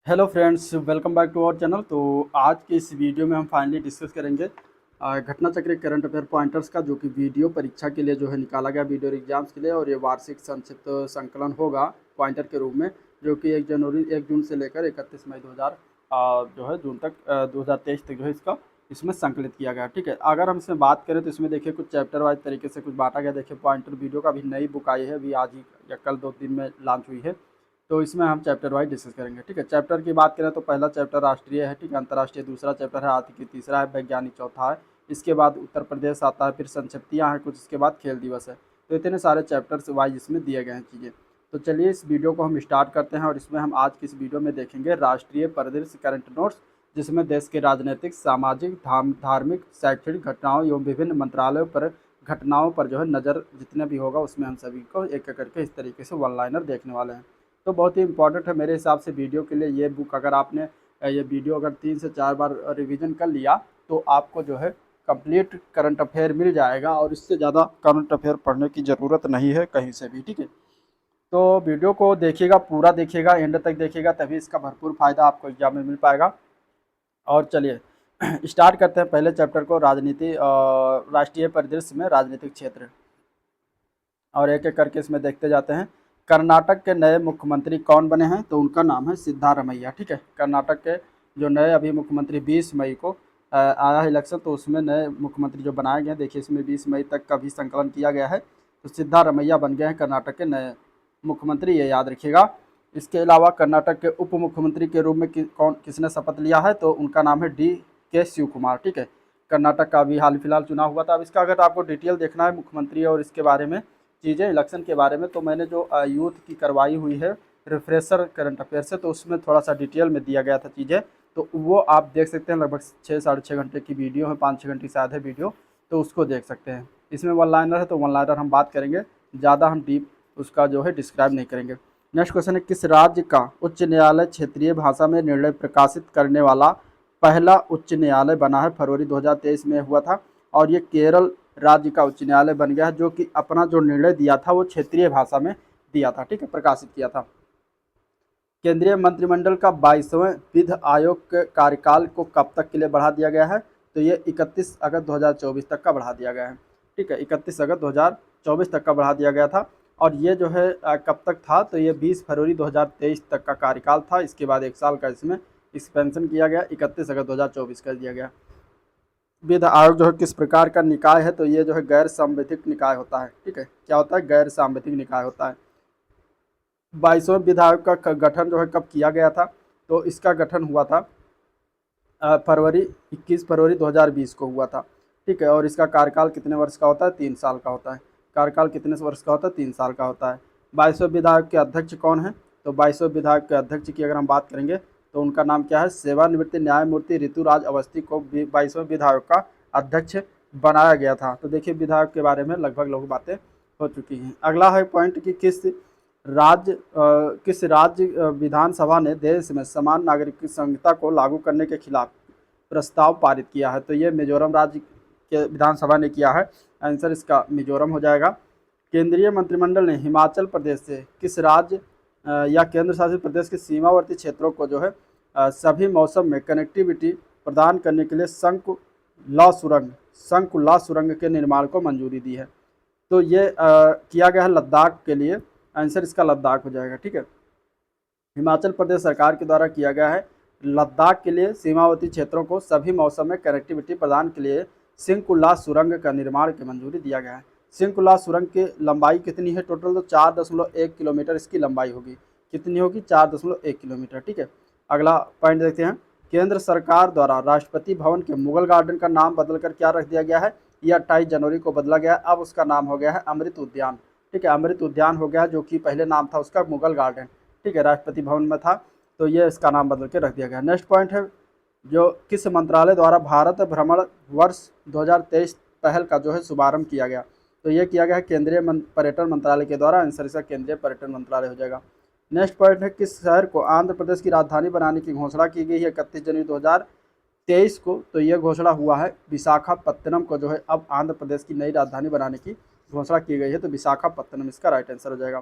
Hello friends, welcome back to our channel. तो आज के इस वीडियो में हम फाइनली डिस्कस करेंगे घटना चक्र करंट अफेयर पॉइंटर्स का, जो कि वीडियो परीक्षा के लिए जो है निकाला गया वीडियो एग्जाम्स के लिए। और ये वार्षिक संक्षिप्त संकलन होगा पॉइंटर के रूप में, जो कि 1 जून से लेकर 31 मई 2000 जो है जून तक 2023 तक जो है इसमें संकलित किया गया। ठीक है, अगर हम इसमें बात करें तो इसमें देखिए कुछ चैप्टर वाइज तरीके से कुछ बांटा गया। देखिए पॉइंटर वीडियो का भी नई बुक आई है, अभी आज ही या कल 2 दिन में लॉन्च हुई है। तो इसमें हम चैप्टर वाइज डिस्कस करेंगे। ठीक है, चैप्टर की बात करें तो पहला चैप्टर राष्ट्रीय है, ठीक है, अंतर्राष्ट्रीय दूसरा चैप्टर है, आर्थिक तीसरा है, वैज्ञानिक चौथा है। इसके बाद उत्तर प्रदेश आता है, फिर संक्षिप्तियाँ हैं कुछ, इसके बाद खेल दिवस है। तो इतने सारे चैप्टर्स वाइज इसमें दिए गए हैं चीज़ें। तो चलिए इस वीडियो को हम स्टार्ट करते हैं, और इसमें हम आज की इस वीडियो में देखेंगे राष्ट्रीय परिदृश्य करंट नोट्स, जिसमें देश के राजनीतिक, सामाजिक, धार्मिक, शैक्षणिक घटनाओं एवं विभिन्न मंत्रालयों पर घटनाओं पर जो है नज़र जितने भी होगा उसमें हम सभी को एक एक करके इस तरीके से वन लाइनर देखने वाले हैं। तो बहुत ही इंपॉर्टेंट है मेरे हिसाब से वीडियो के लिए ये बुक। अगर आपने ये वीडियो अगर 3 से 4 बार रिवीजन कर लिया तो आपको जो है कंप्लीट करंट अफेयर मिल जाएगा, और इससे ज़्यादा करंट अफेयर पढ़ने की ज़रूरत नहीं है कहीं से भी। ठीक है, तो वीडियो को देखिएगा, पूरा देखिएगा, एंड तक देखिएगा, तभी इसका भरपूर फायदा आपको एग्जाम में मिल पाएगा। और चलिए स्टार्ट करते हैं पहले चैप्टर को, राजनीति राष्ट्रीय परिदृश्य में राजनीतिक क्षेत्र, और एक एक करके इसमें देखते जाते हैं। कर्नाटक के नए मुख्यमंत्री कौन बने हैं? तो उनका नाम है सिद्धारमैया। ठीक है, कर्नाटक के जो नए अभी मुख्यमंत्री 20 मई को आया है इलेक्शन, तो उसमें नए मुख्यमंत्री जो बनाए गए हैं, देखिए इसमें 20 मई तक का भी संकलन किया गया है। तो सिद्धारमैया बन गए हैं कर्नाटक के नए मुख्यमंत्री, ये याद रखिएगा। इसके अलावा कर्नाटक के उप मुख्यमंत्री के रूप में किसने शपथ लिया है? तो उनका नाम है DK शिव कुमार। ठीक है, कर्नाटक का अभी हाल फिलहाल चुनाव हुआ था। अब इसका अगर आपको डिटेल देखना है मुख्यमंत्री और इसके बारे में चीज़ें, इलेक्शन के बारे में, तो मैंने जो यूथ की करवाई हुई है रिफ्रेशर करंट अफेयर से, तो उसमें थोड़ा सा डिटेल में दिया गया था चीज़ें। तो वो आप देख सकते हैं, लगभग 6 साढ़े 6 घंटे की वीडियो है, 5-6 घंटे शायद है वीडियो, तो उसको देख सकते हैं। इसमें वन लाइनर है, तो वन लाइनर हम बात करेंगे, ज़्यादा हम डीप उसका जो है डिस्क्राइब नहीं करेंगे। नेक्स्ट क्वेश्चन है, किस राज्य का उच्च न्यायालय क्षेत्रीय भाषा में निर्णय प्रकाशित करने वाला पहला उच्च न्यायालय बना है? फरवरी 2023 में हुआ था, और ये केरल राज्य का उच्च न्यायालय बन गया है, जो कि अपना जो निर्णय दिया था वो क्षेत्रीय भाषा में दिया था। ठीक है, प्रकाशित किया था। केंद्रीय मंत्रिमंडल का 22वें वित्त आयोग के कार्यकाल को कब तक के लिए बढ़ा दिया गया है? तो ये 31 अगस्त 2024 तक का बढ़ा दिया गया है। ठीक है, 31 अगस्त 2024 तक का बढ़ा दिया गया था। और ये जो है कब तक था? तो ये 20 फरवरी 2023 तक का कार्यकाल था। इसके बाद 1 साल का इसमें एक्सपेंशन किया गया, 31 अगस्त 2024 कर दिया गया। वित्त आयोग जो है किस प्रकार का निकाय है? तो ये जो है गैर संवैधानिक निकाय होता है। ठीक है, क्या होता है? गैर संवैधानिक निकाय होता है। 22वें वित्त आयोग का गठन जो है कब किया गया था? तो इसका गठन हुआ था फरवरी 21 फरवरी 2020 को हुआ था। ठीक है, और इसका कार्यकाल कितने वर्ष का होता है? 3 साल का होता है। कार्यकाल कितने वर्ष का होता है? 3 साल का होता है। 22वें वित्त आयोग के अध्यक्ष कौन है? तो 22वें वित्त आयोग के अध्यक्ष की अगर हम बात करेंगे तो उनका नाम क्या है? सेवानिवृत्त न्यायमूर्ति ऋतुराज अवस्थी को 22वें वित्त आयोग का अध्यक्ष बनाया गया था। तो देखिए वित्त आयोग के बारे में लगभग लोग बातें हो चुकी हैं। अगला है पॉइंट कि किस राज्य विधानसभा ने देश में समान नागरिक संहिता को लागू करने के खिलाफ प्रस्ताव पारित किया है? तो ये मिजोरम राज्य के विधानसभा ने किया है। आंसर इसका मिजोरम हो जाएगा। केंद्रीय मंत्रिमंडल ने हिमाचल प्रदेश से किस राज्य या केंद्र शासित प्रदेश के सीमावर्ती क्षेत्रों को जो है सभी मौसम में कनेक्टिविटी प्रदान करने के लिए शंकुला सुरंग के निर्माण को मंजूरी दी है? तो ये किया गया है लद्दाख के लिए। आंसर इसका लद्दाख हो जाएगा। ठीक है, हिमाचल प्रदेश सरकार के द्वारा किया गया है लद्दाख के लिए सीमावर्ती क्षेत्रों को सभी मौसम में कनेक्टिविटी प्रदान के लिए सिंकुला सुरंग का निर्माण की मंजूरी दिया गया है। सिंकुला सुरंग की लंबाई कितनी है टोटल? तो 4.1 किलोमीटर इसकी लंबाई होगी। कितनी होगी? 4.1 किलोमीटर। ठीक है, अगला पॉइंट देखते हैं। केंद्र सरकार द्वारा राष्ट्रपति भवन के मुगल गार्डन का नाम बदलकर क्या रख दिया गया है? यह 28 जनवरी को बदला गया। अब उसका नाम हो गया है अमृत उद्यान। ठीक है, अमृत उद्यान हो गया, जो कि पहले नाम था उसका मुगल गार्डन। ठीक है, राष्ट्रपति भवन में था, तो ये इसका नाम बदल के रख दिया गया। नेक्स्ट पॉइंट है, जो किस मंत्रालय द्वारा भारत भ्रमण वर्ष 2023 पहल का जो है शुभारंभ किया गया? तो ये किया गया है केंद्रीय पर्यटन मंत्रालय के द्वारा। आंसर इसका केंद्रीय पर्यटन मंत्रालय हो जाएगा। नेक्स्ट पॉइंट है, किस शहर को आंध्र प्रदेश की राजधानी बनाने की घोषणा की गई है 31 जनवरी 2023 को? तो यह घोषणा हुआ है विशाखापत्तनम को जो है अब आंध्र प्रदेश की नई राजधानी बनाने की घोषणा की गई है। तो विशाखापत्तनम इसका राइट आंसर हो जाएगा।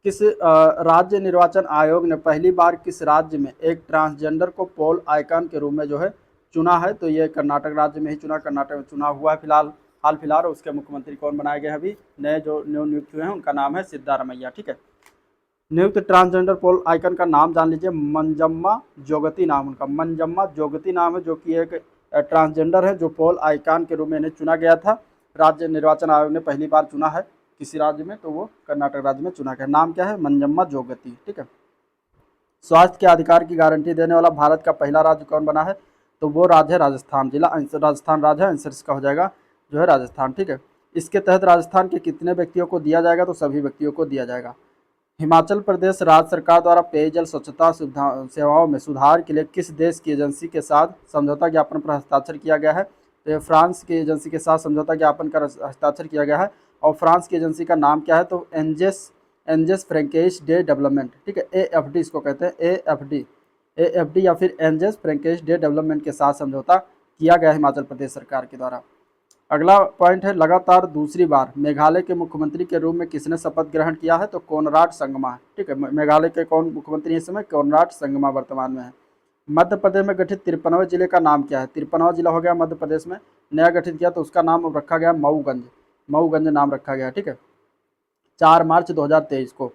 किस राज्य निर्वाचन आयोग ने पहली बार किस राज्य में एक ट्रांसजेंडर को पोल आइकन के रूप में जो है चुना है? तो ये कर्नाटक राज्य में ही चुना, कर्नाटक में चुना हुआ है फिलहाल, हाल फिलहाल। और उसके मुख्यमंत्री कौन बनाए गए हैं? अभी नए जो नियुक्त हुए हैं उनका नाम है सिद्धारमैया। ठीक है, नियुक्त ट्रांसजेंडर पोल आइकन का नाम जान लीजिए, मंजम्मा जोगती नाम उनका, मंजम्मा जोगती नाम है, जो कि एक ट्रांसजेंडर है जो पोल आइकन के रूप में इन्हें चुना गया था। राज्य निर्वाचन आयोग ने पहली बार चुना है किसी राज्य में, तो वो कर्नाटक राज्य में चुना गया। नाम क्या है? मंजम्मा जोगती। ठीक है, स्वास्थ्य के अधिकार की गारंटी देने वाला भारत का पहला राज्य कौन बना है? तो वो राज्य है राजस्थान, जिला राजस्थान राज्य है, आंसर इसका हो जाएगा जो है राजस्थान। ठीक है, इसके तहत राजस्थान के कितने व्यक्तियों को दिया जाएगा? तो सभी व्यक्तियों को दिया जाएगा। हिमाचल प्रदेश राज्य सरकार द्वारा पेयजल स्वच्छता सेवाओं में सुधार के लिए किस देश की एजेंसी के साथ समझौता ज्ञापन पर हस्ताक्षर किया गया है? तो ये फ्रांस की एजेंसी के साथ समझौता ज्ञापन का हस्ताक्षर किया गया है। और फ्रांस की एजेंसी का नाम क्या है? तो एनजेस एनजेस फ्रेंकेश डे डेवलपमेंट। ठीक है, AFD इसको कहते हैं, AFD या फिर एनजेस फ्रेंकेश डे डेवलपमेंट के साथ समझौता किया गया हिमाचल प्रदेश सरकार के द्वारा। अगला पॉइंट है, लगातार दूसरी बार मेघालय के मुख्यमंत्री के रूप में किसने शपथ ग्रहण किया है? तो कोनराड संगमा। ठीक है, मेघालय के कौन मुख्यमंत्री इस समय? कोनराड संगमा वर्तमान में है। मध्य प्रदेश में गठित 53वें जिले का नाम क्या है? 53वां जिला हो गया मध्य प्रदेश में नया गठित किया, तो उसका नाम रखा गया मऊगंज, मऊगंज नाम रखा गया। ठीक है, 4 मार्च 2023 को।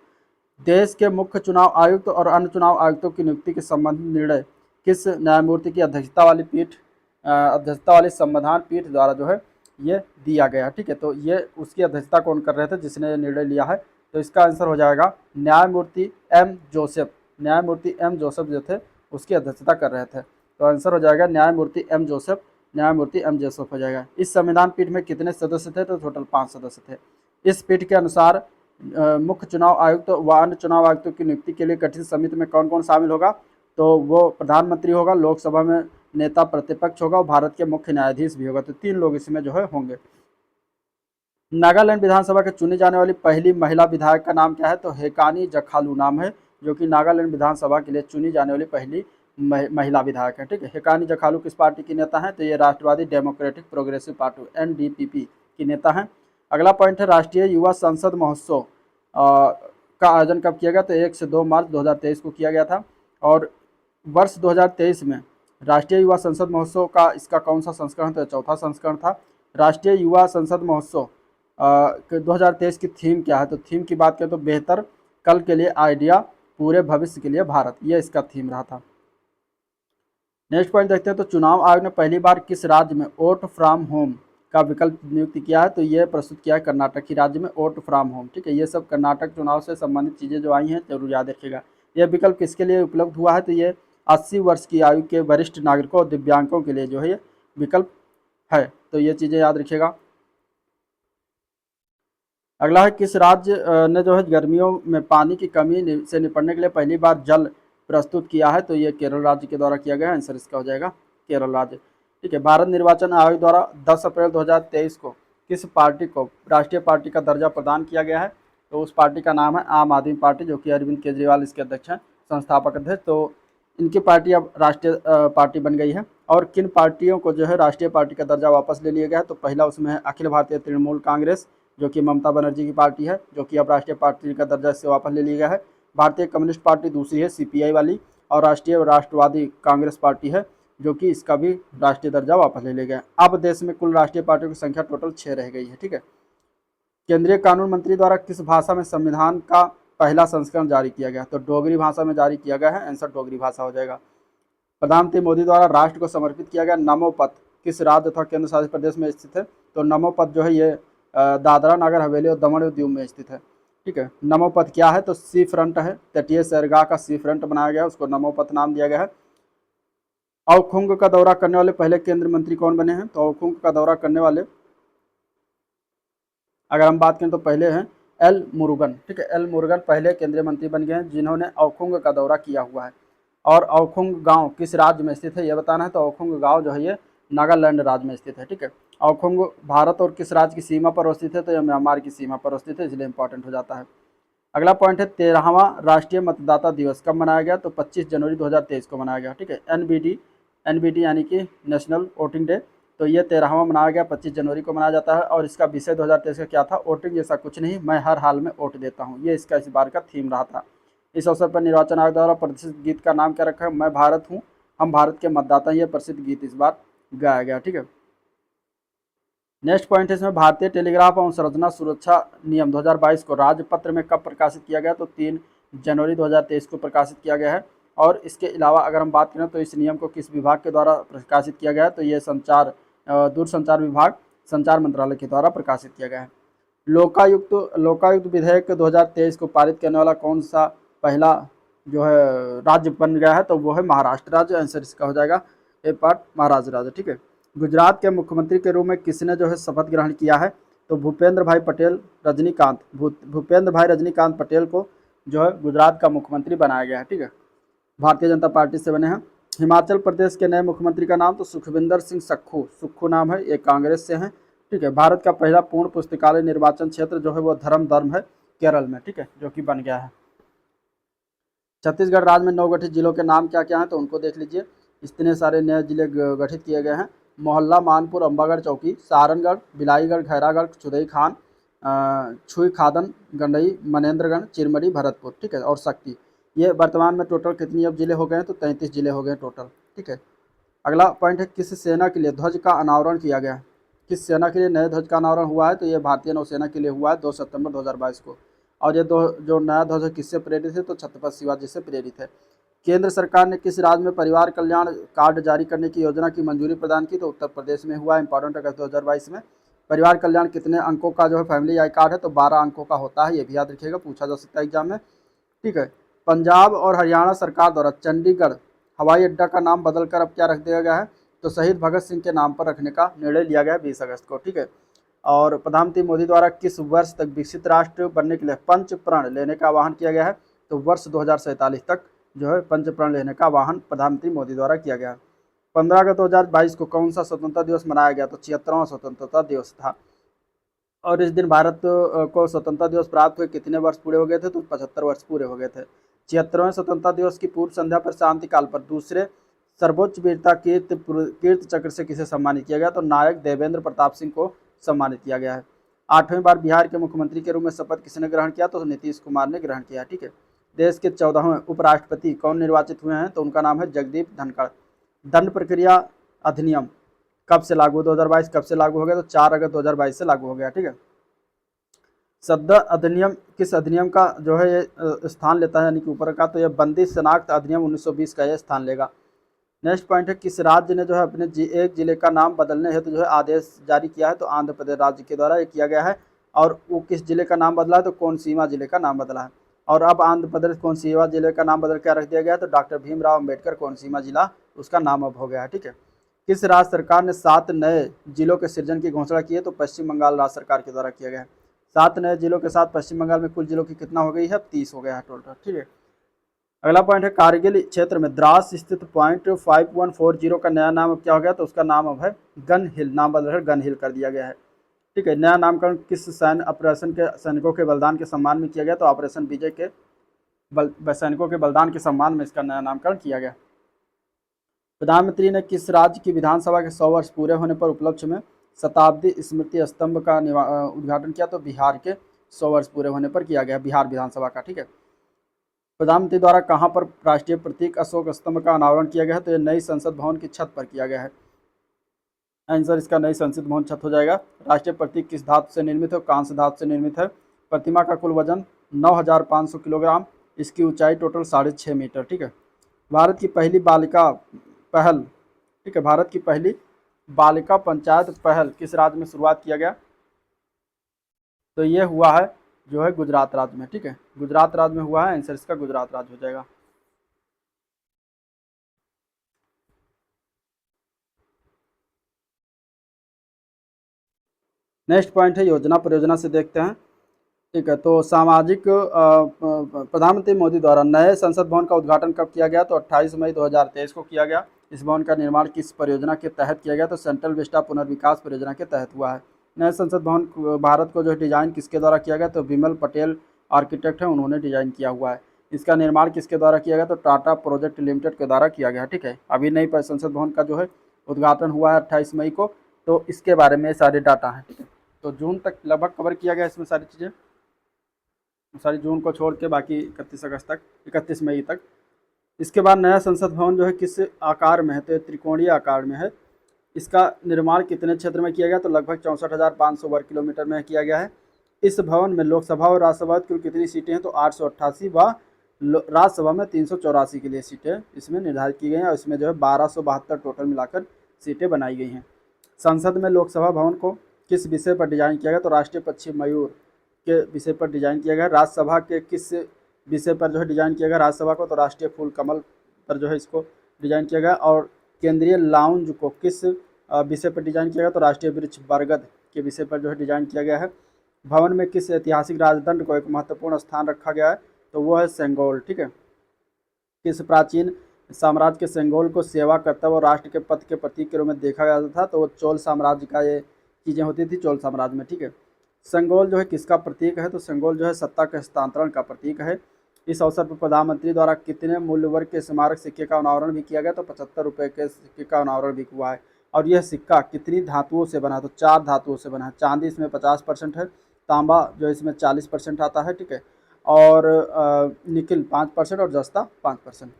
देश के मुख्य चुनाव आयुक्त और अन्य चुनाव आयुक्तों की नियुक्ति के संबंधित निर्णय किस न्यायमूर्ति की अध्यक्षता वाली अध्यक्षता वाली संविधान पीठ द्वारा जो है ये दिया गया? ठीक है, तो ये उसकी अध्यक्षता कौन कर रहे थे जिसने ये निर्णय लिया है? तो इसका आंसर हो जाएगा न्यायमूर्ति M जोसेफ। न्यायमूर्ति M जोसेफ जो थे उसकी अध्यक्षता कर रहे थे, तो आंसर हो जाएगा न्यायमूर्ति M जोसेफ, न्यायमूर्ति M जोसेफ हो जाएगा। इस संविधान पीठ में कितने सदस्य थे? तो टोटल 5 सदस्य थे। इस पीठ के अनुसार मुख्य चुनाव आयुक्त व अन्य चुनाव आयुक्तों की नियुक्ति के लिए गठित समिति में कौन कौन शामिल होगा? तो वो प्रधानमंत्री होगा, लोकसभा में नेता प्रतिपक्ष होगा और भारत के मुख्य न्यायाधीश भी होगा। तो 3 लोग इसमें जो है होंगे। नागालैंड विधानसभा के चुनी जाने वाली पहली महिला विधायक का नाम क्या है? तो हेकानी जखालू नाम है, जो कि नागालैंड विधानसभा के लिए चुनी जाने वाली पहली महिला विधायक है। ठीक है, हेकानी जखालू किस पार्टी की नेता हैं? तो ये राष्ट्रवादी डेमोक्रेटिक प्रोग्रेसिव पार्टी NDPP की नेता हैं। अगला पॉइंट है, राष्ट्रीय युवा संसद महोत्सव का आयोजन कब किया गया? तो 1 से 2 मार्च 2023 को किया गया था। और वर्ष 2023 में राष्ट्रीय युवा संसद महोत्सव का इसका कौन सा संस्करण? तो चौथा संस्करण था। राष्ट्रीय युवा संसद महोत्सव 2023 की थीम क्या है? तो थीम की बात करें तो बेहतर कल के लिए आइडिया, पूरे भविष्य के लिए भारत, ये इसका थीम रहा था। नेक्स्ट पॉइंट देखते हैं, तो चुनाव आयोग ने पहली बार किस राज्य में वोट फ्रॉम होम का विकल्प नियुक्त किया है? तो ये प्रस्तुत किया है कर्नाटक ही राज्य में वोट फ्रॉम होम। ठीक है, ये सब कर्नाटक चुनाव से संबंधित चीज़ें जो आई हैं जरूर याद रखिएगा। यह विकल्प किसके लिए उपलब्ध हुआ है? तो ये 80 वर्ष की आयु के वरिष्ठ नागरिकों और दिव्यांगों के लिए जो है ये विकल्प है, तो ये चीज़ें याद रखिएगा। अगला है, किस राज्य ने जो है गर्मियों में पानी की कमी से निपटने के लिए पहली बार जल प्रस्तुत किया है? तो ये केरल राज्य के द्वारा किया गया, आंसर इसका हो जाएगा केरल राज्य। ठीक है, भारत निर्वाचन आयोग द्वारा 10 अप्रैल 2023 को किस पार्टी को राष्ट्रीय पार्टी का दर्जा प्रदान किया गया है? तो उस पार्टी का नाम है आम आदमी पार्टी, जो कि अरविंद केजरीवाल इसके अध्यक्ष हैं, संस्थापक अध्यक्ष। तो इनकी पार्टी अब राष्ट्रीय पार्टी बन गई है। और किन पार्टियों को जो है राष्ट्रीय पार्टी का दर्जा वापस ले लिया गया है? तो पहला उसमें है अखिल भारतीय तृणमूल कांग्रेस, जो कि ममता बनर्जी की पार्टी है, जो कि अब राष्ट्रीय पार्टी का दर्जा इससे वापस ले लिया गया है। भारतीय कम्युनिस्ट पार्टी दूसरी है, CPI वाली, और राष्ट्रीय राष्ट्रवादी कांग्रेस पार्टी है, जो कि इसका भी राष्ट्रीय दर्जा वापस ले लिया गया है। अब देश में कुल राष्ट्रीय पार्टियों की संख्या टोटल 6 रह गई है। ठीक है, केंद्रीय कानून मंत्री द्वारा किस भाषा में संविधान का पहला संस्करण जारी किया गया? तो डोगरी भाषा में जारी किया गया है, आंसर डोगरी भाषा हो जाएगा। प्रधानमंत्री मोदी द्वारा राष्ट्र को समर्पित किया गया नमो पथ किस राज्य तथा केंद्र शासित प्रदेश में स्थित है? तो नमो पथ जो है ये दादरा नगर हवेली और दमन और दीव में स्थित है। ठीक है, नमो पथ क्या है? तो सी फ्रंट है, तटीय सैरगाह का सी फ्रंट बनाया गया है, उसको नमो पथ नाम दिया गया है। औखुंग का दौरा करने वाले पहले केंद्रीय मंत्री कौन बने हैं? तो औखुंग का दौरा करने वाले अगर हम बात करें तो पहले हैं एल मुरुगन। ठीक है, एल मुरुगन पहले केंद्रीय मंत्री बन गए हैं जिन्होंने औखुंग का दौरा किया हुआ है। और औखुंग गांव किस राज्य में स्थित है ये बताना है। तो औखुंग गांव जो है ये नागालैंड राज्य में स्थित है। ठीक है, औखुंग भारत और किस राज्य की सीमा पर स्थित है? तो यह म्यांमार की सीमा पर स्थित है, इसलिए इंपॉर्टेंट हो जाता है। अगला पॉइंट है, 13वां राष्ट्रीय मतदाता दिवस कब मनाया गया? तो 25 जनवरी 2023 को मनाया गया। ठीक है, NBD यानी कि नेशनल वोटिंग डे तो ये 13वां मनाया गया, 25 जनवरी को मनाया जाता है। और इसका विषय 2023 का क्या था? वोटिंग जैसा कुछ नहीं, मैं हर हाल में वोट देता हूँ। ये इसका इस बार का थीम रहा था। इस अवसर पर निर्वाचन आयोग द्वारा प्रदर्शित गीत का नाम क्या रखा है? मैं भारत हूँ, हम भारत के मतदाता। ये प्रसिद्ध गीत इस बार गाया गया। ठीक है, नेक्स्ट पॉइंट है इसमें, भारतीय टेलीग्राफ एवं संरचना सुरक्षा नियम 2022 को राजपत्र में कब प्रकाशित किया गया? तो 3 जनवरी 2023 को प्रकाशित किया गया है। और इसके अलावा अगर हम बात करें तो इस नियम को किस विभाग के द्वारा प्रकाशित किया गया है? तो ये दूरसंचार विभाग, संचार मंत्रालय के द्वारा प्रकाशित किया गया है। लोकायुक्त विधेयक 2023 को पारित करने वाला कौन सा पहला जो है राज्य बन गया है? तो वो है महाराष्ट्र राज्य। आंसर इसका हो जाएगा ए पार्ट महाराष्ट्र राज्य। ठीक है, गुजरात के मुख्यमंत्री के रूप में किसने जो है शपथ ग्रहण किया है? तो भूपेंद्र भाई रजनीकांत पटेल को जो है गुजरात का मुख्यमंत्री बनाया गया है। ठीक है, भारतीय जनता पार्टी से बने हैं। हिमाचल प्रदेश के नए मुख्यमंत्री का नाम? तो सुखविंदर सिंह सुक्खू नाम है, ये कांग्रेस से हैं। ठीक है, भारत का पहला पूर्ण पुस्तकालय निर्वाचन क्षेत्र जो है वो धर्म है केरल में। ठीक है, जो कि बन गया है। छत्तीसगढ़ राज्य में नवगठित जिलों के नाम क्या क्या हैं? तो उनको देख लीजिए। इतने सारे नए जिले गठित किए गए हैं। मोहल्ला, मानपुर, अम्बागढ़ चौकी, सारनगढ़, बिलाईगढ़, खैरागढ़, चुदई खान, छुई खादन, गंडई, मनेन्द्रगढ़, चिरमरी, भरतपुर। ठीक है, और शक्ति। ये वर्तमान में टोटल कितनी अब जिले हो गए हैं? तो 33 जिले हो गए टोटल। ठीक है, अगला पॉइंट है, किस सेना के लिए ध्वज का अनावरण किया गया है? किस सेना के लिए नए ध्वज का अनावरण हुआ है? तो ये भारतीय नौसेना के लिए हुआ है 2 सितंबर 2022 को। और ये जो नया ध्वज है किससे प्रेरित है? तो छत्रपति शिवाजी से प्रेरित है। केंद्र सरकार ने किस राज्य में परिवार कल्याण कार्ड जारी करने की योजना की मंजूरी प्रदान की? तो उत्तर प्रदेश में हुआ। इंपॉर्टेंट अगस्त 2022 में। परिवार कल्याण कितने अंकों का जो है फैमिली आई कार्ड है? तो 12 अंकों का होता है, ये भी याद रखिएगा, पूछा जा सकता है एग्जाम में। ठीक है, पंजाब और हरियाणा सरकार द्वारा चंडीगढ़ हवाई अड्डा का नाम बदलकर अब क्या रख दिया गया है? तो शहीद भगत सिंह के नाम पर रखने का निर्णय लिया गया 20 अगस्त को। ठीक है, और प्रधानमंत्री मोदी द्वारा किस वर्ष तक विकसित राष्ट्र बनने के लिए पंच प्रण लेने का आह्वान किया गया है? तो वर्ष 2047 तक जो है पंच प्रण लेने का आह्वान प्रधानमंत्री मोदी द्वारा किया गया है। 15 अगस्त 2022 को कौन सा स्वतंत्रता दिवस मनाया गया? तो 76वां स्वतंत्रता दिवस था। और इस दिन भारत को स्वतंत्रता दिवस प्राप्त हुए कितने वर्ष पूरे हो गए थे? तो 75 वर्ष पूरे हो गए थे। 76वें स्वतंत्रता दिवस की पूर्व संध्या पर शांति काल पर दूसरे सर्वोच्च वीरता कीर्ति चक्र से किसे सम्मानित किया गया? तो नायक देवेंद्र प्रताप सिंह को सम्मानित किया गया है। 8वीं बार बिहार के मुख्यमंत्री के रूप में शपथ किसने ग्रहण किया? तो नीतीश कुमार ने ग्रहण किया। ठीक है, देश के 14वें उपराष्ट्रपति कौन निर्वाचित हुए हैं? तो उनका नाम है जगदीप धनखड़। दंड प्रक्रिया अधिनियम कब से लागू? 2022 कब से लागू हो गया? तो 4 अगस्त 2022 से लागू हो गया। ठीक है, सद्य अधिनियम किस अधिनियम का जो है ये स्थान लेता है, यानी कि ऊपर का? तो ये बंदी शनाख्त अधिनियम 1920 का ये स्थान लेगा। नेक्स्ट पॉइंट है, किस राज्य ने जो है अपने एक जिले का नाम बदलने हेतु जो है आदेश जारी किया है? तो आंध्र प्रदेश राज्य के द्वारा ये किया गया है। और वो किस जिले का नाम बदला है? तो कोनसीमा जिले का नाम बदला है। और अब आंध्र प्रदेश कोनसीमा जिले का नाम बदल कर रख दिया गया है, तो डॉक्टर भीमराव अम्बेडकर कोनसीमा जिला उसका नाम अब हो गया है। ठीक है, किस राज्य सरकार ने 7 नए जिलों के सृजन की घोषणा की है? तो पश्चिम बंगाल राज्य सरकार के द्वारा किया गया है। 7 नए जिलों के साथ पश्चिम बंगाल में कुल जिलों की कितना हो गई है? 30 हो गया है टोटल। ठीक है, अगला पॉइंट है, कारगिल क्षेत्र में द्रास स्थित पॉइंट 5140 का नया नाम अब क्या हो गया? तो उसका नाम अब है गन हिल, नाम बदलकर गन हिल कर दिया गया है। ठीक है, नया नामकरण किस सैन्य ऑपरेशन के सैनिकों के बलिदान के सम्मान में किया गया? तो ऑपरेशन विजय के सैनिकों के बलिदान के सम्मान में इसका नया नामकरण किया गया। प्रधानमंत्री ने किस राज्य की विधानसभा के 100 वर्ष पूरे होने पर उपलक्ष्य में शताब्दी स्मृति स्तंभ का उद्घाटन किया? तो बिहार के 100 वर्ष पूरे होने पर किया गया, बिहार विधानसभा का। ठीक है, प्रधानमंत्री द्वारा कहां पर राष्ट्रीय प्रतीक अशोक स्तंभ का अनावरण किया गया है? तो ये नई संसद भवन की छत पर किया गया है। आंसर इसका नई संसद भवन छत हो जाएगा। राष्ट्रीय प्रतीक किस धातु से निर्मित है? कांस्य धातु से निर्मित है। प्रतिमा का कुल वजन 9500 किलोग्राम, इसकी ऊंचाई टोटल 6.5 मीटर। ठीक है, भारत की पहली बालिका पहल, ठीक है, भारत की पहली बालिका पंचायत पहल किस राज्य में शुरुआत किया गया? तो ये हुआ है जो है गुजरात राज्य में। ठीक है, गुजरात राज्य में हुआ है। आंसर इसका गुजरात राज्य हो जाएगा। नेक्स्ट पॉइंट है योजना परियोजना से देखते हैं। ठीक है, तो सामाजिक प्रधानमंत्री मोदी द्वारा नए संसद भवन का उद्घाटन कब किया गया? तो 28 मई 2023 को किया गया। इस भवन का निर्माण किस परियोजना के तहत किया गया? तो सेंट्रल विस्टा पुनर्विकास परियोजना के तहत हुआ है। नए संसद भवन भारत को जो डिजाइन किसके द्वारा किया गया? तो विमल पटेल आर्किटेक्ट हैं, उन्होंने डिजाइन किया हुआ है। इसका निर्माण किसके द्वारा किया गया? तो टाटा प्रोजेक्ट लिमिटेड के द्वारा किया गया। ठीक है, अभी नई संसद भवन का जो है उद्घाटन हुआ है 28 मई को। तो इसके बारे में सारे डाटा हैं, ठीक है। तो जून तक लगभग कवर किया गया इसमें सारी चीज़ें, सारी जून को छोड़ के बाकी 31 अगस्त तक, 31 मई तक। इसके बाद नया संसद भवन जो है किस आकार में है, तो त्रिकोणीय आकार में है। इसका निर्माण कितने क्षेत्र में किया गया, तो लगभग 64,500 वर्ग किलोमीटर में किया गया है। इस भवन में लोकसभा और राज्यसभा कुल कितनी सीटें हैं, तो 888 व राज्यसभा में 384 के लिए सीटें इसमें निर्धारित की गई हैं, और इसमें जो है 1272 टोटल मिलाकर सीटें बनाई गई हैं। संसद में लोकसभा भवन को किस विषय पर डिजाइन किया गया, तो राष्ट्रीय पक्षी मयूर के विषय पर डिजाइन किया गया। राज्यसभा के किस विषय पर जो है डिजाइन किया गया राज्यसभा को, तो राष्ट्रीय फूल कमल पर जो है इसको डिजाइन किया गया। और केंद्रीय लाउंज को किस विषय पर डिजाइन किया गया, तो राष्ट्रीय वृक्ष बरगद के विषय पर जो है डिजाइन किया गया है। भवन में किस ऐतिहासिक राजदंड को एक महत्वपूर्ण स्थान रखा गया है, तो वो है सेंगोल, ठीक है। किस प्राचीन साम्राज्य के सेंगोल को सेवा कर्तव्य और राष्ट्र के पथ के प्रतीक के रूप में देखा गया था, तो वो चोल साम्राज्य का ये चीज़ें होती थी चोल साम्राज्य में, ठीक है। सेंगोल जो है किसका प्रतीक है, तो सेंगोल जो है सत्ता के हस्तांतरण का प्रतीक है। इस अवसर पर प्रधानमंत्री द्वारा कितने मूल्य वर्ग के स्मारक सिक्के का अनावरण भी किया गया, तो 75 रुपये के सिक्के का अनावरण भी हुआ है। और यह सिक्का कितनी धातुओं से बना है, तो 4 धातुओं से बना है। चांदी इसमें 50% है, तांबा जो इसमें 40% आता है, ठीक है, और निकिल 5% और जस्ता 5%।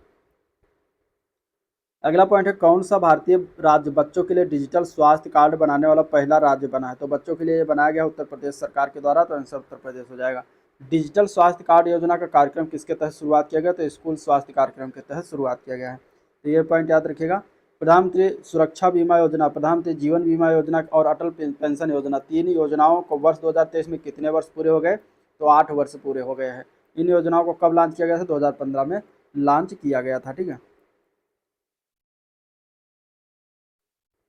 अगला पॉइंट है, कौन सा भारतीय राज्य बच्चों के लिए डिजिटल स्वास्थ्य कार्ड बनाने वाला पहला राज्य बना है, तो बच्चों के लिए ये बनाया गया उत्तर प्रदेश सरकार के द्वारा, तो आंसर उत्तर प्रदेश हो जाएगा। डिजिटल स्वास्थ्य कार्ड योजना का कार्यक्रम किसके तहत शुरुआत किया गया, तो स्कूल स्वास्थ्य कार्यक्रम के तहत शुरुआत किया गया है। तो ये पॉइंट याद रखिएगा। प्रधानमंत्री सुरक्षा बीमा योजना, प्रधानमंत्री जीवन बीमा योजना और अटल पेंशन योजना, 3 योजनाओं को वर्ष 2023 में कितने वर्ष पूरे हो गए, तो 8 वर्ष पूरे हो गए हैं। इन योजनाओं को कब लॉन्च किया गया था, 2015 में लॉन्च किया गया था, ठीक है।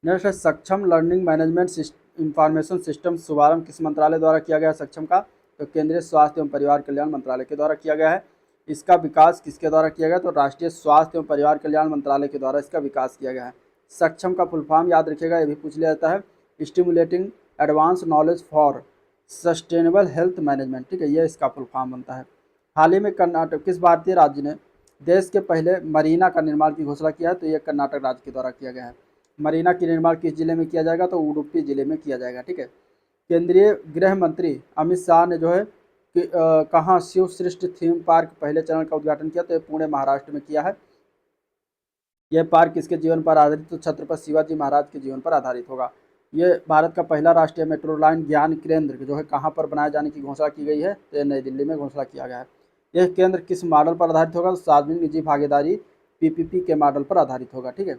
नेक्स्ट है, सक्षम लर्निंग मैनेजमेंट इंफॉर्मेशन सिस्टम शुभारंभ किस मंत्रालय द्वारा किया गया है सक्षम का, तो केंद्रीय स्वास्थ्य एवं परिवार कल्याण मंत्रालय के द्वारा किया गया है। इसका विकास किसके द्वारा किया गया, तो राष्ट्रीय स्वास्थ्य एवं परिवार कल्याण मंत्रालय के द्वारा इसका विकास किया गया है। सक्षम का फुल फॉर्म याद रखिएगा, ये भी पूछ लिया जाता है, stimulating advance knowledge for sustainable health management, ठीक है, ये इसका फुल फॉर्म बनता है। हाल ही में कर्नाटक किस भारतीय राज्य ने देश के पहले मरीना का निर्माण की घोषणा किया है, तो यह कर्नाटक राज्य के द्वारा किया गया है। मरीना की निर्माण किस जिले में किया जाएगा, तो उडुपी जिले में किया जाएगा, ठीक है। केंद्रीय गृह मंत्री अमित शाह ने जो है कि कहाँ शिव सृष्टि थीम पार्क पहले चरण का उद्घाटन किया, तो ये पुणे महाराष्ट्र में किया है। यह पार्क किसके जीवन पर आधारित, तो छत्रपति शिवाजी महाराज के जीवन पर आधारित होगा। ये भारत का पहला राष्ट्रीय मेट्रो लाइन ज्ञान केंद्र जो है कहाँ पर बनाए जाने की घोषणा की गई है, तो ये नई दिल्ली में घोषणा किया गया है। यह केंद्र किस मॉडल पर आधारित होगा, तो सार्वजनिक निजी भागीदारी पीपीपी के मॉडल पर आधारित होगा, ठीक है।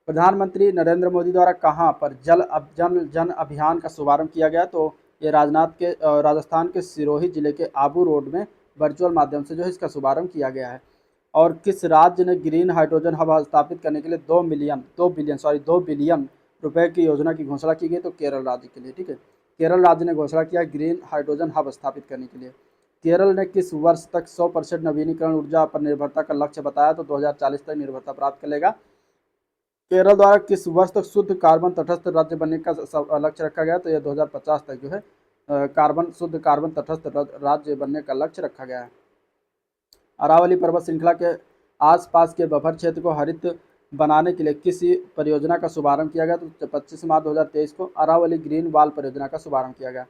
प्रधानमंत्री नरेंद्र मोदी द्वारा कहाँ पर जन अभियान का शुभारंभ किया गया, तो ये राजस्थान के सिरोही जिले के आबू रोड में वर्चुअल माध्यम से जो है इसका शुभारंभ किया गया है। और किस राज्य ने ग्रीन हाइड्रोजन हब स्थापित करने के लिए 2 बिलियन रुपए की योजना की घोषणा की गई, तो केरल राज्य के लिए, ठीक है। केरल राज्य ने घोषणा किया ग्रीन हाइड्रोजन हब स्थापित करने के लिए। केरल ने किस वर्ष तक 100% नवीनीकरण ऊर्जा पर निर्भरता का लक्ष्य बताया, तो 2040 तक निर्भरता प्राप्त कर लेगा। केरल द्वारा किस वर्ष तक शुद्ध कार्बन तटस्थ राज्य बनने का लक्ष्य रखा गया, तो यह 2050 तक जो है शुद्ध कार्बन तटस्थ राज्य बनने का लक्ष्य रखा गया है। अरावली पर्वत श्रृंखला के आसपास के बफर क्षेत्र को हरित बनाने के लिए किसी परियोजना का शुभारंभ किया गया, तो 25 मार्च 2023 को अरावली ग्रीन वॉल परियोजना का शुभारंभ किया गया।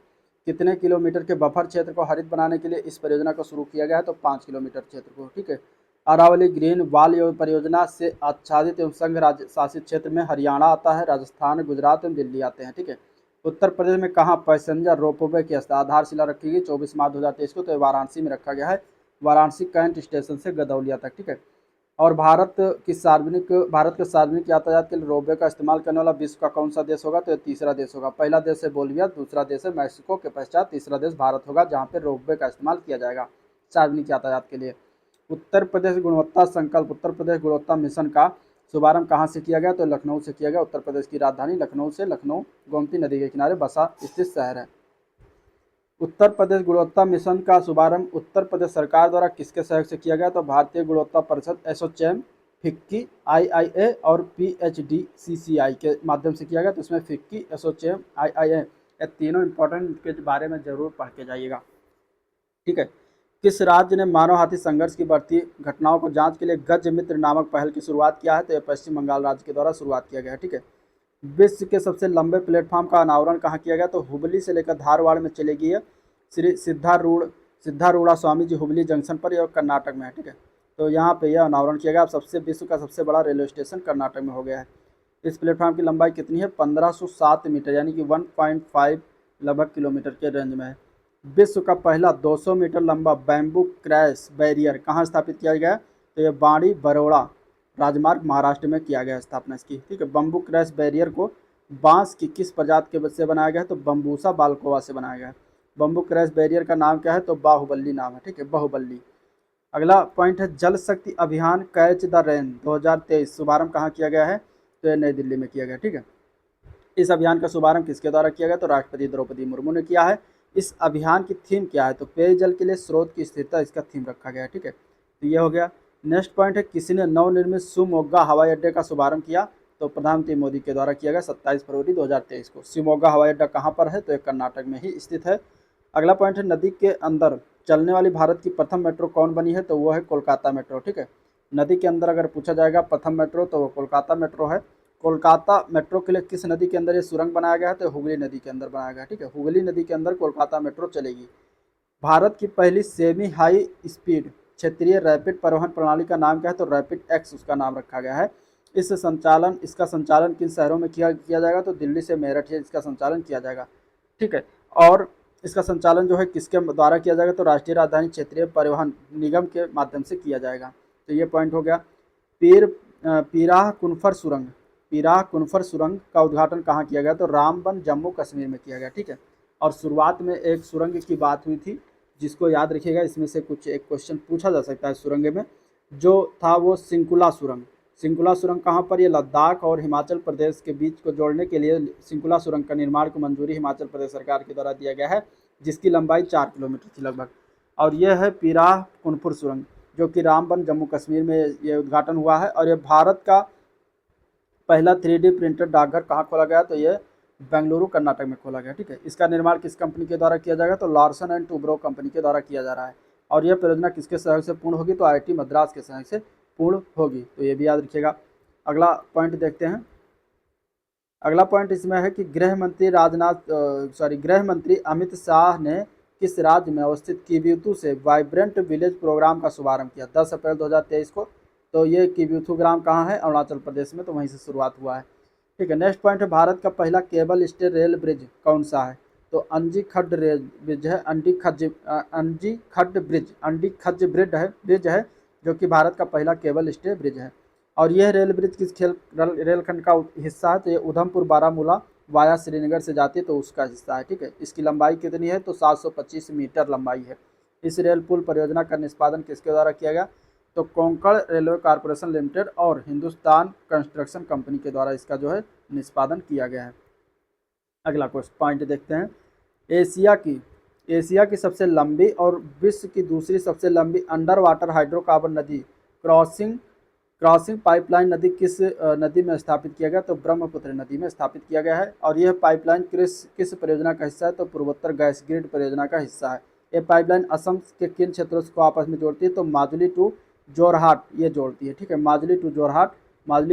कितने किलोमीटर के बफर क्षेत्र को हरित बनाने के लिए इस परियोजना को शुरू किया गया है, तो 5 किलोमीटर क्षेत्र को, ठीक है। अरावली ग्रीन वॉल परियोजना से आच्छादित एवं संघ राज्य शासित क्षेत्र में हरियाणा आता है, राजस्थान, गुजरात एवं दिल्ली आते हैं, ठीक है। उत्तर प्रदेश में कहाँ पैसेंजर रोपवे की आधारशिला रखी गई, 24 मार्च 2023 को, तो वाराणसी में रखा गया है, वाराणसी कैंट स्टेशन से गदौलिया तक, ठीक है। और भारत के सार्वजनिक यातायात के लिए रोपवे का इस्तेमाल करने वाला विश्व का कौन सा देश होगा, तो ये तीसरा देश होगा। पहला देश है बोलिविया, दूसरा देश है मैक्सिको, के पश्चात तीसरा देश भारत होगा, जहाँ पर रोपवे का इस्तेमाल किया जाएगा सार्वजनिक यातायात के लिए। उत्तर प्रदेश गुणवत्ता मिशन का शुभारंभ कहाँ से किया गया, तो लखनऊ से किया गया। उत्तर प्रदेश की राजधानी लखनऊ गोमती नदी के किनारे बसा स्थित शहर है। उत्तर प्रदेश गुणवत्ता मिशन का शुभारंभ उत्तर प्रदेश सरकार द्वारा किसके सहयोग से किया गया, तो भारतीय गुणवत्ता परिषद, एसोचैम, फिक्की, आईआईए और पीएचडीसीसीआई के माध्यम से किया गया। तो इसमें फिक्की, एसोचैम, आईआईए, ये तीनों इंपॉर्टेंट के बारे में जरूर पढ़ के जाइएगा, ठीक है। किस राज्य ने मानव हाथी संघर्ष की बढ़ती घटनाओं को जांच के लिए गज मित्र नामक पहल की शुरुआत किया है, तो यह पश्चिम बंगाल राज्य के द्वारा शुरुआत किया गया है, ठीक है। विश्व के सबसे लंबे प्लेटफॉर्म का अनावरण कहाँ किया गया? तो हुबली से लेकर धारवाड़ में चलेगी ये। श्री सिद्धारूढ़ा स्वामी जी हुबली जंक्शन पर, यह कर्नाटक में है, ठीक है। तो यहाँ पे यह अनावरण किया गया। अब सबसे विश्व का सबसे बड़ा रेलवे स्टेशन कर्नाटक में हो गया है। इस प्लेटफॉर्म की लंबाई कितनी है? 1507 मीटर, यानी कि 1.5 लगभग किलोमीटर के रेंज में है। विश्व का पहला 200 मीटर लंबा बैम्बू क्रैश बैरियर कहाँ स्थापित किया गया? तो ये बाड़ी बरोड़ा राजमार्ग महाराष्ट्र में किया गया स्थापना इसकी, ठीक है। बम्बू क्रैश बैरियर को बांस की किस प्रजाति के से बनाया गया है? तो बम्बूसा बाल्कोवा से बनाया गया है। बम्बू क्रैश बैरियर का नाम क्या है? तो बाहुबली नाम है, ठीक है, बाहुबली। अगला पॉइंट है जल शक्ति अभियान कैच द रेन 2023 शुभारंभ कहाँ किया गया है? तो ये नई दिल्ली में किया गया, ठीक है। इस अभियान का शुभारंभ किसके द्वारा किया गया? तो राष्ट्रपति द्रौपदी मुर्मू ने किया है। इस अभियान की थीम क्या है? तो पेयजल के लिए स्रोत की स्थिरता इसका थीम रखा गया है, ठीक है। तो ये हो गया। नेक्स्ट पॉइंट है किसने नवनिर्मित शिवमोगा हवाई अड्डे का शुभारंभ किया? तो प्रधानमंत्री मोदी के द्वारा किया गया 27 फरवरी 2023 को। शिवमोगा हवाई अड्डा कहाँ पर है? तो ये कर्नाटक में ही स्थित है। अगला पॉइंट है नदी के अंदर चलने वाली भारत की प्रथम मेट्रो कौन बनी है? तो वो है कोलकाता मेट्रो, ठीक है। नदी के अंदर अगर पूछा जाएगा प्रथम मेट्रो तो वो कोलकाता मेट्रो है। कोलकाता मेट्रो के लिए किस नदी के अंदर ये सुरंग बनाया गया है? तो हुगली नदी के अंदर बनाया गया है, ठीक है। हुगली नदी के अंदर कोलकाता मेट्रो चलेगी। भारत की पहली सेमी हाई स्पीड क्षेत्रीय रैपिड परिवहन प्रणाली का नाम क्या है? तो रैपिड एक्स उसका नाम रखा गया है। इसका संचालन किन शहरों में किया जाएगा? तो दिल्ली से मेरठ है इसका संचालन किया जाएगा, ठीक है। और इसका संचालन जो है किसके द्वारा किया जाएगा? तो राष्ट्रीय राजधानी क्षेत्रीय परिवहन निगम के माध्यम से किया जाएगा। तो ये पॉइंट हो गया। पीराह कुनफर सुरंग का उद्घाटन कहाँ किया गया? तो रामबन जम्मू कश्मीर में किया गया, ठीक है। और शुरुआत में एक सुरंग की बात हुई थी जिसको याद रखिएगा, इसमें से कुछ एक क्वेश्चन पूछा जा सकता है सुरंग में, जो था वो सिंकुला सुरंग। सिंकुला सुरंग कहाँ पर? ये लद्दाख और हिमाचल प्रदेश के बीच को जोड़ने के लिए सिंकुला सुरंग का निर्माण को मंजूरी हिमाचल प्रदेश सरकार के द्वारा दिया गया है, जिसकी लंबाई 4 किलोमीटर थी लगभग। और यह है पीराह कुनफुर सुरंग, जो कि रामबन जम्मू कश्मीर में ये उद्घाटन हुआ है। और ये भारत का पहला 3D प्रिंटेड डाकघर कहाँ खोला गया? तो ये बेंगलुरु कर्नाटक में खोला गया, ठीक है। इसका निर्माण किस कंपनी के द्वारा किया जाएगा? तो लार्सन एंड टूब्रो कंपनी के द्वारा किया जा रहा है। और यह परियोजना किसके सहयोग से पूर्ण होगी? तो IIT मद्रास के सहयोग से पूर्ण होगी। तो ये भी याद रखिएगा। अगला पॉइंट देखते हैं। अगला पॉइंट इसमें है कि गृह मंत्री अमित शाह ने किस राज्य में अवस्थित किब्यूतू से वाइब्रेंट विलेज प्रोग्राम का शुभारंभ किया? 10 अप्रैल 2023 को। तो ये किब्यूथू ग्राम कहाँ है? अरुणाचल प्रदेश में, तो वहीं से शुरुआत हुआ है, ठीक है। नेक्स्ट पॉइंट है भारत का पहला केबल स्टे रेल ब्रिज कौन सा है? तो अंजी खड्ड रेल ब्रिज है, अंडी खज ब्रिज है, जो कि भारत का पहला केबल स्टे ब्रिज है। और यह रेल ब्रिज किस रेलखंड का हिस्सा है? तो ये उधमपुर बारामूला वाया श्रीनगर से जाती है, तो उसका हिस्सा है, ठीक है। इसकी लंबाई कितनी है? तो 725 मीटर लंबाई है। इस रेल पुल परियोजना का निष्पादन किसके द्वारा किया गया? तो कोंकण रेलवे कॉरपोरेशन लिमिटेड और हिंदुस्तान कंस्ट्रक्शन कंपनी के द्वारा इसका जो है निष्पादन किया गया है। अगला क्वेश्चन पॉइंट देखते हैं। एशिया की सबसे लंबी और विश्व की दूसरी सबसे लंबी अंडर वाटर हाइड्रोकार्बन नदी क्रॉसिंग पाइपलाइन नदी किस नदी में स्थापित किया गया? तो ब्रह्मपुत्र नदी में स्थापित किया गया है। और यह पाइपलाइन किस परियोजना का हिस्सा है? तो पूर्वोत्तर गैस ग्रिड परियोजना का हिस्सा है। यह पाइपलाइन असम के किन क्षेत्रों को आपस में जोड़ती है? तो माजुली टू जोरहाट ये जोड़ती है, ठीक है। माजुली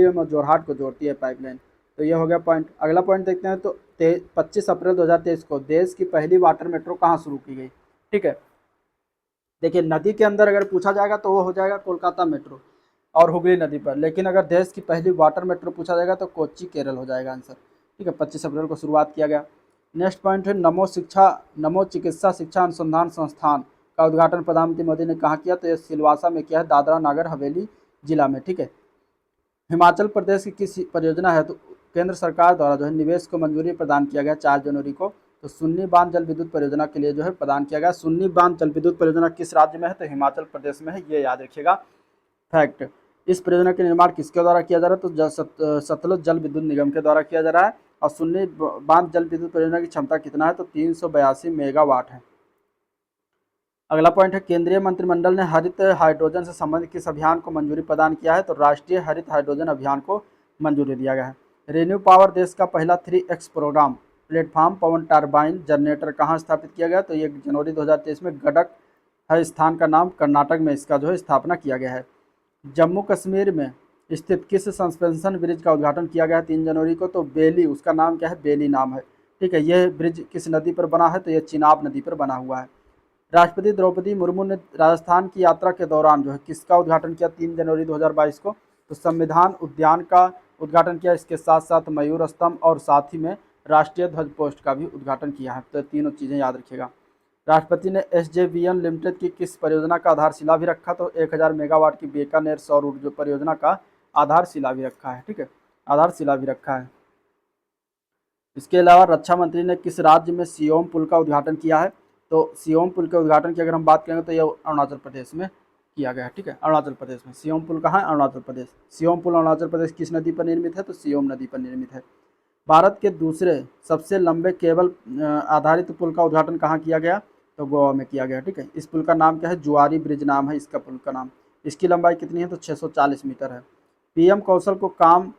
और जोरहाट को जोड़ती है पाइपलाइन। तो ये हो गया पॉइंट। अगला पॉइंट देखते हैं। तो 25 अप्रैल 2023 को देश की पहली वाटर मेट्रो कहाँ शुरू की गई? ठीक है, देखिए नदी के अंदर अगर पूछा जाएगा तो वो हो जाएगा कोलकाता मेट्रो और हुगली नदी पर, लेकिन अगर देश की पहली वाटर मेट्रो पूछा जाएगा तो कोच्चि केरल हो जाएगा आंसर, ठीक है। 25 अप्रैल को शुरुआत किया गया। नेक्स्ट पॉइंट है नमो चिकित्सा शिक्षा अनुसंधान संस्थान का उद्घाटन प्रधानमंत्री मोदी ने कहाँ किया? तो ये सिलवासा में किया है, दादरा नागर हवेली जिला में, ठीक है। हिमाचल प्रदेश की किस परियोजना है तो केंद्र सरकार द्वारा जो है निवेश को मंजूरी प्रदान किया गया 4 जनवरी को? तो सुन्नी बांध जल विद्युत परियोजना के लिए जो है प्रदान किया गया। सुन्नी बांध जल विद्युत परियोजना किस राज्य में है? तो हिमाचल प्रदेश में है, ये याद रखिएगा फैक्ट। इस परियोजना के निर्माण किसके द्वारा किया जा रहा है? तो सतलुज जल विद्युत निगम के द्वारा किया जा रहा है। और सुन्नी बांध जल विद्युत परियोजना की क्षमता कितना है? तो 382 मेगावाट है। अगला पॉइंट है केंद्रीय मंत्रिमंडल ने हरित हाइड्रोजन से संबंधित किस अभियान को मंजूरी प्रदान किया है? तो राष्ट्रीय हरित हाइड्रोजन अभियान को मंजूरी दिया गया है। रेन्यू पावर देश का पहला 3X प्रोग्राम प्लेटफॉर्म पवन टर्बाइन जनरेटर कहाँ स्थापित किया गया? तो ये जनवरी 2023 में गडक है स्थान का नाम, कर्नाटक में इसका जो है स्थापना किया गया है। जम्मू कश्मीर में स्थित किस सस्पेंशन ब्रिज का उद्घाटन किया गया है 3 जनवरी को? तो बेली, उसका नाम क्या है? बेली नाम है। ठीक है, यह ब्रिज किस नदी पर बना है? तो यह चिनाब नदी पर बना हुआ है। राष्ट्रपति द्रौपदी मुर्मू ने राजस्थान की यात्रा के दौरान जो है किसका उद्घाटन किया 3 जनवरी 2022 को? तो संविधान उद्यान का उद्घाटन किया, इसके साथ साथ मयूर स्तंभ और साथ ही में राष्ट्रीय ध्वज पोस्ट का भी उद्घाटन किया है। तो तीनों चीज़ें याद रखिएगा। राष्ट्रपति ने एसजेवीएन लिमिटेड की किस परियोजना का आधारशिला भी रखा? तो 1000 मेगावाट की बीकानेर सौर ऊर्जा परियोजना का आधारशिला भी रखा है। ठीक है, आधारशिला भी रखा है। इसके अलावा रक्षा मंत्री ने किस राज्य में सियोम पुल का उद्घाटन किया है? तो सियोम पुल के उद्घाटन की अगर हम बात करेंगे तो यह अरुणाचल प्रदेश में किया गया है। ठीक है, अरुणाचल प्रदेश में सियोम पुल कहाँ है? अरुणाचल प्रदेश। सियोम पुल अरुणाचल प्रदेश किस नदी पर निर्मित है? तो सियोम नदी पर निर्मित है। भारत के दूसरे सबसे लंबे केबल आधारित पुल का उद्घाटन कहाँ किया गया? तो गोवा में किया गया। ठीक है, इस पुल का नाम क्या है? जुआरी ब्रिज नाम है इसका पुल का नाम। इसकी लंबाई कितनी है? तो 640 मीटर है। पीएम कौशल को काम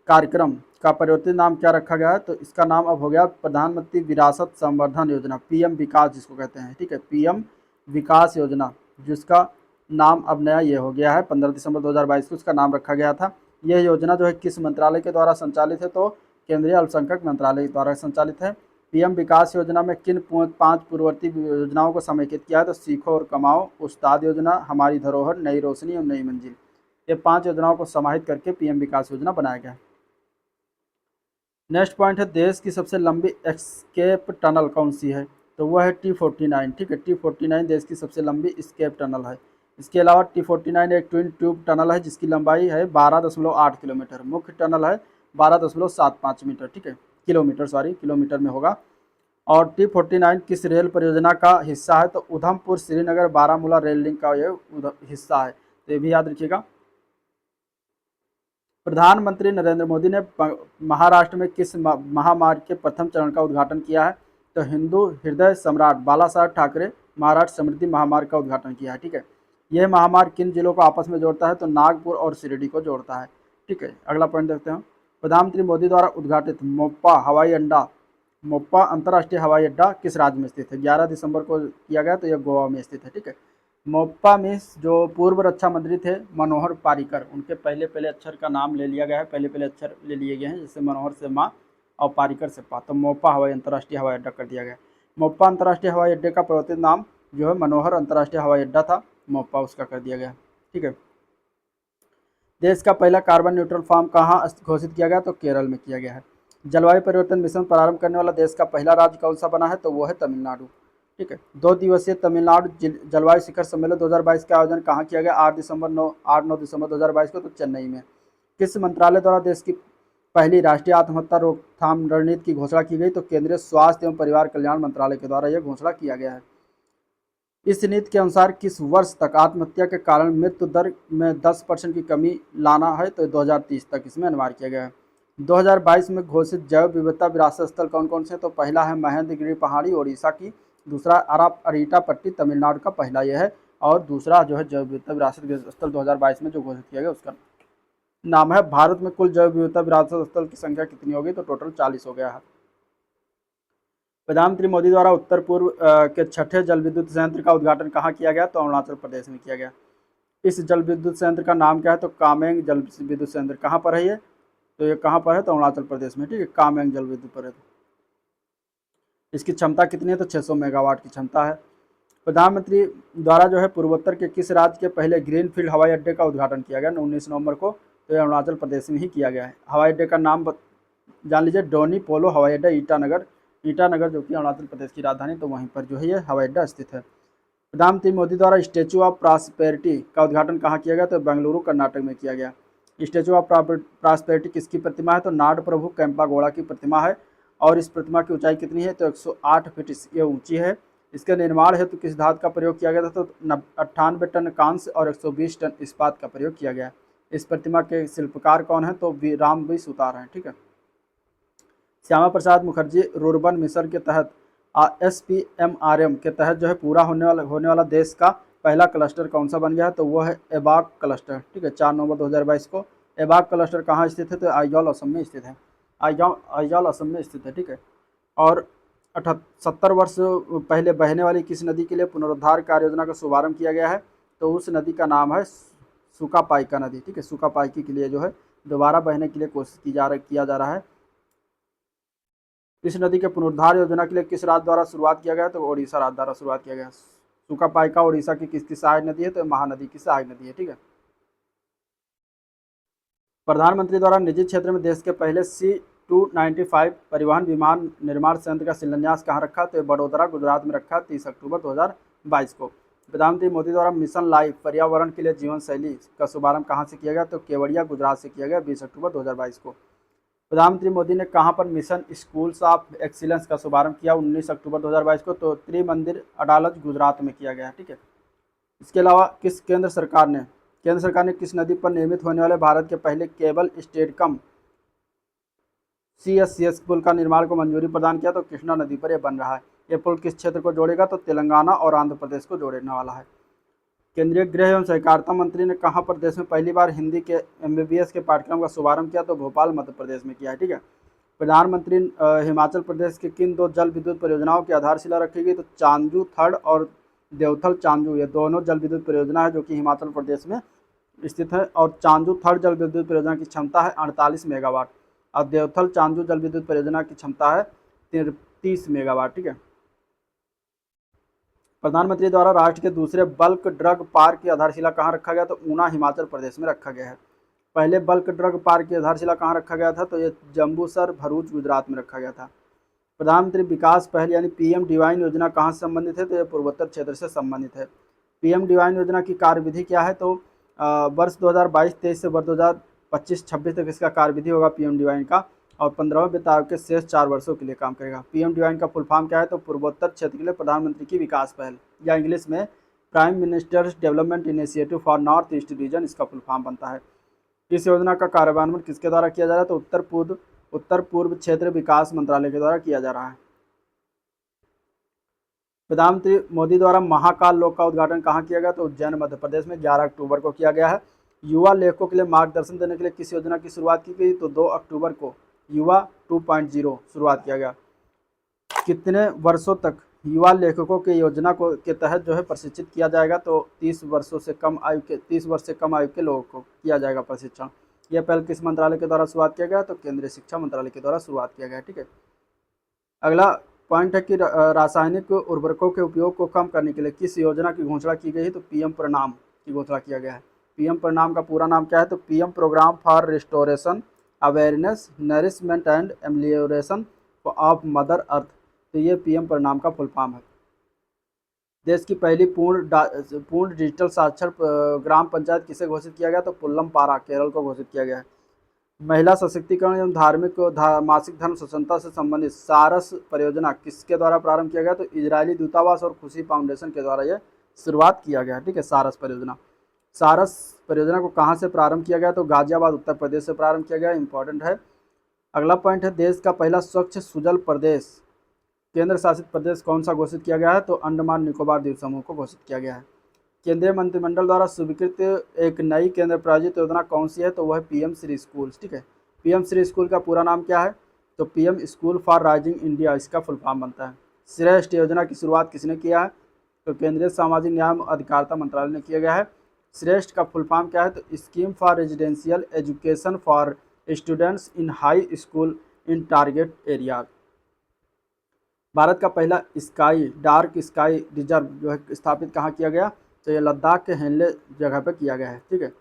कार्यक्रम का परिवर्तित नाम क्या रखा गया है? तो इसका नाम अब हो गया प्रधानमंत्री विरासत संवर्धन योजना, पीएम विकास जिसको कहते हैं। ठीक है, पीएम विकास योजना, जिसका नाम अब नया ये हो गया है। 15 दिसंबर 2022 को इसका नाम रखा गया था। यह योजना जो है किस मंत्रालय के द्वारा संचालित है? तो केंद्रीय अल्पसंख्यक मंत्रालय द्वारा संचालित है। पीएम विकास योजना में किन 5 पूर्ववर्ती योजनाओं को समेकित किया है? तो सीखो और कमाओ, उस्ताद योजना, हमारी धरोहर, नई रोशनी और नई मंजिल। ये 5 योजनाओं को समाहित करके पीएम विकास योजना बनाया गया है। नेक्स्ट पॉइंट है, देश की सबसे लंबी एस्केप टनल कौन सी है? तो वह है T49। ठीक है, T49 देश की सबसे लंबी एस्केप टनल है। इसके अलावा T49 एक ट्विन ट्यूब टनल है जिसकी लंबाई है 12.8 किलोमीटर। मुख्य टनल है 12.75 मीटर। ठीक है, किलोमीटर, सॉरी किलोमीटर में होगा। और T49 किस रेल परियोजना का हिस्सा है? तो उधमपुर श्रीनगर बारामूला रेल लिंक का यह हिस्सा है। तो ये भी याद रखिएगा। प्रधानमंत्री नरेंद्र मोदी ने महाराष्ट्र में किस महामार्ग के प्रथम चरण का उद्घाटन किया है? तो हिंदू हृदय सम्राट बाला साहब ठाकरे महाराष्ट्र समृद्धि महामार्ग का उद्घाटन किया है। ठीक है, यह महामार्ग किन जिलों को आपस में जोड़ता है? तो नागपुर और शिरडी को जोड़ता है। ठीक है, अगला पॉइंट देखते हैं। प्रधानमंत्री मोदी द्वारा उद्घाटित मोप्पा हवाई अड्डा, मोप्पा अंतर्राष्ट्रीय हवाई अड्डा किस राज्य में स्थित है? 11 दिसंबर को किया गया, तो यह गोवा में स्थित है। ठीक है, मोप्पा में जो पूर्व रक्षा मंत्री थे मनोहर पारिकर, उनके पहले पहले अक्षर का नाम ले लिया गया है, पहले पहले अक्षर ले लिए गए हैं, जैसे मनोहर से माँ और पारिकर से पा, तो मोप्पा हवाई अंतर्राष्ट्रीय हवाई अड्डा कर दिया गया। मोप्पा अंतर्राष्ट्रीय हवाई अड्डे का परिवर्तित नाम जो है मनोहर अंतर्राष्ट्रीय हवाई अड्डा था, मोप्पा उसका कर दिया गया। ठीक है, देश का पहला कार्बन न्यूट्रल फार्म कहाँ घोषित किया गया? तो केरल में किया गया है। जलवायु परिवर्तन मिशन प्रारंभ करने वाला देश का पहला राज्य कौन सा बना है? तो वो है तमिलनाडु। ठीक है, 2 दिवसीय तमिलनाडु जलवायु शिखर सम्मेलन 2022 का आयोजन कहाँ किया गया? 8 9 दिसंबर 2022 को, तो चेन्नई में। किस मंत्रालय द्वारा देश की पहली राष्ट्रीय आत्महत्या रोकथाम रणनीति की घोषणा की गई? तो केंद्रीय स्वास्थ्य एवं परिवार कल्याण मंत्रालय के द्वारा यह घोषणा किया गया है। इस नीति के अनुसार किस वर्ष तक आत्महत्या के कारण मृत्यु दर में 10% की कमी लाना है? तो 2030 तक इसमें अनिवार्य किया गया है। 2022 में घोषित जैव विविधता विरासत स्थल कौन कौन से? तो पहला है महेंद्रगिरी पहाड़ी ओडिशा की, दूसरा अरीटापट्टी तमिलनाडु का पहला यह है, और दूसरा जो है जैव विविधता विरासत स्थल 2022 में जो घोषित किया गया उसका नाम है। भारत में कुल जैव विविधता विरासत स्थल की संख्या कितनी होगी? तो टोटल 40 हो गया है। प्रधानमंत्री मोदी द्वारा उत्तर पूर्व के छठे जल विद्युत संयंत्र का उद्घाटन कहाँ किया गया? तो अरुणाचल प्रदेश में किया गया। इस जल विद्युत संयंत्र का नाम क्या है? तो कामेंग जल विद्युत संयंत्र। कहाँ पर है ये? तो ये कहाँ पर है? तो अरुणाचल प्रदेश में। ठीक है, कामेंग जल विद्युत पर है। इसकी क्षमता कितनी है? तो 600 मेगावाट की क्षमता है। प्रधानमंत्री द्वारा जो है पूर्वोत्तर के किस राज्य के पहले ग्रीनफील्ड हवाई अड्डे का उद्घाटन किया गया? 19 नवंबर को, तो ये अरुणाचल प्रदेश में ही किया गया है। हवाई अड्डे का नाम जान लीजिए, डोनी पोलो हवाई अड्डा, ईटानगर जो कि अरुणाचल प्रदेश की राजधानी, तो वहीं पर जो है ये हवाई अड्डा स्थित है। प्रधानमंत्री मोदी द्वारा स्टैचू ऑफ प्रॉस्पेरिटी का उद्घाटन कहाँ किया गया? तो बेंगलुरु कर्नाटक में किया गया। स्टैचू ऑफ प्रॉस्पेरिटी किसकी प्रतिमा है? तो नाड प्रभु केम्पागौड़ा की प्रतिमा है। और इस प्रतिमा की ऊंचाई कितनी है? तो 108 फीट ये ऊंची है। इसके निर्माण हेतु किस धातु का प्रयोग किया गया था? तो 98 टन कांस्य और 120 टन इस्पात का प्रयोग किया गया। इस प्रतिमा के शिल्पकार कौन है? तो राम बी सुतार हैं। ठीक है, श्यामा प्रसाद मुखर्जी रूर्बन मिशन के तहत SPMRM के तहत जो है पूरा होने वाला देश का पहला क्लस्टर कौन सा बन गया है? तो वो है एबाक क्लस्टर। ठीक है, 4 नवंबर 2022 को। एबाक क्लस्टर कहाँ स्थित है? तो आइजॉल असम में स्थित है। आइजॉल असम में स्थित है। ठीक है, और 70 वर्ष पहले बहने वाली किस नदी के लिए पुनरुद्धार कार्य योजना का शुभारंभ किया गया है? तो उस नदी का नाम है सूखा पाइका नदी, ठीक है, सूखा पाइकी के लिए जो है दोबारा बहने के लिए कोशिश किया जा रहा है। इस नदी के पुनरुद्धार योजना के लिए किस राज्य द्वारा शुरुआत किया गया है? तो ओडिशा राज्य द्वारा शुरुआत किया गया है। सूखा पाइका ओडिशा की किसकी सहायक नदी है? तो महानदी की सहायक नदी है, ठीक है। प्रधानमंत्री द्वारा निजी क्षेत्र में देश के पहले C-295 परिवहन विमान निर्माण संयंत्र का शिलान्यास कहाँ रखा? तो बड़ोदरा गुजरात में रखा 30 अक्टूबर 2022 को। प्रधानमंत्री मोदी द्वारा मिशन लाइफ पर्यावरण के लिए जीवन शैली का शुभारंभ कहाँ से किया गया? तो केवड़िया गुजरात से किया गया 20 अक्टूबर 2022 को। प्रधानमंत्री मोदी ने कहाँ पर मिशन स्कूल्स ऑफ एक्सीलेंस का शुभारंभ किया? 19 अक्टूबर 2022 को। तो त्रिमंदिर अडालज गुजरात में किया गया, ठीक है। इसके अलावा केंद्र सरकार ने किस नदी पर निर्मित होने वाले भारत के पहले केबल स्टेड कम CSCS पुल का निर्माण को मंजूरी प्रदान किया? तो कृष्णा नदी पर यह बन रहा है। यह पुल किस क्षेत्र को जोड़ेगा? तो तेलंगाना और आंध्र प्रदेश को जोड़ने वाला है। केंद्रीय गृह एवं सहकारिता मंत्री ने कहाँ पर देश में पहली बार हिंदी के MBBS के पाठ्यक्रम का शुभारंभ किया? तो भोपाल मध्य प्रदेश में किया है, ठीक है। प्रधानमंत्री हिमाचल प्रदेश के किन 2 जल विद्युत परियोजनाओं की आधारशिला रखी गई? तो चांजू थर्ड और देवथल चांजू, ये दोनों जल विद्युत परियोजना है जो कि हिमाचल प्रदेश में स्थित है। और चांजू थर्ड जल विद्युत परियोजना की क्षमता है 48 मेगावाट और देवथल चांजू जल विद्युत परियोजना की क्षमता है 30 मेगावाट, ठीक है। प्रधानमंत्री द्वारा राष्ट्र के दूसरे बल्क ड्रग पार्क की आधारशिला कहाँ रखा गया? तो ऊना हिमाचल प्रदेश में रखा गया है। पहले बल्क ड्रग पार्क की आधारशिला कहाँ रखा गया था? तो ये जम्बूसर भरूच गुजरात में रखा गया था। प्रधानमंत्री विकास पहल यानी PM डिवाइन योजना कहाँ से संबंधित है? तो ये पूर्वोत्तर क्षेत्र से संबंधित है। PM डिवाइन योजना की कार्यविधि क्या है? तो वर्ष 2022-23 से वर्ष 2025-26 तक इसका कार्यविधि होगा PM डिवाइन का, और 15वें वित्त आयोग के शेष 4 वर्षों के लिए काम करेगा। PM डिवाइन का फुल फॉर्म क्या है? तो पूर्वोत्तर क्षेत्र के लिए प्रधानमंत्री की विकास पहल, या इंग्लिश में prime ministers development initiative for north east region, इसका फुल फॉर्म बनता है। इस योजना का कार्यान्वयन किसके द्वारा किया जा रहा है? तो उत्तर पूर्व क्षेत्र विकास मंत्रालय के द्वारा किया जा रहा है। प्रधानमंत्री मोदी द्वारा महाकाल लोक का उद्घाटन कहाँ किया गया? तो उज्जैन मध्य प्रदेश में 11 अक्टूबर को किया गया है। युवा लेखकों के लिए मार्गदर्शन देने के लिए किस योजना की शुरुआत की गई? तो 2 अक्टूबर को युवा 2.0 शुरुआत किया गया। कितने वर्षों तक युवा लेखकों की योजना को के तहत जो है प्रशिक्षित किया जाएगा? तो 30 वर्ष से कम आयु के लोगों को किया जाएगा प्रशिक्षण। यह पहल किस मंत्रालय के द्वारा शुरुआत किया गया? तो केंद्रीय शिक्षा मंत्रालय के द्वारा शुरुआत किया गया, ठीक है। अगला पॉइंट है कि रासायनिक उर्वरकों के उपयोग को कम करने के लिए किस योजना की घोषणा की गई है? तो PM प्रणाम की घोषणा किया गया है। PM प्रणाम का पूरा नाम क्या है? तो PM programme for restoration awareness nourishment and amelioration of mother earth. तो ये PM प्रणाम का फुल फॉर्म है। देश की पहली पूर्ण डिजिटल साक्षर ग्राम पंचायत किसे घोषित किया गया? तो पुल्लमपारा केरल को घोषित किया गया है। महिला सशक्तिकरण एवं मासिक धर्म स्वतंत्रता से संबंधित सारस परियोजना किसके द्वारा प्रारंभ किया गया? तो इजरायली दूतावास और खुशी फाउंडेशन के द्वारा यह शुरुआत किया गया, ठीक है। सारस परियोजना को कहाँ से प्रारंभ किया गया? तो गाजियाबाद उत्तर प्रदेश से प्रारंभ किया गया, इंपॉर्टेंट है। अगला पॉइंट है देश का पहला स्वच्छ सुजल प्रदेश केंद्र शासित प्रदेश कौन सा घोषित किया गया है? तो अंडमान निकोबार द्वीप समूह को घोषित किया गया है। केंद्रीय मंत्रिमंडल द्वारा स्वीकृत एक नई केंद्र प्रायोजित योजना कौन सी है? तो वह है PM श्री स्कूल, ठीक है। PM श्री स्कूल का पूरा नाम क्या है? तो PM school for rising India, इसका फुल फॉर्म बनता है। श्रेष्ठ योजना की शुरुआत किसने किया है? तो केंद्रीय सामाजिक न्याय एवं अधिकारिता मंत्रालय ने किया गया है। श्रेष्ठ का फुल फॉर्म क्या है? तो scheme for residential education for students in high school in target area. Bharat का पहला डार्क स्काई रिजर्व जो है स्थापित कहाँ किया गया? तो ये लद्दाख के हेनले जगह पर किया गया है, ठीक है।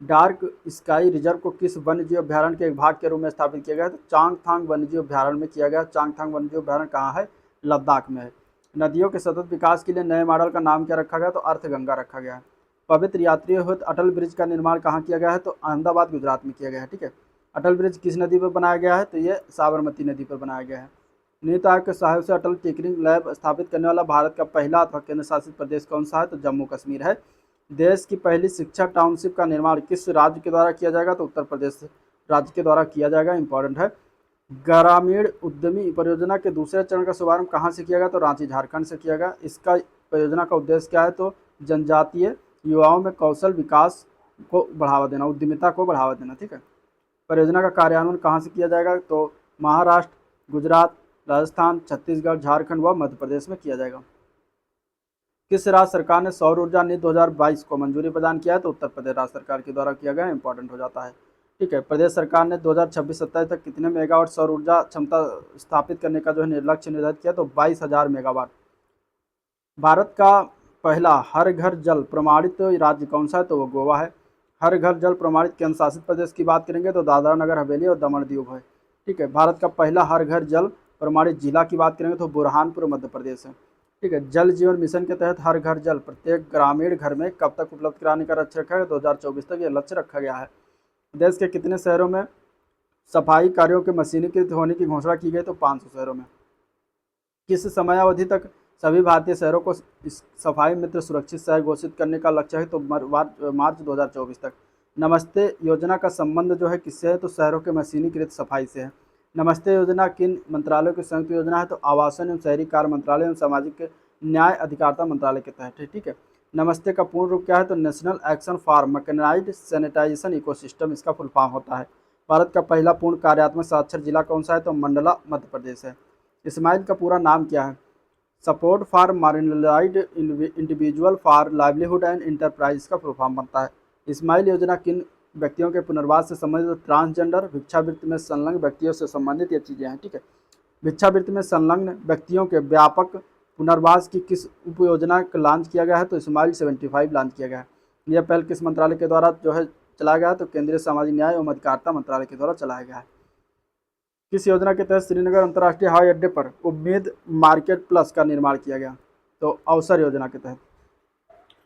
डार्क स्काई रिजर्व को किस वन्यजीव अभ्यारण्य के एक भाग के रूप में स्थापित किया गया है? तो चांगथांग वन्यजीव अभ्यारण्य में किया गया। चांगथांग वन्यजीव अभ्यारण्य कहाँ है? लद्दाख में है। नदियों के सतत विकास के लिए नए मॉडल का नाम क्या रखा गया? तो अर्थगंगा रखा गया है। पवित्र यात्रियों हेतु अटल ब्रिज का निर्माण कहाँ किया गया है? तो अहमदाबाद गुजरात में किया गया है, ठीक है। अटल ब्रिज किस नदी पर बनाया गया है? तो ये साबरमती नदी पर बनाया गया है। नीति आयोग के सहयोग से अटल टिंकरिंग लैब स्थापित करने वाला भारत का पहला अथवा केंद्र शासित प्रदेश कौन सा है? तो जम्मू कश्मीर है। देश की पहली शिक्षा टाउनशिप का निर्माण किस राज्य के द्वारा किया जाएगा? तो उत्तर प्रदेश राज्य के द्वारा किया जाएगा, इंपॉर्टेंट है। ग्रामीण उद्यमी परियोजना के दूसरे चरण का शुभारंभ कहाँ से किया गया? तो रांची झारखंड से किया गया। इसका परियोजना का उद्देश्य क्या है? तो जनजातीय युवाओं में कौशल विकास को बढ़ावा देना, उद्यमिता को बढ़ावा देना, ठीक है। परियोजना का कार्यान्वयन कहाँ से किया जाएगा? तो महाराष्ट्र, गुजरात, राजस्थान, छत्तीसगढ़, झारखंड व मध्य प्रदेश में किया जाएगा। किस राज्य सरकार ने सौर ऊर्जा नीति 2022 को मंजूरी प्रदान किया है? तो उत्तर प्रदेश राज्य सरकार के द्वारा किया गया, इंपॉर्टेंट हो जाता है। ठीक है, प्रदेश सरकार ने 2026-27 तक कितने मेगावाट सौर ऊर्जा क्षमता स्थापित करने का जो है लक्ष्य निर्धारित किया? तो 22,000 मेगावाट। भारत का पहला हर घर जल प्रमाणित राज्य कौन सा है? तो वो गोवा है। हर घर जल प्रमाणित केंद्र शासित प्रदेश की बात करेंगे तो दादरा नगर हवेली और दमन दीव है। ठीक है, भारत का पहला हर घर जल प्रमाणित जिला की बात करेंगे तो बुरहानपुर मध्य प्रदेश है। ठीक है, जल जीवन मिशन के तहत हर घर जल प्रत्येक ग्रामीण घर में कब तक उपलब्ध कराने का लक्ष्य रखा गया? 2024 तक ये लक्ष्य रखा गया है। देश के कितने शहरों में सफाई कार्यों के मशीनीकृत होने की घोषणा की गई? तो 500 शहरों में। किस समयावधि तक सभी भारतीय शहरों को इस सफाई मित्र सुरक्षित शहर घोषित करने का लक्ष्य है? तो मार्च 2024 तक। नमस्ते योजना का संबंध जो है किससे है? तो शहरों के मशीनीकृत सफाई से है। नमस्ते योजना किन मंत्रालयों की संयुक्त योजना है? तो आवासन एवं शहरी कार्य मंत्रालय एवं सामाजिक न्याय अधिकारिता मंत्रालय के तहत है। ठीक है, नमस्ते का पूर्ण रूप क्या है? तो national action for mechanised sanitation ecosystem इसका फुल फॉर्म होता है। भारत का पहला पूर्ण कार्यात्मक साक्षर जिला कौन सा है? तो मंडला मध्य प्रदेश है। इस्माइल का पूरा नाम क्या है? Support for marginalised individual for livelihood and enterprise का फुल फॉर्म बनता है। इस्माइल योजना किन व्यक्तियों के पुनर्वास से संबंधित? ट्रांसजेंडर, भिक्षावृत्ति में संलग्न व्यक्तियों से संबंधित ये चीज़ें हैं। ठीक है, भिक्षावृत्ति में संलग्न व्यक्तियों के व्यापक पुनर्वास की किस उप योजना का लॉन्च किया गया है? तो इस्माइल 75 लॉन्च किया गया है। यह पहल किस मंत्रालय के द्वारा जो है चलाया गया है? तो केंद्रीय सामाजिक न्याय एवं अधिकारिता मंत्रालय के द्वारा चलाया गया है। किस योजना के तहत श्रीनगर अंतर्राष्ट्रीय हवाई अड्डे पर उम्मीद मार्केट प्लस का निर्माण किया गया? तो अवसर योजना के तहत।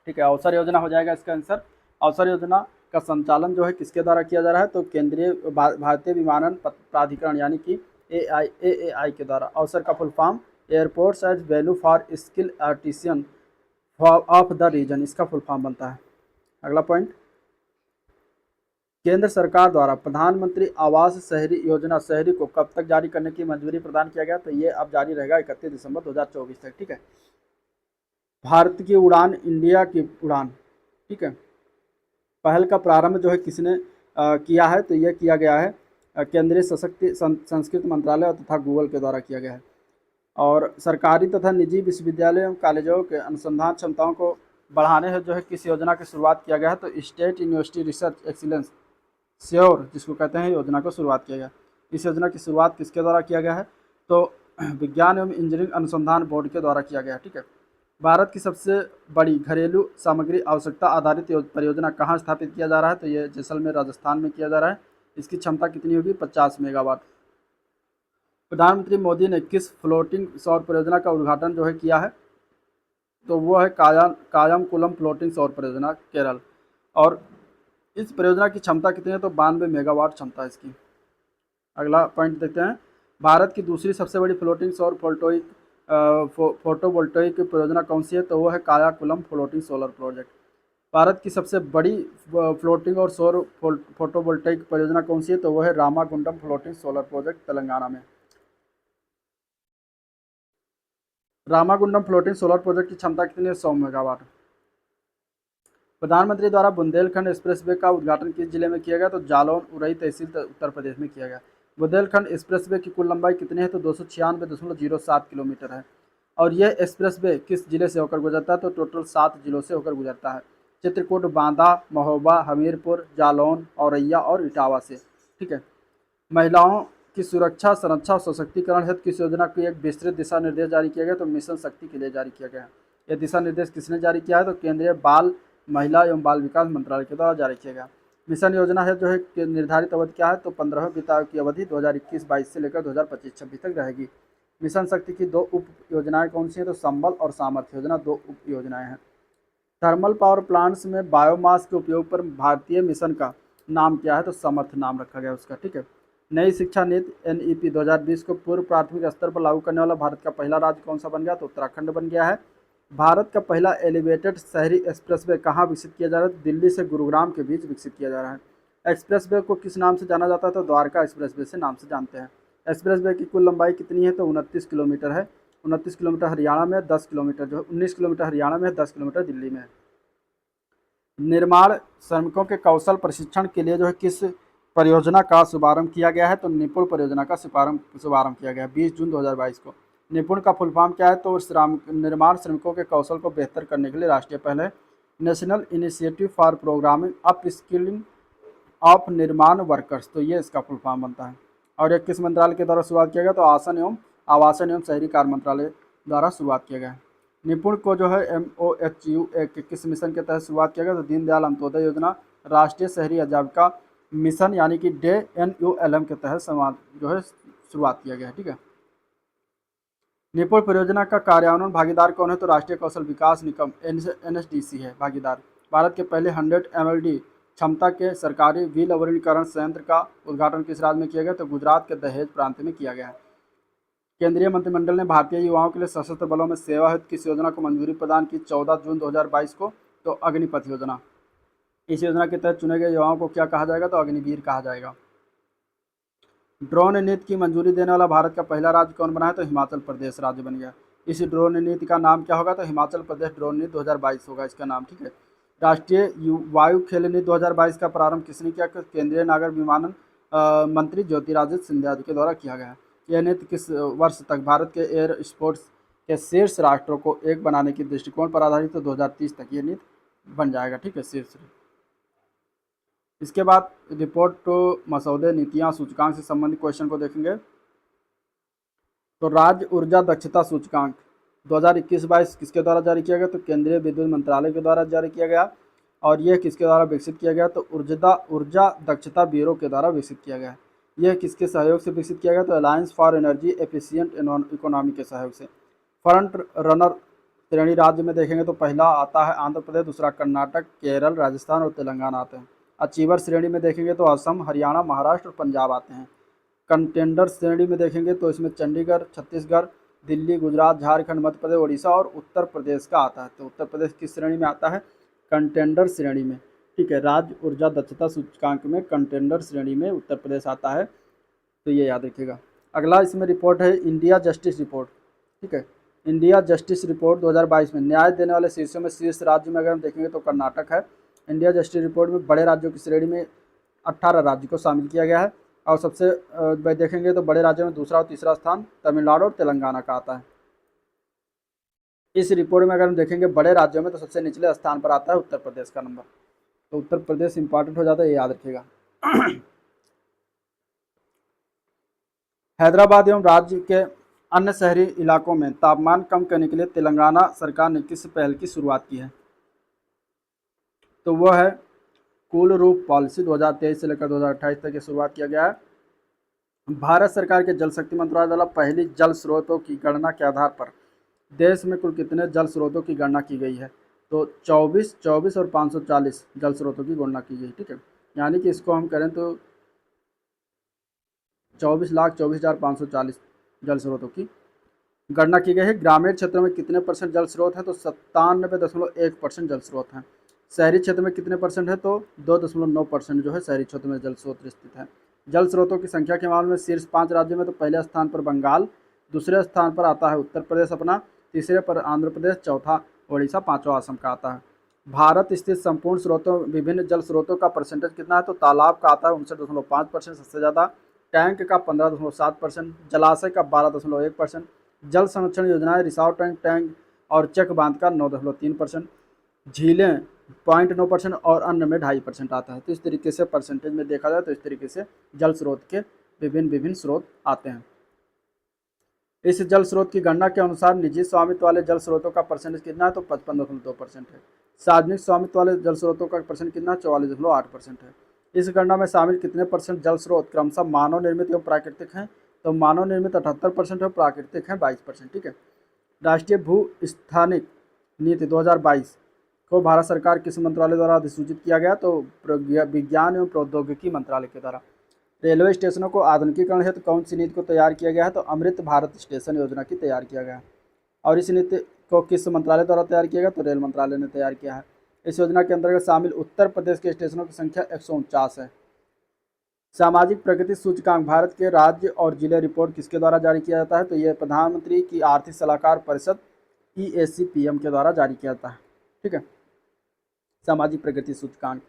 ठीक है, अवसर योजना हो जाएगा इसका आंसर। अवसर योजना का संचालन जो है किसके द्वारा किया जा रहा है? तो केंद्रीय भारतीय विमानन प्राधिकरण यानी कि AAI के द्वारा। अवसर का full form airports as value for skill artisan of the region इसका फुल फॉर्म बनता है। अगला पॉइंट, केंद्र सरकार द्वारा प्रधानमंत्री आवास शहरी योजना शहरी को कब तक जारी करने की मंजूरी प्रदान किया गया? तो ये अब जारी रहेगा 31 दिसंबर 2024 तक। ठीक है, भारत की उड़ान इंडिया की उड़ान। ठीक है, पहल का प्रारंभ जो है किसने किया है? तो यह किया गया है केंद्रीय सशक्ति संस्कृत मंत्रालय तथा गूगल के द्वारा किया गया है। और सरकारी तथा निजी विश्वविद्यालयों एवं कॉलेजों के अनुसंधान क्षमताओं को बढ़ाने है जो है किस योजना की शुरुआत किया गया है? तो state university research excellence sure जिसको कहते हैं योजना को शुरुआत किया गया। इस योजना की शुरुआत किसके द्वारा किया गया है? तो विज्ञान एवं इंजीनियरिंग अनुसंधान बोर्ड के द्वारा किया गया है। ठीक है, भारत की सबसे बड़ी घरेलू सामग्री आवश्यकता आधारित परियोजना कहाँ स्थापित किया जा रहा है? तो ये जैसलमेर राजस्थान में किया जा रहा है। इसकी क्षमता कितनी होगी? 50 मेगावाट। प्रधानमंत्री मोदी ने किस फ्लोटिंग सौर परियोजना का उद्घाटन जो है किया है? तो वो है कायमकुलम फ्लोटिंग सौर परियोजना केरल। और इस परियोजना की क्षमता कितनी है? तो 92 मेगावाट क्षमता है इसकी। अगला पॉइंट देखते हैं, भारत की दूसरी सबसे बड़ी फ्लोटिंग सौर फोटोवोल्टेइक परियोजना कौन सी है? तो वो है कायाकुलम फ्लोटिंग सोलर प्रोजेक्ट। भारत की सबसे बड़ी फ्लोटिंग और सौर फोटोवोल्टेइक परियोजना कौन सी है? तो वो है Ramagundam floating solar project Telangana में। रामागुंडम फ्लोटिंग सोलर प्रोजेक्ट की क्षमता कितनी है? 100 मेगावाट। प्रधानमंत्री द्वारा बुंदेलखंड एक्सप्रेसवे का उद्घाटन किस जिले में किया गया? तो जालौन उरई तहसील उत्तर प्रदेश में किया गया। बुंदेलखंड एक्सप्रेसवे की कुल लंबाई कितनी है? तो 296.07 किलोमीटर है। और यह एक्सप्रेसवे किस जिले से होकर गुजरता है? तो टोटल 7 जिलों से होकर गुजरता है। चित्रकूट, बांदा, महोबा, हमीरपुर, जालौन, औरैया और इटावा से। ठीक है, महिलाओं की सुरक्षा, संरक्षा और सशक्तिकरण हेतु किस योजना की एक विस्तृत दिशा निर्देश जारी किया गया? तो मिशन शक्ति के लिए जारी किया गया है। यह दिशा निर्देश किसने जारी किया है? तो केंद्रीय बाल महिला एवं बाल विकास मंत्रालय के द्वारा जारी किया गया। मिशन योजना है जो है कि निर्धारित अवधि क्या है? तो 15वें वित्त आयोग की अवधि 2021-22 से लेकर 2025-26 तक रहेगी। मिशन शक्ति की 2 उप योजनाएं कौन सी हैं? तो संबल और सामर्थ्य योजना 2 उप योजनाएं हैं। थर्मल पावर प्लांट्स में बायोमास के उपयोग पर भारतीय मिशन का नाम क्या है? तो समर्थ नाम रखा गया उसका। ठीक है, नई शिक्षा नीति NEP 2020 को पूर्व प्राथमिक स्तर पर लागू करने वाला भारत का पहला राज्य कौन सा बन गया? तो उत्तराखंड बन गया है। भारत का पहला एलिवेटेड शहरी एक्सप्रेसवे कहाँ विकसित किया जा रहा है? दिल्ली से गुरुग्राम के बीच विकसित किया जा रहा है। एक्सप्रेसवे को किस नाम से जाना जाता है? तो द्वारका एक्सप्रेसवे से नाम से जानते हैं। एक्सप्रेसवे की कुल लंबाई कितनी है? तो 29 किलोमीटर है। 29 किलोमीटर हरियाणा में, 10 किलोमीटर जो 19 किलोमीटर हरियाणा में है, 10 किलोमीटर दिल्ली में है। निर्माण श्रमिकों के कौशल प्रशिक्षण के लिए जो है किस परियोजना का शुभारंभ किया गया है? तो निपुण परियोजना का शुभारंभ किया गया 20 जून 2022 को। निपुण का फुल फॉर्म क्या है? तो श्रम निर्माण श्रमिकों के कौशल को बेहतर करने के लिए राष्ट्रीय पहल है। National initiative for programming up skilling of निर्माण वर्कर्स, तो ये इसका फुल फॉर्म बनता है। और ये किस मंत्रालय के द्वारा शुरुआत किया गया? तो आवासन एवं शहरी कार्य मंत्रालय द्वारा शुरुआत किया गया है। निपुण को जो है MOHU एक किस मिशन के तहत शुरुआत किया गया? तो दीनदयाल अंत्योदय योजना राष्ट्रीय शहरी आजीविका मिशन यानी कि DNULM के तहत समाज जो है शुरुआत किया गया है। ठीक है। निपुण परियोजना का कार्यान्वयन भागीदार कौन है? तो राष्ट्रीय कौशल विकास निगम NSDC है भागीदार। भारत के पहले 100 MLD क्षमता के सरकारी विलवणीकरण संयंत्र का उद्घाटन किस राज्य में किया गया? तो गुजरात के दहेज प्रांत में किया गया है। केंद्रीय मंत्रिमंडल ने भारतीय युवाओं के लिए सशस्त्र बलों में सेवा हेतु किस योजना को मंजूरी प्रदान की 14 जून 2022 को? तो अग्निपथ योजना। इस योजना के तहत चुने गए युवाओं को क्या कहा जाएगा? तो अग्निवीर कहा जाएगा। ड्रोन नीति की मंजूरी देने वाला भारत का पहला राज्य कौन बना है? तो हिमाचल प्रदेश राज्य बन गया। इस ड्रोन नीति का नाम क्या होगा? तो हिमाचल प्रदेश ड्रोन नीति 2022 होगा इसका नाम। ठीक है। राष्ट्रीय वायु खेल नीति 2022 का प्रारंभ किसने किया? केंद्रीय नागर विमानन मंत्री ज्योतिरादित्य सिंधिया के द्वारा किया गया है। यह नीति किस वर्ष तक भारत के एयर स्पोर्ट्स के शीर्ष राष्ट्रों को एक बनाने के दृष्टिकोण पर आधारित? तो 2030 तक ये नीति बन जाएगा। ठीक है, शीर्ष। इसके बाद रिपोर्ट तो मसौदे नीतियां सूचकांक से संबंधित क्वेश्चन को देखेंगे। तो राज्य ऊर्जा दक्षता सूचकांक 2021-22 किसके द्वारा जारी किया गया? तो केंद्रीय विद्युत मंत्रालय के द्वारा जारी किया गया। और यह किसके द्वारा विकसित किया गया? तो ऊर्जा दक्षता ब्यूरो के द्वारा विकसित किया गया। यह किसके सहयोग से विकसित किया गया? तो alliance for energy efficient economy के सहयोग से। फ्रंट रनर श्रेणी राज्य में देखेंगे तो पहला आता है आंध्र प्रदेश, दूसरा कर्नाटक, केरल, राजस्थान और तेलंगाना आते हैं। अचीवर श्रेणी में देखेंगे तो असम, हरियाणा, महाराष्ट्र और पंजाब आते हैं। कंटेंडर श्रेणी में देखेंगे तो इसमें चंडीगढ़, छत्तीसगढ़, दिल्ली, गुजरात, झारखंड, मध्य प्रदेश, उड़ीसा और उत्तर प्रदेश का आता है। तो उत्तर प्रदेश किस श्रेणी में आता है? कंटेंडर श्रेणी में। ठीक है, राज्य ऊर्जा दक्षता सूचकांक में कंटेंडर श्रेणी में उत्तर प्रदेश आता है, तो ये याद रखिएगा। अगला इसमें रिपोर्ट है इंडिया जस्टिस रिपोर्ट। ठीक है, इंडिया जस्टिस रिपोर्ट 2022 में न्याय देने वाले शीर्षों में शीर्ष राज्य में अगर हम देखेंगे तो कर्नाटक है। इंडिया जस्टिस रिपोर्ट में बड़े राज्यों की श्रेणी में 18 राज्य को शामिल किया गया है। और सबसे देखेंगे तो बड़े राज्यों में दूसरा और तीसरा स्थान तमिलनाडु और तेलंगाना का आता है। इस रिपोर्ट में अगर हम देखेंगे बड़े राज्यों में तो सबसे निचले स्थान पर आता है उत्तर प्रदेश का नंबर। तो उत्तर प्रदेश इंपॉर्टेंट हो जाता है, ये याद रखिएगा। हैदराबाद एवं राज्य के अन्य शहरी इलाकों में तापमान कम करने के लिए तेलंगाना सरकार ने किस पहल की शुरुआत की है? तो वह है कूल रूफ पॉलिसी। 2023 से लेकर 2028 तक की शुरुआत किया गया है। भारत सरकार के जल शक्ति मंत्रालय द्वारा पहली जल स्रोतों की गणना के आधार पर देश में कुल कितने जल स्रोतों की गणना की गई है? तो 24 और 540 जल स्रोतों की गणना की गई। ठीक है, यानी कि इसको हम करें तो 24,24,540 जल स्रोतों की गणना की गई है। ग्रामीण क्षेत्रों में कितने % जल स्रोत हैं? तो 97.1% जल स्रोत हैं। शहरी क्षेत्र में कितने % है? तो 2.9% जो है शहरी क्षेत्र में जल स्रोत स्थित है। जल स्रोतों की संख्या के मामले में शीर्ष 5 राज्यों में तो पहले स्थान पर बंगाल, दूसरे स्थान पर आता है उत्तर प्रदेश अपना, तीसरे पर आंध्र प्रदेश, चौथा ओडिशा, पाँचवा असम का आता है। भारत स्थित संपूर्ण स्रोतों विभिन्न जल स्रोतों का परसेंटेज कितना है? तो तालाब का आता है 59.5% सबसे ज़्यादा, टैंक का 15.7%, जलाशय का 12.1%, जल संरक्षण योजनाएं रिसाव टैंक और चेक बांध का 9.3%, झीलें 0.9% और अन्य में 2.5% आता है। तो इस तरीके से परसेंटेज में देखा जाए तो इस तरीके से जल स्रोत के विभिन्न स्रोत आते हैं। इस जल स्रोत की गणना के अनुसार निजी स्वामित्व वाले जल स्रोतों का परसेंटेज कितना है? तो 55.2% है। सार्वजनिक स्वामित्व वाले जल स्रोतों का परसेंट कितना? 44.8% है। इस गणना में शामिल कितने % जल स्रोत क्रमशः मानव निर्मित एवं प्राकृतिक हैं? तो मानव निर्मित 78% है, प्राकृतिक हैं 22%। ठीक है, राष्ट्रीय भू स्थानिक नीति 2022 को भारत सरकार किस मंत्रालय द्वारा अधिसूचित किया गया? तो विज्ञान एवं प्रौद्योगिकी मंत्रालय के द्वारा। रेलवे स्टेशनों को आधुनिकीकरण हेतु कौन सी नीति को तैयार किया गया है? तो अमृत भारत स्टेशन योजना की तैयार किया गया है। और इस नीति को किस मंत्रालय द्वारा तैयार किया गया? तो रेल मंत्रालय ने तैयार किया है। इस योजना के अंतर्गत शामिल उत्तर प्रदेश के स्टेशनों की संख्या 149 है। सामाजिक प्रगति सूचकांक भारत के राज्य और जिले रिपोर्ट किसके द्वारा जारी किया जाता है? तो यह प्रधानमंत्री की आर्थिक सलाहकार परिषद EAC-PM के द्वारा जारी किया जाता है। ठीक है, सामाजिक प्रगति सूचकांक।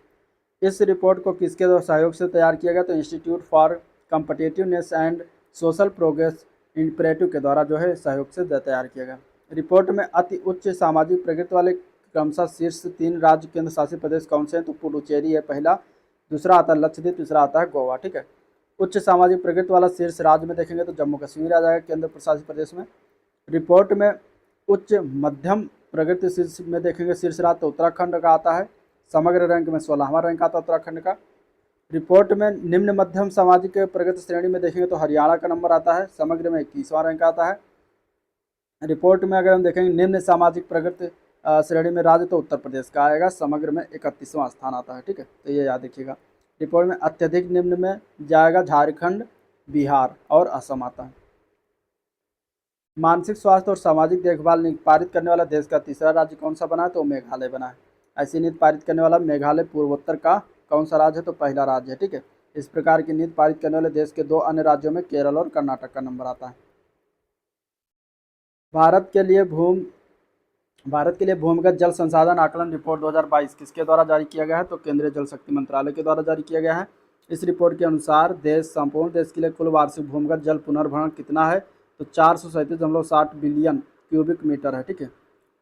इस रिपोर्ट को किसके सहयोग से तैयार किया गया? तो institute for competitiveness and social progress imperative के द्वारा जो है सहयोग से तैयार किया गया। रिपोर्ट में अति उच्च सामाजिक प्रगति वाले क्रमशः शीर्ष 3 राज्य केंद्र शासित प्रदेश कौन से हैं? तो पुडुचेरी है पहला, दूसरा आता है लक्षद्वीप, तीसरा आता है गोवा। ठीक है, उच्च सामाजिक प्रगति वाला शीर्ष राज्य में देखेंगे तो जम्मू कश्मीर आ जाएगा केंद्र प्रशासित प्रदेश में। रिपोर्ट में उच्च मध्यम प्रगति शीर्ष में देखेंगे शीर्ष राज्य तो उत्तराखंड का आता है, समग्र रैंक में 16वां रैंक आता है उत्तराखंड का। रिपोर्ट में निम्न मध्यम सामाजिक प्रगति श्रेणी में देखेंगे तो हरियाणा का नंबर आता है, समग्र में 21वां रैंक आता है। रिपोर्ट में अगर हम देखेंगे निम्न सामाजिक प्रगति श्रेणी में राज्य तो उत्तर प्रदेश का आएगा, समग्र में 31वां स्थान आता है। ठीक है, तो ये याद रखिएगा। रिपोर्ट में अत्यधिक निम्न में जाएगा झारखंड, बिहार और असम आता है। मानसिक स्वास्थ्य और सामाजिक देखभाल नीति पारित करने वाला देश का तीसरा राज्य कौन सा बना है? तो मेघालय बना है। ऐसी नीति पारित करने वाला मेघालय पूर्वोत्तर का कौन सा राज्य है? तो पहला राज्य है। ठीक है, इस प्रकार की नीति पारित करने वाले देश के 2 अन्य राज्यों में केरल और कर्नाटक का नंबर आता है। भारत के लिए भूमिगत जल संसाधन आकलन रिपोर्ट 2022 किसके द्वारा जारी किया गया है? तो केंद्रीय जल शक्ति मंत्रालय के द्वारा जारी किया गया है। इस रिपोर्ट के अनुसार संपूर्ण देश के लिए कुल वार्षिक भूमिगत जल पुनर्भरण कितना है? तो 437.60 बिलियन क्यूबिक मीटर है। ठीक है,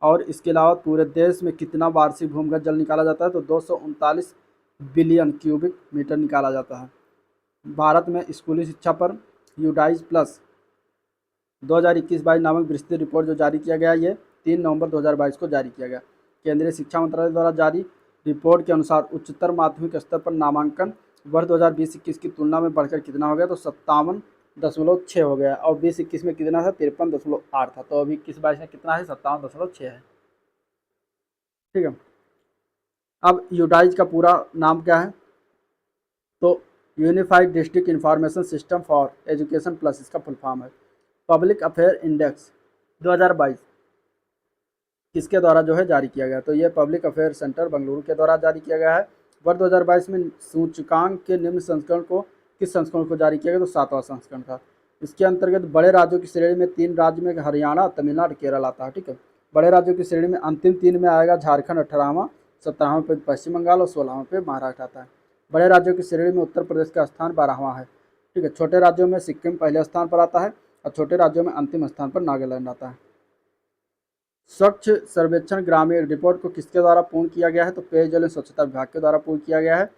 और इसके अलावा पूरे देश में कितना वार्षिक भूमिगत जल निकाला जाता है? तो 239 बिलियन क्यूबिक मीटर निकाला जाता है। भारत में स्कूली शिक्षा पर यूडाइज प्लस 2021-22 नामक विस्तृत रिपोर्ट जो जारी किया गया, ये 3 नवंबर 2022 को जारी किया गया। केंद्रीय शिक्षा मंत्रालय द्वारा जारी रिपोर्ट के अनुसार उच्चतर माध्यमिक स्तर पर नामांकन वर्ष 2020-21 की तुलना में बढ़कर कितना हो गया? तो 57.6 हो गया, और 20-21 में कितना था? 53.8 था। तो अभी 21-22 में कितना है? 57.6 है। ठीक है, अब यूडाइज का पूरा नाम क्या है? तो unified district information system for education plus इसका फुल फॉर्म है। पब्लिक अफेयर इंडेक्स 2022 किसके द्वारा जो है जारी किया गया? तो ये पब्लिक अफेयर सेंटर बेंगलुरु के द्वारा जारी किया गया है। वर्ष 2022 में सूचकांक के निम्न संस्करण को किस संस्करण को जारी किया गया? तो 7वां संस्करण था। इसके अंतर्गत बड़े राज्यों की श्रेणी में 3 राज्य में हरियाणा, तमिलनाडु, केरल आता है। ठीक है, बड़े राज्यों की श्रेणी में अंतिम 3 में आएगा झारखंड 18वां, 17वां पे पश्चिम बंगाल और 16वां पे महाराष्ट्र आता है। बड़े राज्यों की श्रेणी में उत्तर प्रदेश का स्थान 12वां है। ठीक है, छोटे राज्यों में सिक्किम पहले स्थान पर आता है और छोटे राज्यों में अंतिम स्थान पर नागालैंड आता है। स्वच्छ सर्वेक्षण ग्रामीण रिपोर्ट को किसके द्वारा पूर्ण किया गया है? तो पेयजल एवं स्वच्छता विभाग के द्वारा पूर्ण किया गया है।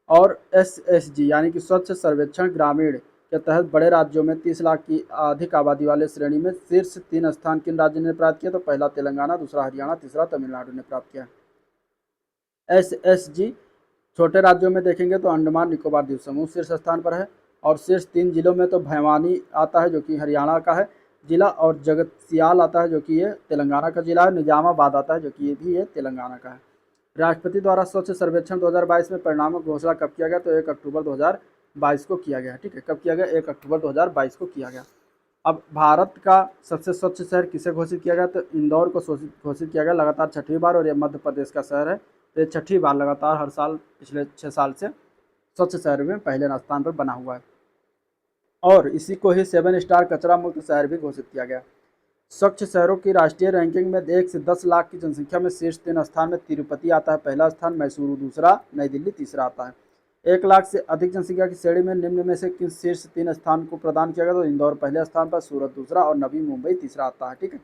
और SSG यानी कि स्वच्छ सर्वेक्षण ग्रामीण के तहत बड़े राज्यों में 30 लाख की अधिक आबादी वाले श्रेणी में शीर्ष 3 स्थान किन राज्य ने प्राप्त किया? तो पहला तेलंगाना, दूसरा हरियाणा, तीसरा तमिलनाडु ने प्राप्त किया। SSG छोटे राज्यों में देखेंगे तो अंडमान निकोबार द्वीप समूह शीर्ष स्थान पर है, और शीर्ष 3 जिलों में तो भिवानी आता है जो कि हरियाणा का है जिला, और जगतसियाल आता है जो कि ये तेलंगाना का जिला है, निजामाबाद आता है जो कि ये भी ये तेलंगाना का है। राष्ट्रपति द्वारा स्वच्छ सर्वेक्षण 2022 में परिणामों की घोषणा कब किया गया? तो 1 अक्टूबर 2022 को किया गया। ठीक है, कब किया गया? 1 अक्टूबर 2022 को किया गया। अब भारत का सबसे स्वच्छ शहर किसे घोषित किया गया? तो इंदौर को घोषित किया गया लगातार 6वीं बार, और ये मध्य प्रदेश का शहर है। तो ये 6वीं बार लगातार हर साल पिछले 6 साल से स्वच्छ शहर में पहले स्थान पर बना हुआ है, और इसी को ही 7 स्टार कचरा मुक्त शहर भी घोषित किया गया। स्वच्छ शहरों की राष्ट्रीय रैंकिंग में 1 से 10 लाख की जनसंख्या में शीर्ष 3 स्थान में तिरुपति आता है पहला स्थान, मैसूरू दूसरा, नई दिल्ली तीसरा आता है। 1 लाख से अधिक जनसंख्या की श्रेणी में निम्न में से किस शीर्ष 3 स्थान को प्रदान किया गया? तो इंदौर पहले स्थान पर, सूरत दूसरा और नवी मुंबई तीसरा आता है। ठीक है,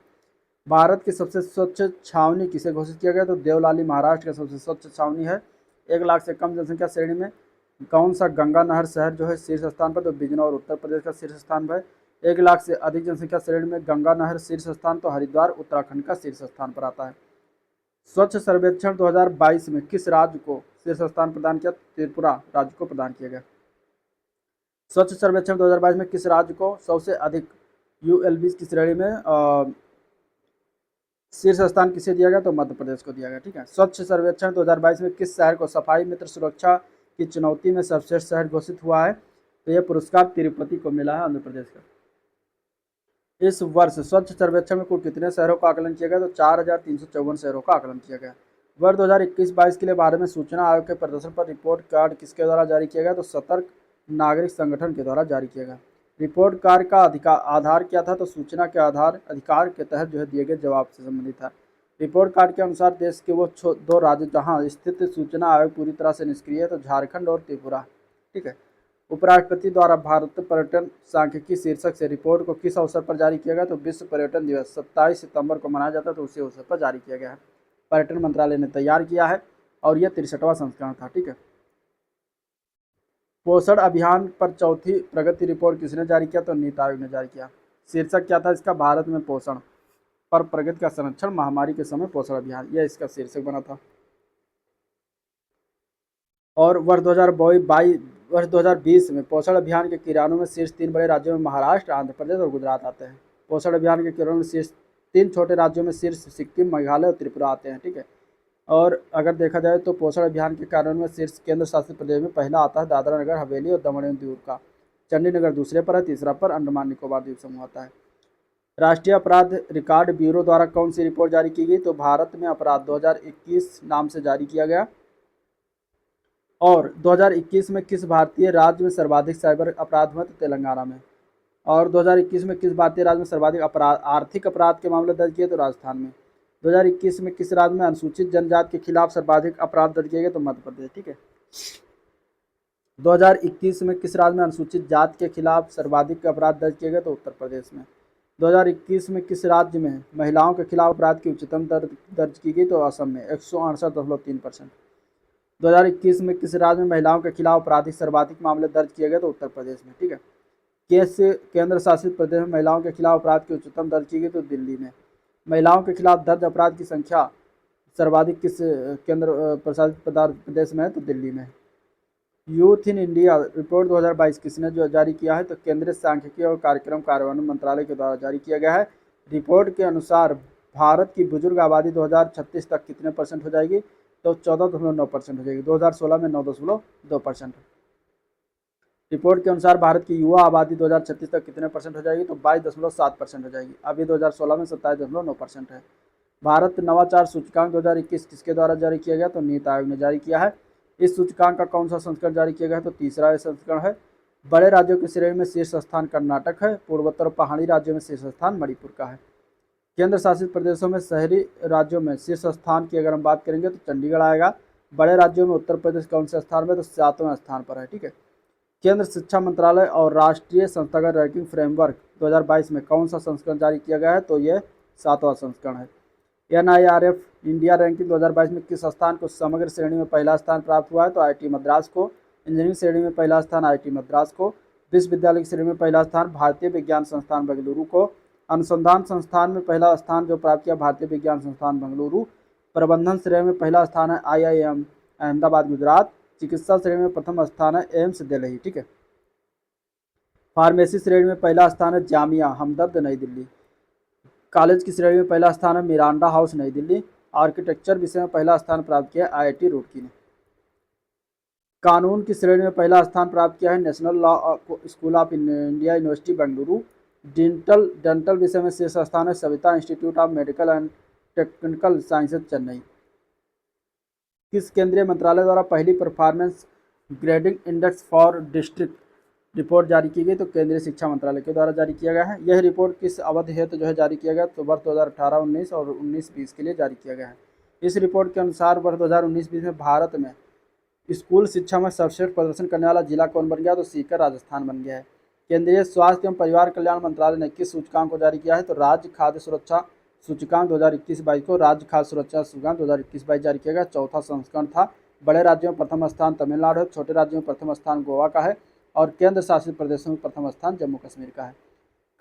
भारत की सबसे स्वच्छ छावनी किसे घोषित किया गया? तो देवलाली महाराष्ट्र का सबसे स्वच्छ छावनी है। 1 लाख से कम जनसंख्या श्रेणी में कौन सा गंगा नहर शहर जो है शीर्ष स्थान पर? तो बिजनौर उत्तर प्रदेश का शीर्ष स्थान पर। 1 लाख से अधिक जनसंख्या श्रेणी में गंगा नहर शीर्ष स्थान तो हरिद्वार उत्तराखंड का शीर्ष स्थान पर आता है। स्वच्छ सर्वेक्षण 2022 में किस राज्य को शीर्ष स्थान प्रदान किया? त्रिपुरा राज्य को प्रदान किया गया। स्वच्छ सर्वेक्षण 2022 में किस राज्य को सबसे अधिक ULB की श्रेणी में शीर्ष स्थान किसे दिया गया? तो मध्य प्रदेश को दिया गया। ठीक है, स्वच्छ सर्वेक्षण 2022 में किस शहर को सफाई मित्र सुरक्षा की चुनौती में सर्वश्रेष्ठ शहर घोषित हुआ है? तो यह पुरस्कार तिरुपति को मिला है, आंध्र प्रदेश का। इस वर्ष स्वच्छ सर्वेक्षण में कुल कितने शहरों का आकलन किया गया? तो 4,354 शहरों का आकलन किया गया। वर्ष 2021-22 के लिए भारत में सूचना आयोग के प्रदर्शन पर रिपोर्ट कार्ड किसके द्वारा जारी किया गया? तो सतर्क नागरिक संगठन के द्वारा जारी किया गया। रिपोर्ट कार्ड का आधार क्या था? तो सूचना के आधार अधिकार के तहत जो है दिए गए जवाब से संबंधित था। रिपोर्ट कार्ड के अनुसार देश के वो 2 राज्य जहां स्थित सूचना आयोग पूरी तरह से निष्क्रिय है, तो झारखंड और त्रिपुरा। ठीक है, उपराष्ट्रपति द्वारा भारत पर्यटन सांख्यिकी शीर्षक से रिपोर्ट को किस अवसर पर जारी किया गया? तो विश्व पर्यटन दिवस 27 सितंबर को मनाया जाता है, तो उसी अवसर पर जारी किया गया है। पर्यटन मंत्रालय ने तैयार किया है और यह 63वां संस्करण था। ठीक है। पोषण अभियान पर चौथी प्रगति रिपोर्ट किसने जारी किया? तो नीति आयोग ने जारी किया। शीर्षक क्या था इसका? भारत में पोषण पर प्रगति का संरक्षण, महामारी के समय पोषण अभियान, यह इसका शीर्षक बना था। और वर्ष 2020 में पोषण अभियान के किरानों में शीर्ष 3 बड़े राज्यों में महाराष्ट्र, आंध्र प्रदेश और गुजरात आते हैं। पोषण अभियान के किरानों में शीर्ष 3 छोटे राज्यों में शीर्ष सिक्किम, मेघालय और त्रिपुरा आते हैं। ठीक है। और अगर देखा जाए तो पोषण अभियान के कार्यान्वयन में शीर्ष केंद्र शासित प्रदेश में पहला आता है दादरा नगर हवेली और दमन एवं दीव का। चंडीगढ़ दूसरे पर है, तीसरा पर अंडमान निकोबार द्वीप समूह आता है। राष्ट्रीय अपराध रिकॉर्ड ब्यूरो द्वारा कौन सी रिपोर्ट जारी की गई? तो भारत में अपराध 2021 नाम से जारी किया गया। और 2021 में किस भारतीय राज्य में सर्वाधिक साइबर अपराध हुए? तो तेलंगाना में। और 2021 में किस भारतीय राज्य में सर्वाधिक आर्थिक अपराध के मामले दर्ज किए? तो राजस्थान में। 2021 में किस राज्य में अनुसूचित जनजाति के खिलाफ सर्वाधिक अपराध दर्ज किए गए? तो मध्य प्रदेश। ठीक है। 2021 में किस राज्य में अनुसूचित जाति के खिलाफ सर्वाधिक अपराध दर्ज किए गए? तो उत्तर प्रदेश में। 2021 में किस राज्य में महिलाओं के खिलाफ अपराध की उच्चतम दर दर्ज की गई? तो असम में 168.3%। 2021 में किस राज्य में महिलाओं के खिलाफ आपराधिक सर्वाधिक मामले दर्ज किए गए? तो उत्तर प्रदेश में। ठीक है। किस केंद्र शासित प्रदेश में महिलाओं के खिलाफ अपराध की उच्चतम दर्ज की गई? तो दिल्ली में। महिलाओं के खिलाफ दर्ज अपराध की संख्या सर्वाधिक किस केंद्र प्रशासित प्रदेश में है? तो दिल्ली में। यूथ इन इंडिया रिपोर्ट 2022 किसने जो जारी किया है? तो केंद्रीय सांख्यिकी और कार्यक्रम कार्यान्वयन मंत्रालय के द्वारा जारी किया गया है। रिपोर्ट के अनुसार भारत की बुजुर्ग आबादी 2036 तक कितने % हो जाएगी? तो 14.9% हो जाएगी। 2016 में 9.2%। रिपोर्ट के अनुसार भारत की युवा आबादी 2036 तक कितने % हो जाएगी? तो 22.7% हो जाएगी। अभी 2016 में 27.9% है। भारत नवाचार सूचकांक 2021 किसके द्वारा जारी किया गया? तो नीति आयोग ने जारी किया है। इस सूचकांक का कौन सा संस्करण जारी किया गया है? तो तीसरा संस्करण है। बड़े राज्यों की श्रेणी में शीर्ष स्थान कर्नाटक है। पूर्वोत्तर पहाड़ी राज्यों में शीर्ष स्थान मणिपुर का है। केंद्र शासित प्रदेशों में शहरी राज्यों में शीर्ष स्थान की अगर हम बात करेंगे तो चंडीगढ़ आएगा। बड़े राज्यों में उत्तर प्रदेश कौन से स्थान में? तो 7वें स्थान पर है। ठीक है। केंद्र शिक्षा मंत्रालय और राष्ट्रीय संस्थागत रैंकिंग फ्रेमवर्क 2022 में कौन सा संस्करण जारी किया गया है? तो ये 7वां संस्करण है। NIRF इंडिया रैंकिंग 2022 में किस स्थान को समग्र श्रेणी में पहला स्थान प्राप्त हुआ है? तो IIT मद्रास को। इंजीनियरिंग श्रेणी में पहला स्थान IIT मद्रास को। विश्वविद्यालय की श्रेणी में पहला स्थान भारतीय विज्ञान संस्थान बेंगलुरु को। अनुसंधान संस्थान में पहला स्थान जो प्राप्त किया भारतीय विज्ञान संस्थान बेंगलुरु। प्रबंधन श्रेणी में पहला स्थान है IIM अहमदाबाद गुजरात। चिकित्सा श्रेणी में प्रथम स्थान है एम्स दिल्ली। ठीक है। फार्मेसी श्रेणी में पहला स्थान है जामिया हमदर्द नई दिल्ली। कॉलेज की श्रेणी में पहला स्थान है मिरांडा हाउस नई दिल्ली। आर्किटेक्चर विषय में पहला स्थान प्राप्त किया IIT रुड़की ने। कानून की श्रेणी में पहला स्थान प्राप्त किया है national law school of India university Bengaluru. Dental विषय में शीर्ष स्थान है Savita institute of medical and technical sciences Chennai. किस केंद्रीय मंत्रालय द्वारा पहली performance grading index for district report जारी की गई? तो केंद्रीय शिक्षा मंत्रालय के द्वारा जारी किया गया है। यह रिपोर्ट किस अवधि हेतु जो है जारी किया गया? तो वर्ष 2018-19 और 19-20 के लिए जारी किया गया है। इस रिपोर्ट के अनुसार वर्ष 2019-20 में भारत में स्कूल शिक्षा में सर्वश्रेष्ठ प्रदर्शन करने वाला जिला कौन बन गया? तो सीकर राजस्थान बन गया है। केंद्रीय स्वास्थ्य एवं परिवार कल्याण मंत्रालय ने किस सूचकांक को जारी किया है? तो राज्य खाद्य सुरक्षा सूचकांक 2021-22 को राज्य खाद्य सुरक्षा सूचकांक 2021-22 जारी किया गया। चौथा संस्करण था। बड़े राज्यों में प्रथम स्थान तमिलनाडु है। छोटे राज्यों में प्रथम स्थान गोवा का है। और केंद्र शासित प्रदेशों में प्रथम स्थान जम्मू कश्मीर का है।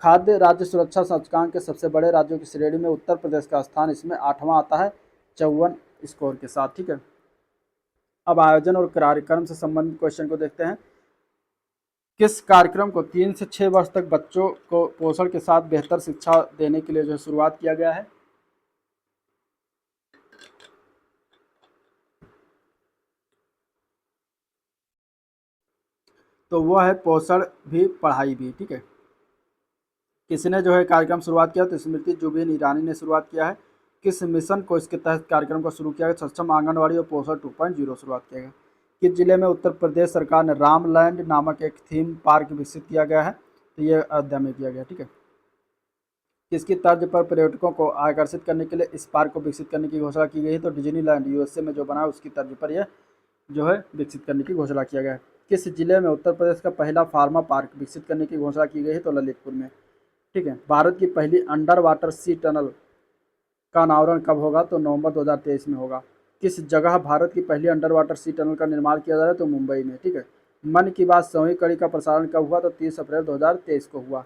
खाद्य राज्य सुरक्षा सूचकांक के सबसे बड़े राज्यों की श्रेणी में उत्तर प्रदेश का स्थान इसमें 8वां आता है 54 स्कोर के साथ। ठीक है। अब आयोजन और कार्यक्रम से संबंधित क्वेश्चन को देखते हैं। किस कार्यक्रम को 3 से 6 वर्ष तक बच्चों को पोषण के साथ बेहतर शिक्षा देने के लिए जो शुरुआत किया गया है? तो वह है पोषण भी पढ़ाई भी। ठीक है। किसने जो है कार्यक्रम शुरुआत किया? तो स्मृति जुबिन ईरानी ने शुरुआत किया है। किस मिशन को इसके तहत कार्यक्रम को शुरू किया गया? सक्षम आंगनवाड़ी और पोषण 2.0 शुरुआत किया गया। किस जिले में उत्तर प्रदेश सरकार ने रामलैंड नामक एक थीम पार्क विकसित किया गया है? तो ये अयोध्या में किया गया। ठीक है। किसकी तर्ज पर पर्यटकों को आकर्षित करने के लिए इस पार्क को विकसित करने की घोषणा की गई है? तो डिज्नीलैंड USA में जो बना है उसकी तर्ज पर यह जो है विकसित करने की घोषणा किया गया है। किस जिले में उत्तर प्रदेश का पहला फार्मा पार्क विकसित करने की घोषणा की गई है? तो ललितपुर में। ठीक है। भारत की पहली अंडर वाटर सी टनल का अनावरण कब होगा? तो नवंबर 2023 में होगा। किस जगह भारत की पहली अंडर वाटर सी टनल का निर्माण किया जा रहा है? तो मुंबई में। ठीक है। मन की बात 100वीं कड़ी का प्रसारण कब हुआ? तो 30 अप्रैल 2023 को हुआ।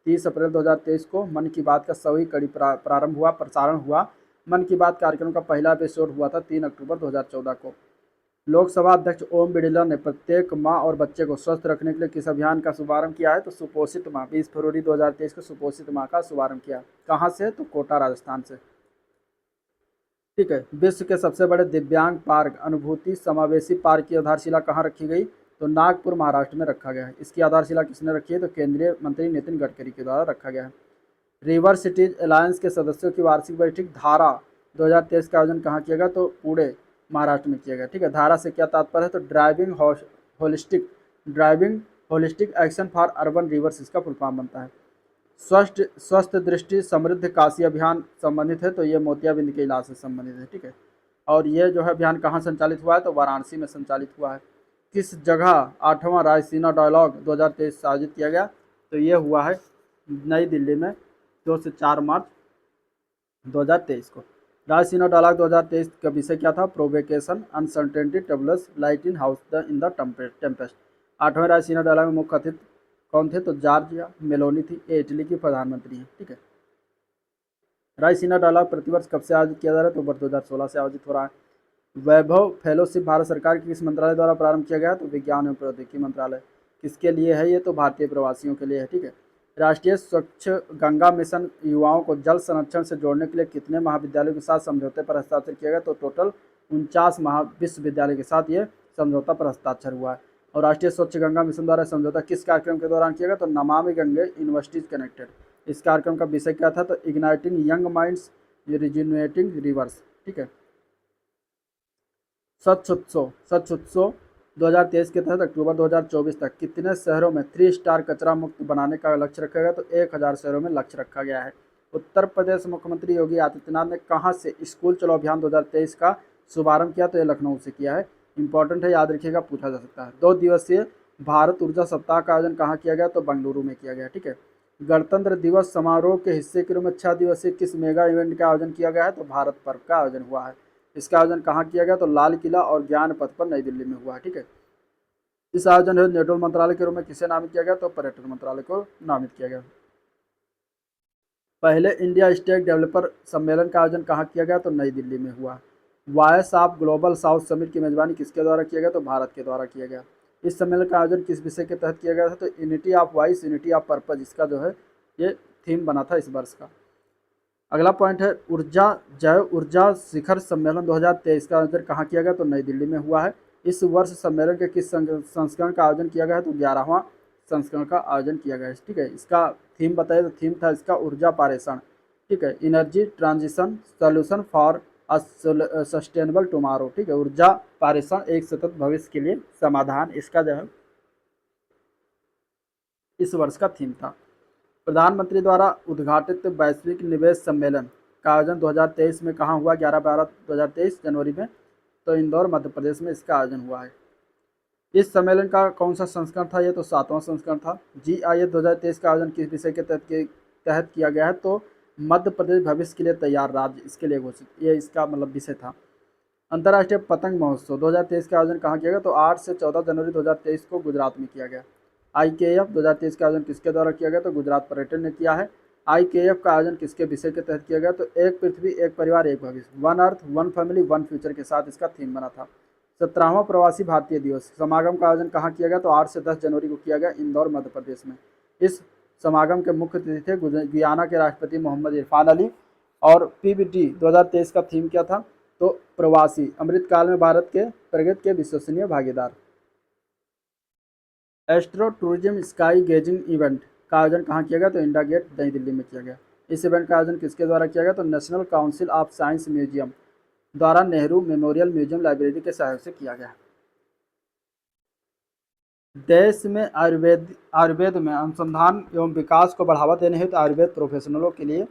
30 अप्रैल 2023 को मन की बात का 100वीं कड़ी प्रारंभ हुआ, प्रसारण हुआ। मन की बात कार्यक्रम का पहला एपिसोड हुआ था 3 अक्टूबर 2014 को। लोकसभा अध्यक्ष ओम बिड़ला ने प्रत्येक मां और बच्चे को स्वस्थ रखने के लिए किस अभियान का शुभारंभ किया है? तो सुपोषित माह। 20 फरवरी 2023 को सुपोषित माह का शुभारंभ किया। कहाँ से? तो कोटा, राजस्थान से। ठीक है। विश्व के सबसे बड़े दिव्यांग पार्क अनुभूति समावेशी पार्क की आधारशिला कहाँ रखी गई? तो नागपुर, महाराष्ट्र में रखा गया है। इसकी आधारशिला किसने रखी है? तो केंद्रीय मंत्री नितिन गडकरी के द्वारा रखा गया है। रिवर सिटीज अलायंस के सदस्यों की वार्षिक बैठक धारा 2023 का आयोजन कहाँ किया गया? तो पुणे, महाराष्ट्र में किया गया। ठीक है। धारा से क्या तात्पर्य है? तो driving holistic action for urban reverse इसका फुल फॉर्म बनता है। स्वस्थ स्वस्थ दृष्टि समृद्ध काशी अभियान संबंधित है, तो ये मोतियाबिंद के इलाज से संबंधित है। ठीक है। और ये जो है अभियान कहाँ संचालित हुआ है? तो वाराणसी में संचालित हुआ है। किस जगह 8वां रायसीना डायलॉग 2023 आयोजित किया गया? तो ये हुआ है नई दिल्ली में 2 से 4 मार्च 2023 को। रायसीना डायलॉग 2023 का विषय क्या था? Provocation, uncertainty, troubles, light in house in the Tempest. 8वें रायसीना डायलॉग में मुख्य अतिथि कौन थे? तो जॉर्जिया मेलोनी थी, ये इटली की प्रधानमंत्री हैं। ठीक है। रायसीना डायलॉग प्रतिवर्ष कब से आयोजित किया जा रहा है? तो वर्ष 2016 से आयोजित हो रहा है। वैभव फेलोशिप भारत सरकार के किस मंत्रालय द्वारा प्रारंभ किया गया? तो विज्ञान एवं प्रौद्योगिकी मंत्रालय। किसके लिए है ये? तो भारतीय प्रवासियों के लिए है। ठीक है। राष्ट्रीय स्वच्छ गंगा मिशन युवाओं को जल संरक्षण से जोड़ने के लिए कितने महाविद्यालयों के साथ समझौते पर हस्ताक्षर किया गया? तो टोटल 49 महाविश्वविद्यालय के साथ ये समझौता पर हस्ताक्षर हुआ है। और राष्ट्रीय स्वच्छ गंगा मिशन द्वारा समझौता किस कार्यक्रम के दौरान किया गया? तो नमामि गंगे यूनिवर्सिटीज कनेक्टेड। इस कार्यक्रम का विषय क्या था? तो इग्नाइटिंग यंग माइंड्स रिजुनेटिंग रिवर्स। ठीक है। स्वच्छ उत्सव 2023 के तहत अक्टूबर 2024 तक कितने शहरों में 3 स्टार कचरा मुक्त बनाने का लक्ष्य रखा गया? तो 1000 शहरों में लक्ष्य रखा गया है। उत्तर प्रदेश मुख्यमंत्री योगी आदित्यनाथ ने कहां से स्कूल चलो अभियान 2023 का शुभारंभ किया? तो ये लखनऊ से किया है। इंपॉर्टेंट है, याद रखिएगा, पूछा जा सकता है। 2 दिवसीय भारत ऊर्जा सप्ताह का आयोजन कहाँ किया गया? तो बेंगलुरु में किया गया। ठीक है। गणतंत्र दिवस समारोह के हिस्से के रूप में 6 दिवसीय किस मेगा इवेंट का आयोजन किया गया है? तो भारत पर्व का आयोजन हुआ है। इसका आयोजन कहाँ किया गया? तो लाल किला और ज्ञान पथ पर नई दिल्ली में हुआ है। ठीक है। इस आयोजन है नेटवर्क मंत्रालय के रूप में किसे नामित किया गया? तो पर्यटन मंत्रालय को नामित किया गया। पहले इंडिया स्टेक डेवलपर सम्मेलन का आयोजन कहाँ किया गया? तो नई दिल्ली में हुआ। Voice of global south summit की मेजबानी किसके द्वारा किया गया? तो भारत के द्वारा किया गया। इस सम्मेलन का आयोजन किस विषय के तहत किया गया था? तो unity of voice, unity of purpose, इसका जो है ये थीम बना था इस वर्ष का। अगला पॉइंट है जैव ऊर्जा शिखर सम्मेलन 2023 का आयोजन कहाँ किया गया? तो नई दिल्ली में हुआ है। इस वर्ष सम्मेलन के किस संस्करण का आयोजन किया गया है? तो 11वां संस्करण का आयोजन किया गया है। ठीक है। इसका थीम बताइए, तो थीम था इसका ऊर्जा पारेषण। ठीक है। Energy transition solution for sustainable tomorrow. ठीक है। ऊर्जा पारेषण, एक सतत भविष्य के लिए समाधान, इसका जो है इस वर्ष का थीम था। प्रधानमंत्री द्वारा उद्घाटित वैश्विक निवेश सम्मेलन का आयोजन 2023 में कहाँ हुआ? 11-12-2023 जनवरी में। तो इंदौर, मध्य प्रदेश में इसका आयोजन हुआ है। इस सम्मेलन का कौन सा संस्करण था? ये तो 7वां संस्करण था। GIS 2023 का आयोजन किस विषय के तहत किया गया है? तो मध्य प्रदेश भविष्य के लिए तैयार राज्य, इसके लिए घोषित, ये इसका मतलब विषय था। अंतर्राष्ट्रीय पतंग महोत्सव 2023 का आयोजन कहाँ किया गया? तो 8 से 14 जनवरी 2023 को गुजरात में किया गया। IKF 2023 का आयोजन किसके द्वारा किया गया? तो गुजरात पर्यटन ने किया है। IKF का आयोजन किसके विषय के तहत किया गया? तो एक पृथ्वी, एक परिवार, एक भविष्य, one earth one family one future के साथ इसका थीम बना था। 17वां प्रवासी भारतीय दिवस समागम का आयोजन कहाँ किया गया? तो 8 से 10 जनवरी को किया गया, इंदौर, मध्य प्रदेश में। इस समागम के मुख्य अतिथि थे गुयाना के राष्ट्रपति मोहम्मद इरफान अली। और PBT 2023 का थीम क्या था? तो प्रवासी अमृतकाल में भारत के प्रगति के विश्वसनीय भागीदार। Astro tourism sky gazing event का आयोजन कहाँ किया गया? तो इंडिया गेट, नई दिल्ली में किया गया। इस इवेंट का आयोजन किसके द्वारा किया गया? तो national council of science museum द्वारा नेहरू मेमोरियल म्यूजियम लाइब्रेरी के सहयोग से किया गया। देश में आयुर्वेद में अनुसंधान एवं विकास को बढ़ावा देने हेतु आयुर्वेद प्रोफेशनलों के लिए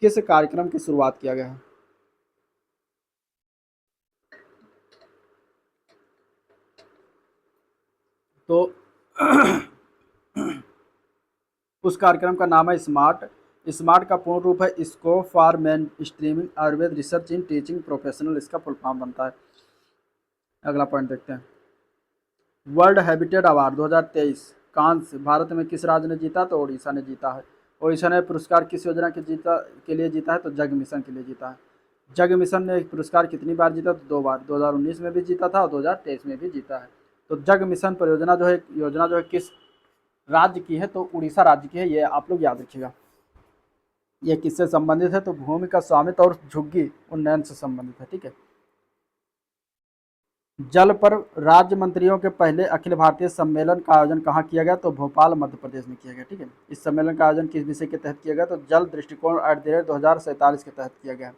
किस कार्यक्रम की शुरुआत किया गया है? तो उस कार्यक्रम का नाम है स्मार्ट। स्मार्ट का पूर्ण रूप है scope for main streaming Ayurveda research in teaching professional, इसका फुल फॉर्म बनता है। अगला पॉइंट देखते हैं। वर्ल्ड हैबिटेट अवार्ड 2023 कांस्य भारत में किस राज्य ने जीता? तो ओडिशा ने जीता है। ओडिशा ने पुरस्कार किस योजना के लिए जीता है? तो जग मिशन के लिए जीता है। जग मिशन ने एक पुरस्कार कितनी बार जीता? तो 2 बार, 2019 में भी जीता था और 2023 में भी जीता है। तो जग मिशन परियोजना जो है, योजना जो है किस राज्य की है? तो उड़ीसा राज्य की है। ये आप लोग याद रखिएगा। ये किससे संबंधित है? तो भूमि का स्वामित्व और झुग्गी उन्नयन से संबंधित है। ठीक है। जल पर राज्य मंत्रियों के पहले अखिल भारतीय सम्मेलन का आयोजन कहाँ किया गया? तो भोपाल मध्य प्रदेश में किया गया। ठीक है। इस सम्मेलन का आयोजन किस विषय के तहत किया गया? तो जल दृष्टिकोण @ 2047 के तहत किया गया।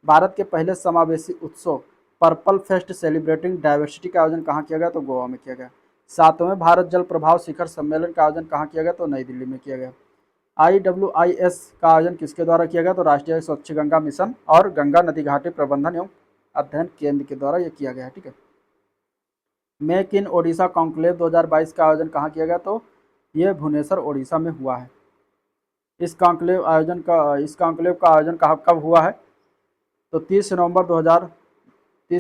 भारत के पहले समावेशी उत्सव पर्पल फेस्ट सेलिब्रेटिंग डाइवर्सिटी का आयोजन कहाँ किया गया? तो गोवा में किया गया। 7वें भारत जल प्रभाव शिखर सम्मेलन का आयोजन कहाँ किया गया? तो नई दिल्ली में किया गया। IWIS का आयोजन किसके द्वारा किया गया? तो राष्ट्रीय स्वच्छ गंगा मिशन और गंगा नदी घाटी प्रबंधन एवं अध्ययन केंद्र के द्वारा यह किया गया है। ठीक है। मेक इन ओडिशा कॉन्क्लेव 2022 का आयोजन कहाँ किया गया? तो ये भुवनेश्वर ओडिशा में हुआ है। इस कॉन्क्लेव का आयोजन कब हुआ है? तो 30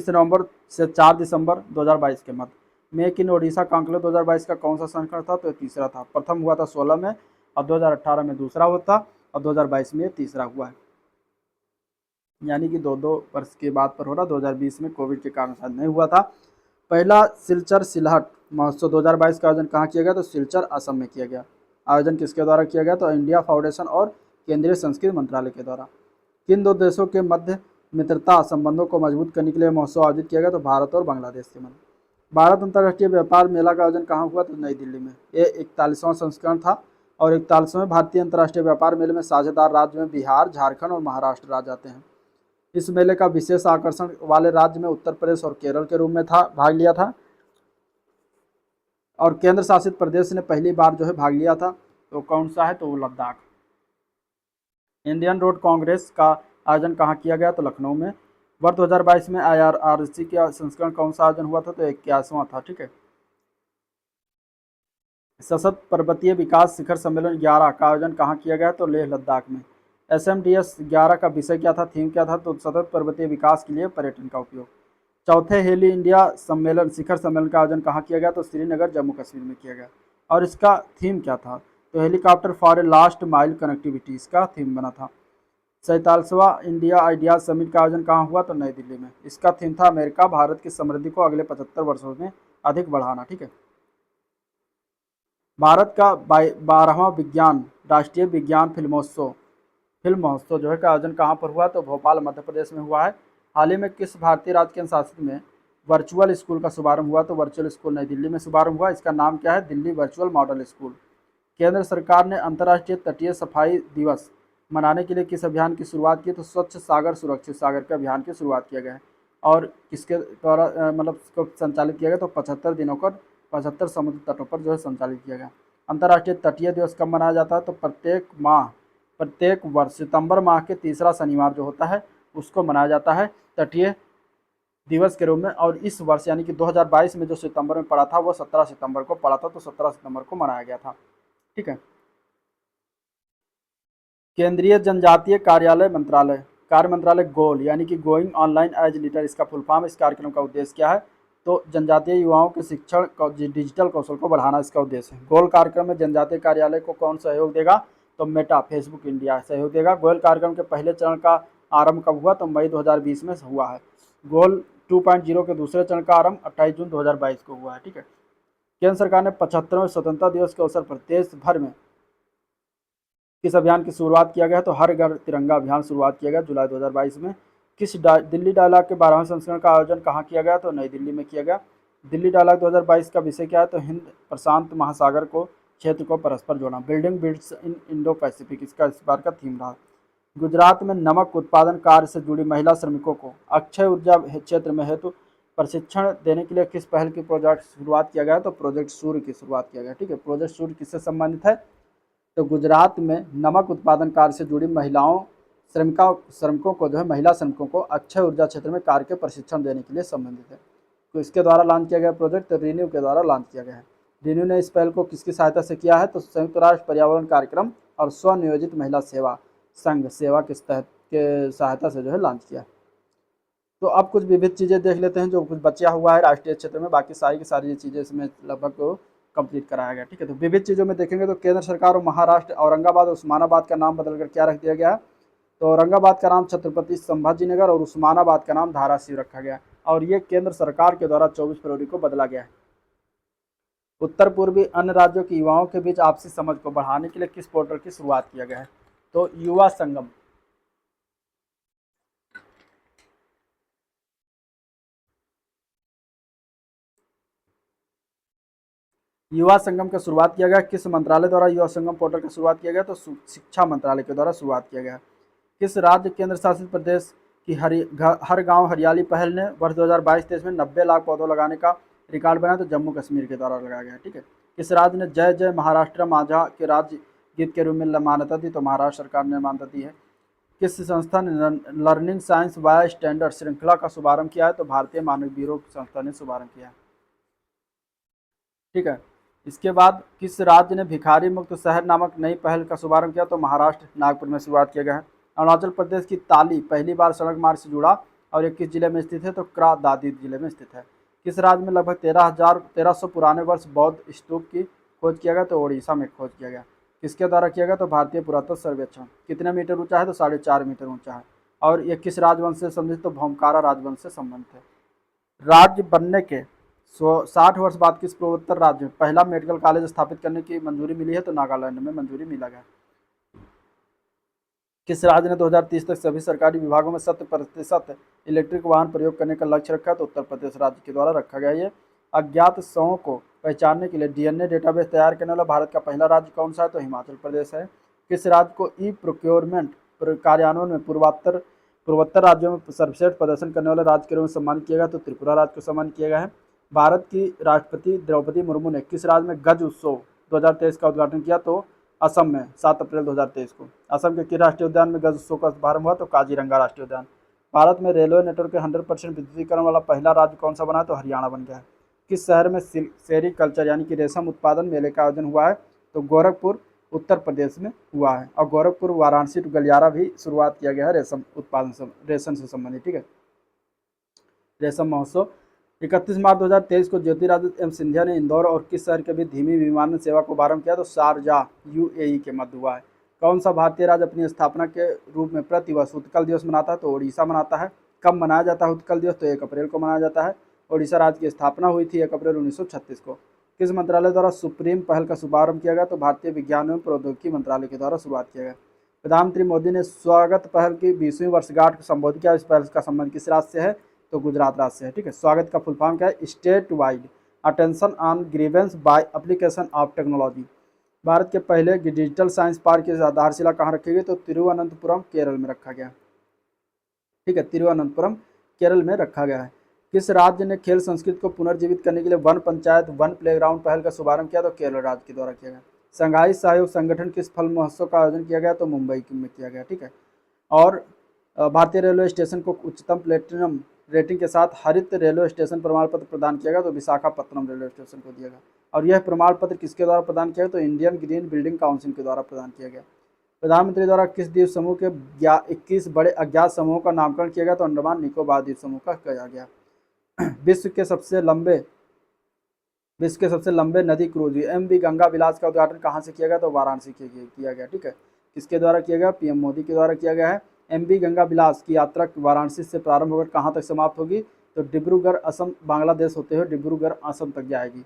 नवंबर से 4 दिसंबर 2022 के मध्य। मेक इन ओडिशा कॉन्क्लेव 2022 का कौन सा संस्करण था? तो तीसरा था। प्रथम हुआ था 16 में और 2018 में दूसरा हुआ था और 2022 में तीसरा हुआ है। यानी कि 2-2 वर्ष के बाद पर हो रहा। 2020 में कोविड के कारण शायद नहीं हुआ था। पहला सिलचर सिलहट महोत्सव 2022 का आयोजन कहाँ किया गया? तो सिलचर असम में किया गया। आयोजन किसके द्वारा किया गया? तो इंडिया फाउंडेशन और केंद्रीय संस्कृति मंत्रालय के द्वारा। किन 2 देशों के मध्य मित्रता संबंधों को मजबूत करने के लिए महोत्सव आयोजित किया गया? तो भारत और बांग्लादेश के मध्य। भारत अंतर्राष्ट्रीय व्यापार मेला का आयोजन कहाँ हुआ? तो नई दिल्ली में। ये 41वां संस्करण था और 41वें भारतीय अंतर्राष्ट्रीय व्यापार मेले में साझेदार राज्य में बिहार, झारखंड और महाराष्ट्र राज्य आते हैं। इस मेले का विशेष आकर्षण वाले राज्य में उत्तर प्रदेश और केरल के रूप में भाग लिया था और केंद्र शासित प्रदेश ने पहली बार जो है भाग लिया था। तो कौन सा है? तो वो लद्दाख। इंडियन रोड कांग्रेस का आयोजन कहाँ किया गया? तो लखनऊ में। वर्ष 2022 में IRRC का संस्करण कौन सा आयोजन हुआ था? तो 81वां था। ठीक है। सशक्त पर्वतीय विकास शिखर सम्मेलन 11 का आयोजन कहाँ किया गया? तो लेह लद्दाख में। SMDS 11 का विषय क्या था? थीम क्या था? तो सतत पर्वतीय विकास के लिए पर्यटन का उपयोग। चौथे हेली इंडिया सम्मेलन शिखर सम्मेलन का आयोजन कहाँ किया गया? तो श्रीनगर जम्मू कश्मीर में किया गया। और इसका थीम क्या था? तो helicopter for a last mile connectivity इसका थीम बना था। 47वां इंडिया आइडिया समिट का आयोजन कहाँ हुआ? तो नई दिल्ली में। इसका थीम था अमेरिका भारत की समृद्धि को अगले 75 वर्षों में अधिक बढ़ाना। ठीक है। भारत का 12वां विज्ञान राष्ट्रीय विज्ञान फिल्म महोत्सव जो है का आयोजन कहाँ पर हुआ? तो भोपाल मध्य प्रदेश में हुआ है। हाल ही में किस भारतीय राज्य केंद्र शासित में वर्चुअल स्कूल का शुभारंभ हुआ? तो वर्चुअल स्कूल नई दिल्ली में शुभारंभ हुआ। इसका नाम क्या है? Delhi virtual model school. केंद्र सरकार ने अंतर्राष्ट्रीय तटीय सफाई दिवस मनाने के लिए किस अभियान की शुरुआत की? तो स्वच्छ सागर सुरक्षित सागर के अभियान की शुरुआत किया गया है। और किसके द्वारा मतलब इसको संचालित किया गया? तो 75 दिनों का 75 समुद्र तटों पर जो है संचालित किया गया। अंतर्राष्ट्रीय तटीय दिवस कब मनाया जाता है? तो प्रत्येक वर्ष सितंबर माह के तीसरा शनिवार जो होता है उसको मनाया जाता है तटीय दिवस के रूप में। और इस वर्ष यानी कि 2022 में जो सितंबर में पड़ा था वो 17 सितंबर को पड़ा था। तो 17 सितंबर को मनाया गया था। ठीक है। केंद्रीय जनजातीय कार्य मंत्रालय गोल यानी कि गोइंग ऑनलाइन एज लीडर इसका फुल फॉर्म। इस कार्यक्रम का उद्देश्य क्या है? तो जनजातीय युवाओं के शिक्षण डिजिटल कौशल को बढ़ाना इसका उद्देश्य है। गोल कार्यक्रम में जनजातीय कार्यालय को कौन सहयोग देगा? तो मेटा फेसबुक इंडिया सहयोग देगा। गोल कार्यक्रम के पहले चरण का आरंभ कब हुआ? तो मई 2020 में हुआ है। गोल 2.0 के दूसरे चरण का आरंभ 28 जून 2022 को हुआ है। ठीक है। केंद्र सरकार ने 75वें स्वतंत्रता दिवस के अवसर पर देश भर में किस अभियान की शुरुआत किया गया? तो हर घर तिरंगा अभियान शुरुआत किया गया जुलाई 2022 में। दिल्ली डायलॉग के 12वें संस्करण का आयोजन कहाँ किया गया? तो नई दिल्ली में किया गया। दिल्ली डायलॉग 2022 का विषय क्या है? तो हिंद प्रशांत महासागर को क्षेत्र को परस्पर जोड़ना, बिल्डिंग ब्रिड्स इन इंडो पैसिफिक इसका इस बार का थीम रहा। गुजरात में नमक उत्पादन कार्य से जुड़ी महिला श्रमिकों को अक्षय ऊर्जा क्षेत्र में हेतु प्रशिक्षण देने के लिए किस पहल की प्रोजेक्ट शुरुआत किया गया? तो प्रोजेक्ट सूर्य की शुरुआत किया गया। ठीक है। प्रोजेक्ट सूर्य किससे संबंधित है? तो गुजरात में नमक उत्पादन कार्य से जुड़ी श्रमिकों को जो है महिला श्रमिकों को अक्षय ऊर्जा क्षेत्र में कार्य के प्रशिक्षण देने के लिए संबंधित है। तो इसके द्वारा लॉन्च किया गया प्रोजेक्ट रिन्यू के द्वारा लॉन्च किया गया है। रिन्यू ने इस पहल को किसकी सहायता से किया है? तो संयुक्त राष्ट्र पर्यावरण कार्यक्रम और स्वनियोजित महिला सेवा संघ सेवा के तहत के सहायता से जो है लॉन्च किया। तो अब कुछ विविध चीज़ें देख लेते हैं जो कुछ बचा हुआ है राष्ट्रीय क्षेत्र में, बाकी सारी की सारी चीज़ें इसमें लगभग कंप्लीट कराया गया। ठीक है, तो विविध चीज़ों में देखेंगे तो केंद्र सरकार और महाराष्ट्र औरंगाबाद और उस्मानाबाद का नाम बदलकर क्या रख दिया गया है? तो औरंगाबाद का नाम छत्रपति संभाजी नगर और उस्मानाबाद का नाम धाराशिव रखा गया और ये केंद्र सरकार के द्वारा 24 फरवरी को बदला गया है। उत्तर पूर्वी अन्य राज्यों के युवाओं के बीच आपसी समझ को बढ़ाने के लिए किस पोर्टल की शुरुआत किया गया है? तो युवा संगम। युवा संगम का शुरुआत किया गया किस मंत्रालय द्वारा? युवा संगम पोर्टल का शुरुआत किया गया तो शिक्षा मंत्रालय के द्वारा शुरुआत किया गया। किस राज्य केंद्र शासित प्रदेश की हर गांव हरियाली पहल ने वर्ष 2022-23 में 90 लाख पौधों लगाने का रिकॉर्ड बनाया? तो जम्मू कश्मीर के द्वारा लगाया गया। ठीक है, किस राज्य ने जय जय महाराष्ट्र माझा के राज्य गीत के रूप में मान्यता दी? तो महाराष्ट्र सरकार ने मान्यता दी है। किस संस्था ने लर्निंग साइंस वाया स्टैंडर्ड श्रृंखला का शुभारंभ किया है? तो भारतीय मानव ब्यूरो संस्था ने शुभारंभ किया है। ठीक है, इसके बाद किस राज्य ने भिखारी मुक्त शहर नामक नई पहल का शुभारंभ किया? तो महाराष्ट्र नागपुर में शुरुआत किया गया है। अरुणाचल प्रदेश की ताली पहली बार सड़क मार्ग से जुड़ा और ये किस जिले में स्थित है? तो क्रा दादी जिले में स्थित है। किस राज्य में लगभग 1300 पुराने वर्ष बौद्ध स्तूप की खोज किया गया? तो ओडिशा में खोज किया गया। किसके द्वारा किया गया? तो भारतीय पुरातत्व सर्वेक्षण। कितने मीटर ऊंचा है? तो 4.5 मीटर ऊंचा है और ये किस राजवंश से संबंधित? तो भौमकारा राजवंश से संबंधित है। राज्य बनने के 60 वर्ष बाद किस पूर्वोत्तर राज्य में पहला मेडिकल कॉलेज स्थापित करने की मंजूरी मिली है? तो नागालैंड में मंजूरी मिला गया। किस राज्य ने 2030 तक सभी सरकारी विभागों में 100% इलेक्ट्रिक वाहन प्रयोग करने का लक्ष्य रखा है? तो उत्तर प्रदेश राज्य के द्वारा रखा गया। ये अज्ञात शवों को पहचानने के लिए डीएनए डेटाबेस तैयार करने वाला भारत का पहला राज्य कौन सा है? तो हिमाचल प्रदेश है। किस राज्य को ई प्रोक्योरमेंट कार्यान्वयन में पूर्वोत्तर राज्यों में सर्वश्रेष्ठ प्रदर्शन करने वाले राज्य के रूप में सम्मानित किया गया? तो त्रिपुरा राज्य को सम्मानित किया गया है। भारत की राष्ट्रपति द्रौपदी मुर्मू ने किस राज्य में गज उत्सव 2023 का उद्घाटन किया? तो असम में 7 अप्रैल 2023 को। असम के किस राष्ट्रीय उद्यान में गज उत्सव का शुभारंभ हुआ? तो काजीरंगा राष्ट्रीय उद्यान। भारत में रेलवे नेटवर्क के 100% विद्युतीकरण वाला पहला राज्य कौन सा बना? तो हरियाणा बन गया है। किस शहर में सेरीकल्चर यानी कि रेशम उत्पादन मेले का आयोजन हुआ है? तो गोरखपुर उत्तर प्रदेश में हुआ है और गोरखपुर वाराणसी टू गलियारा भी शुरुआत किया गया है रेशम उत्पादन रेशम से संबंधित। ठीक है, रेशम महोत्सव। 31 मार्च 2023 को ज्योतिरादित्य एम सिंधिया ने इंदौर और किस शहर के बीच धीमी विमानन सेवा को प्रारंभ किया? तो शारजाह यूएई के मध्य हुआ है। कौन सा भारतीय राज्य अपनी स्थापना के रूप में प्रतिवर्ष उत्कल दिवस मनाता है? तो ओडिशा मनाता है। कब मनाया जाता है उत्कल दिवस? तो 1 अप्रैल को मनाया जाता है। ओडिशा राज्य की स्थापना हुई थी 1 अप्रैल 1936 को। किस मंत्रालय द्वारा सुप्रीम पहल का शुभारंभ किया गया? तो भारतीय विज्ञान एवं प्रौद्योगिकी मंत्रालय के द्वारा शुरुआत किया गया। प्रधानमंत्री मोदी ने स्वागत पहल की 20वीं वर्षगांठ को संबोधित किया। इस पहल का संबंध किस राज्य से है? तो गुजरात राज्य से है। ठीक है, स्वागत का फुल फॉर्म क्या है? State wide attention on grievance by application of technology. Bharat के पहले डिजिटल साइंस पार्क की आधारशिला कहाँ रखी गई? तो तिरुवनंतपुरम केरल में रखा गया। ठीक है, तिरुवनंतपुरम केरल में रखा गया है। किस राज्य ने खेल संस्कृति को पुनर्जीवित करने के लिए वन पंचायत वन प्लेग्राउंड पहल का शुभारंभ किया? तो केरल राज्य के द्वारा किया गया। संघाई सहयोग संगठन किस फल महोत्सव का आयोजन किया गया? तो मुंबई में किया गया। ठीक है, और भारतीय रेलवे स्टेशन को उच्चतम प्लेटिनम रेटिंग के साथ हरित रेलवे स्टेशन प्रमाण पत्र प्रदान किया गया? तो विशाखापत्तनम रेलवे स्टेशन को दिया गया। और यह प्रमाण पत्र किसके द्वारा प्रदान किया गया? तो इंडियन ग्रीन बिल्डिंग काउंसिल के द्वारा प्रदान किया गया। प्रधानमंत्री द्वारा किस द्वीप समूह के 21 बड़े अज्ञात समूहों का नामकरण किया गया? तो अंडमान निकोबार द्वीप समूह का किया गया। विश्व के सबसे लंबे नदी क्रूज MV गंगा विलास का उद्घाटन कहाँ से किया गया? तो वाराणसी किया गया। ठीक है, किसके द्वारा किया गया? PM मोदी के द्वारा किया गया है। MV गंगा विलास की यात्रा वाराणसी से प्रारंभ होकर कहाँ तक समाप्त होगी? तो डिब्रूगढ़ असम बांग्लादेश होते हुए डिब्रूगढ़ असम तक जाएगी।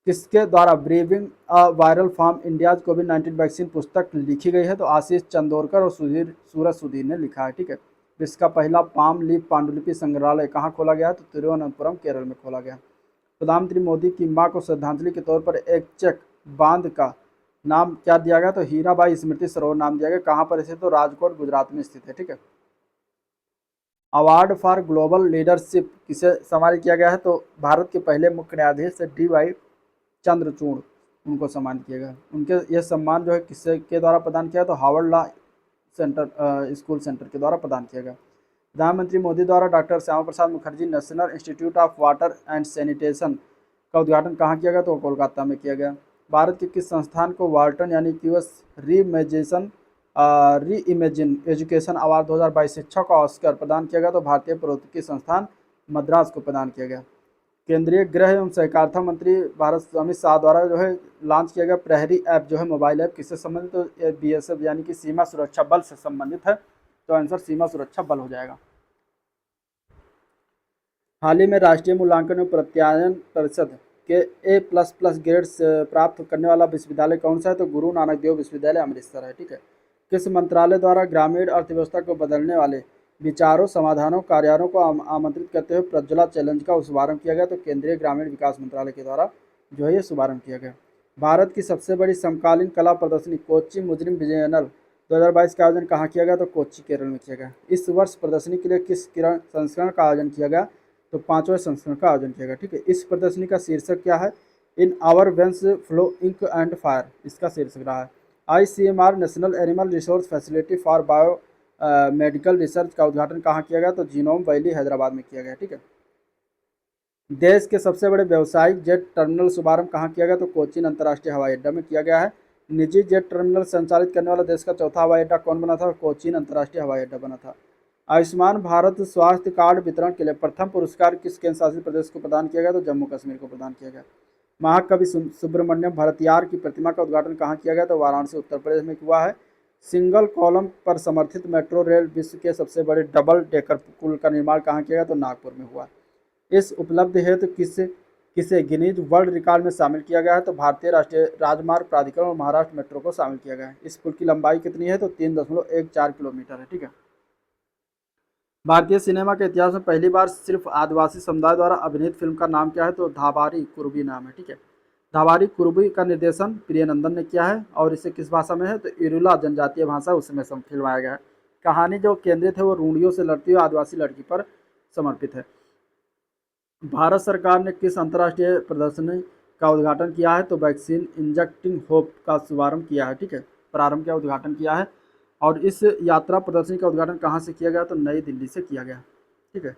किसके द्वारा briefing a viral form India's covid vaccine पुस्तक लिखी गई है? तो आशीष चंदोरकर और सूरज सुधीर ने लिखा है। ठीक है, विश्व का पहला पाम लीफ पांडुलिपि संग्रहालय कहाँ खोला गया? तो तिरुवनंतपुरम केरल में खोला गया। प्रधानमंत्री मोदी की मां को श्रद्धांजलि के तौर पर एक चेक बांध का नाम क्या दिया गया? तो हीराबाई स्मृति सरोवर नाम दिया गया। कहाँ पर स्थित? तो राजकोट गुजरात में स्थित है। ठीक है, अवार्ड फॉर ग्लोबल लीडरशिप किसे सम्मानित किया गया है? तो भारत के पहले मुख्य न्यायाधीश DY चंद्रचूड़ उनको सम्मानित किया गया। उनके यह सम्मान जो है किसके के द्वारा प्रदान किया? तो हार्वर्ड लॉ स्कूल सेंटर के द्वारा प्रदान किया गया। प्रधानमंत्री मोदी द्वारा doctor Shyama Prasad Mukherjee national institute of water and sanitation का उद्घाटन कहाँ किया गया? तो कोलकाता में किया गया। भारत के किस संस्थान को वाल्टन यानी क्यूएस री इमेजिन एजुकेशन अवार्ड 2022 शिक्षा का ऑस्कर प्रदान किया गया? तो भारतीय प्रौद्योगिकी संस्थान मद्रास को प्रदान किया गया। केंद्रीय गृह एवं सहकारिता मंत्री भारत अमित शाह द्वारा जो है लॉन्च किया गया प्रहरी ऐप जो है मोबाइल ऐप किससे संबंधित? तो बीएसएफ यानी कि सीमा सुरक्षा बल से संबंधित है। तो आंसर सीमा सुरक्षा बल हो जाएगा। हाल ही में राष्ट्रीय मूल्यांकन एवं प्रत्यायन परिषद के A++ ग्रेड्स प्राप्त करने वाला विश्वविद्यालय कौन सा है? तो गुरु नानक देव विश्वविद्यालय अमृतसर है। ठीक है। किस मंत्रालय द्वारा ग्रामीण अर्थव्यवस्था को बदलने वाले विचारों, समाधानों, कार्यों को आमंत्रित करते हुए प्रज्वला चैलेंज का शुभारंभ किया गया? तो केंद्रीय ग्रामीण विकास मंत्रालय के द्वारा जो है ये शुभारंभ किया गया। भारत की सबसे बड़ी समकालीन कला प्रदर्शनी कोच्चि मुजरिम बिएनल 2022 का आयोजन कहाँ किया गया? तो कोच्चि केरल में किया गया। इस वर्ष प्रदर्शनी के लिए किस संस्करण का आयोजन किया गया? तो 5वें संस्करण का आयोजन किया गया। ठीक है। इस प्रदर्शनी का शीर्षक क्या है? In our veins flow ink and fire, इसका शीर्षक रहा है। ICMR national animal resource facility for bio medical research का उद्घाटन कहाँ किया गया? तो जीनोम वैली हैदराबाद में किया गया। ठीक है। देश के सबसे बड़े व्यावसायिक जेट टर्मिनल शुभारंभ कहाँ किया गया? तो कोचीन अंतर्राष्ट्रीय हवाई अड्डा में किया गया है। निजी जेट टर्मिनल संचालित करने वाला देश का चौथा हवाई अड्डा कौन बना था? कोचीन अंतर्राष्ट्रीय हवाई अड्डा बना था। आयुष्मान भारत स्वास्थ्य कार्ड वितरण के लिए प्रथम पुरस्कार किस केंद्र शासित प्रदेश को प्रदान किया गया? तो जम्मू कश्मीर को प्रदान किया गया। महाकवि सुब्रमण्यम भारतियार की प्रतिमा का उद्घाटन कहाँ किया गया? तो वाराणसी उत्तर प्रदेश में हुआ है। सिंगल कॉलम पर समर्थित मेट्रो रेल विश्व के सबसे बड़े डबल डेकर पुल का निर्माण कहाँ किया गया? तो नागपुर में हुआ। इस उपलब्धि हेतु किसे गिनीज वर्ल्ड रिकॉर्ड में शामिल किया गया है? तो भारतीय राष्ट्रीय राजमार्ग प्राधिकरण और महाराष्ट्र मेट्रो को शामिल किया गया है। इस पुल की लंबाई कितनी है? तो 3.14 किलोमीटर है। ठीक है। भारतीय सिनेमा के इतिहास में पहली बार सिर्फ आदिवासी समुदाय द्वारा अभिनीत फिल्म का नाम क्या है? तो धाबारी कुरुबी नाम है। ठीक है। धाबारी कुरुबी का निर्देशन प्रियनंदन ने किया है और इसे किस भाषा में है? तो इरुला जनजातीय भाषा उसमें फिल्माया गया है। कहानी जो केंद्रित है वो रूढ़ियों से लड़ती हुई आदिवासी लड़की पर समर्पित है। भारत सरकार ने किस अंतर्राष्ट्रीय प्रदर्शनी का उद्घाटन किया है? तो वैक्सीन इंजेक्टिंग होप का शुभारंभ किया है। ठीक है। प्रारंभ का उद्घाटन किया है। और इस यात्रा प्रदर्शनी का उद्घाटन कहाँ से किया गया? तो नई दिल्ली से किया गया। ठीक है।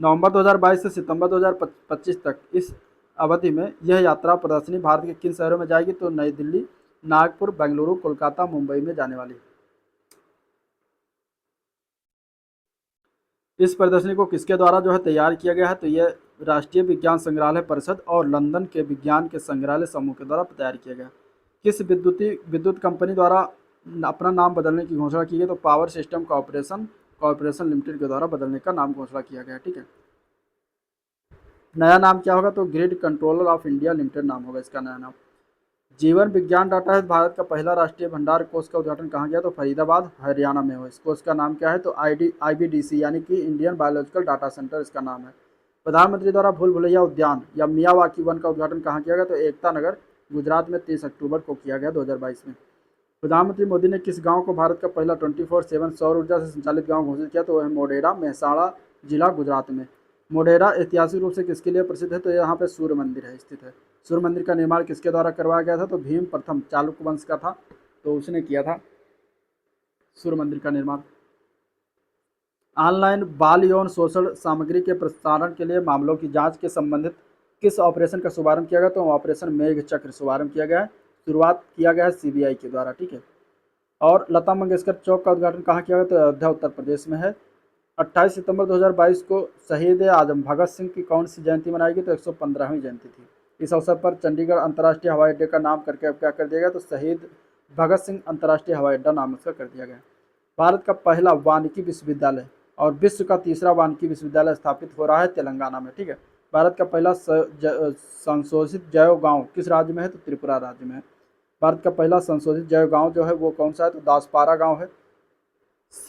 नवंबर 2022 से सितंबर 2025 तक इस अवधि में यह यात्रा प्रदर्शनी भारत के किन शहरों में जाएगी? तो नई दिल्ली, नागपुर, बेंगलुरु, कोलकाता, मुंबई में जाने वाली है। इस प्रदर्शनी को किसके द्वारा जो है तैयार किया गया है? तो यह राष्ट्रीय विज्ञान संग्रहालय परिषद और लंदन के विज्ञान के संग्रहालय समूह के द्वारा तैयार किया गया। किस विद्युत कंपनी द्वारा अपना नाम बदलने की घोषणा की गई? तो पावर सिस्टम कॉर्पोरेशन लिमिटेड के द्वारा बदलने का नाम घोषणा किया गया। ठीक है। नया नाम क्या होगा? तो grid controller of India limited नाम होगा इसका नया नाम। जीवन विज्ञान डाटा है भारत का पहला राष्ट्रीय भंडार कोष का उद्घाटन कहाँ गया? तो फरीदाबाद हरियाणा में हो। इस कोष का नाम क्या है? तो IBDC यानी कि इंडियन बायोलॉजिकल डाटा सेंटर इसका नाम है। प्रधानमंत्री द्वारा भूल भुलैया उद्यान या मियावाकी वन का उद्घाटन कहाँ किया गया? तो एकता नगर गुजरात में 30 अक्टूबर को किया गया 2022 में। प्रधानमंत्री मोदी ने किस गांव को भारत का पहला 24/7 सौर ऊर्जा से संचालित गांव घोषित किया? तो वह मोढेरा, मेहसाणा जिला, गुजरात में। मोढेरा ऐतिहासिक रूप से किसके लिए प्रसिद्ध है? तो यहाँ पे सूर्य मंदिर है स्थित है। सूर्य मंदिर का निर्माण किसके द्वारा करवाया गया था? तो भीम प्रथम चालुक्य वंश का था, तो उसने किया था सूर्य मंदिर का निर्माण। ऑनलाइन बाल यौन शोषण सामग्री के प्रसारण के लिए मामलों की जांच के संबंधित किस ऑपरेशन का शुभारंभ किया गया? तो ऑपरेशन मेघ चक्र शुभारंभ किया गया है। शुरुआत किया गया है CBI के द्वारा। ठीक है। और लता मंगेशकर चौक का उद्घाटन कहाँ किया गया? तो अयोध्या उत्तर प्रदेश में है। 28 सितंबर 2022 को शहीद आजम भगत सिंह की कौन सी जयंती मनाई गई? तो 115वीं जयंती थी। इस अवसर पर चंडीगढ़ अंतर्राष्ट्रीय हवाई अड्डे का नाम करके अब क्या कर दिया गया? तो शहीद भगत सिंह अंतर्राष्ट्रीय हवाई अड्डा नाम उसका कर दिया गया। भारत का पहला वानिकी विश्वविद्यालय और विश्व का तीसरा वानिकी विश्वविद्यालय स्थापित हो रहा है तेलंगाना में। ठीक है। भारत का पहला संशोधित जैव गांव किस राज्य में है? तो त्रिपुरा राज्य में है। भारत का पहला संशोधित जैव गांव जो है वो कौन सा है? तो दासपारा गांव है,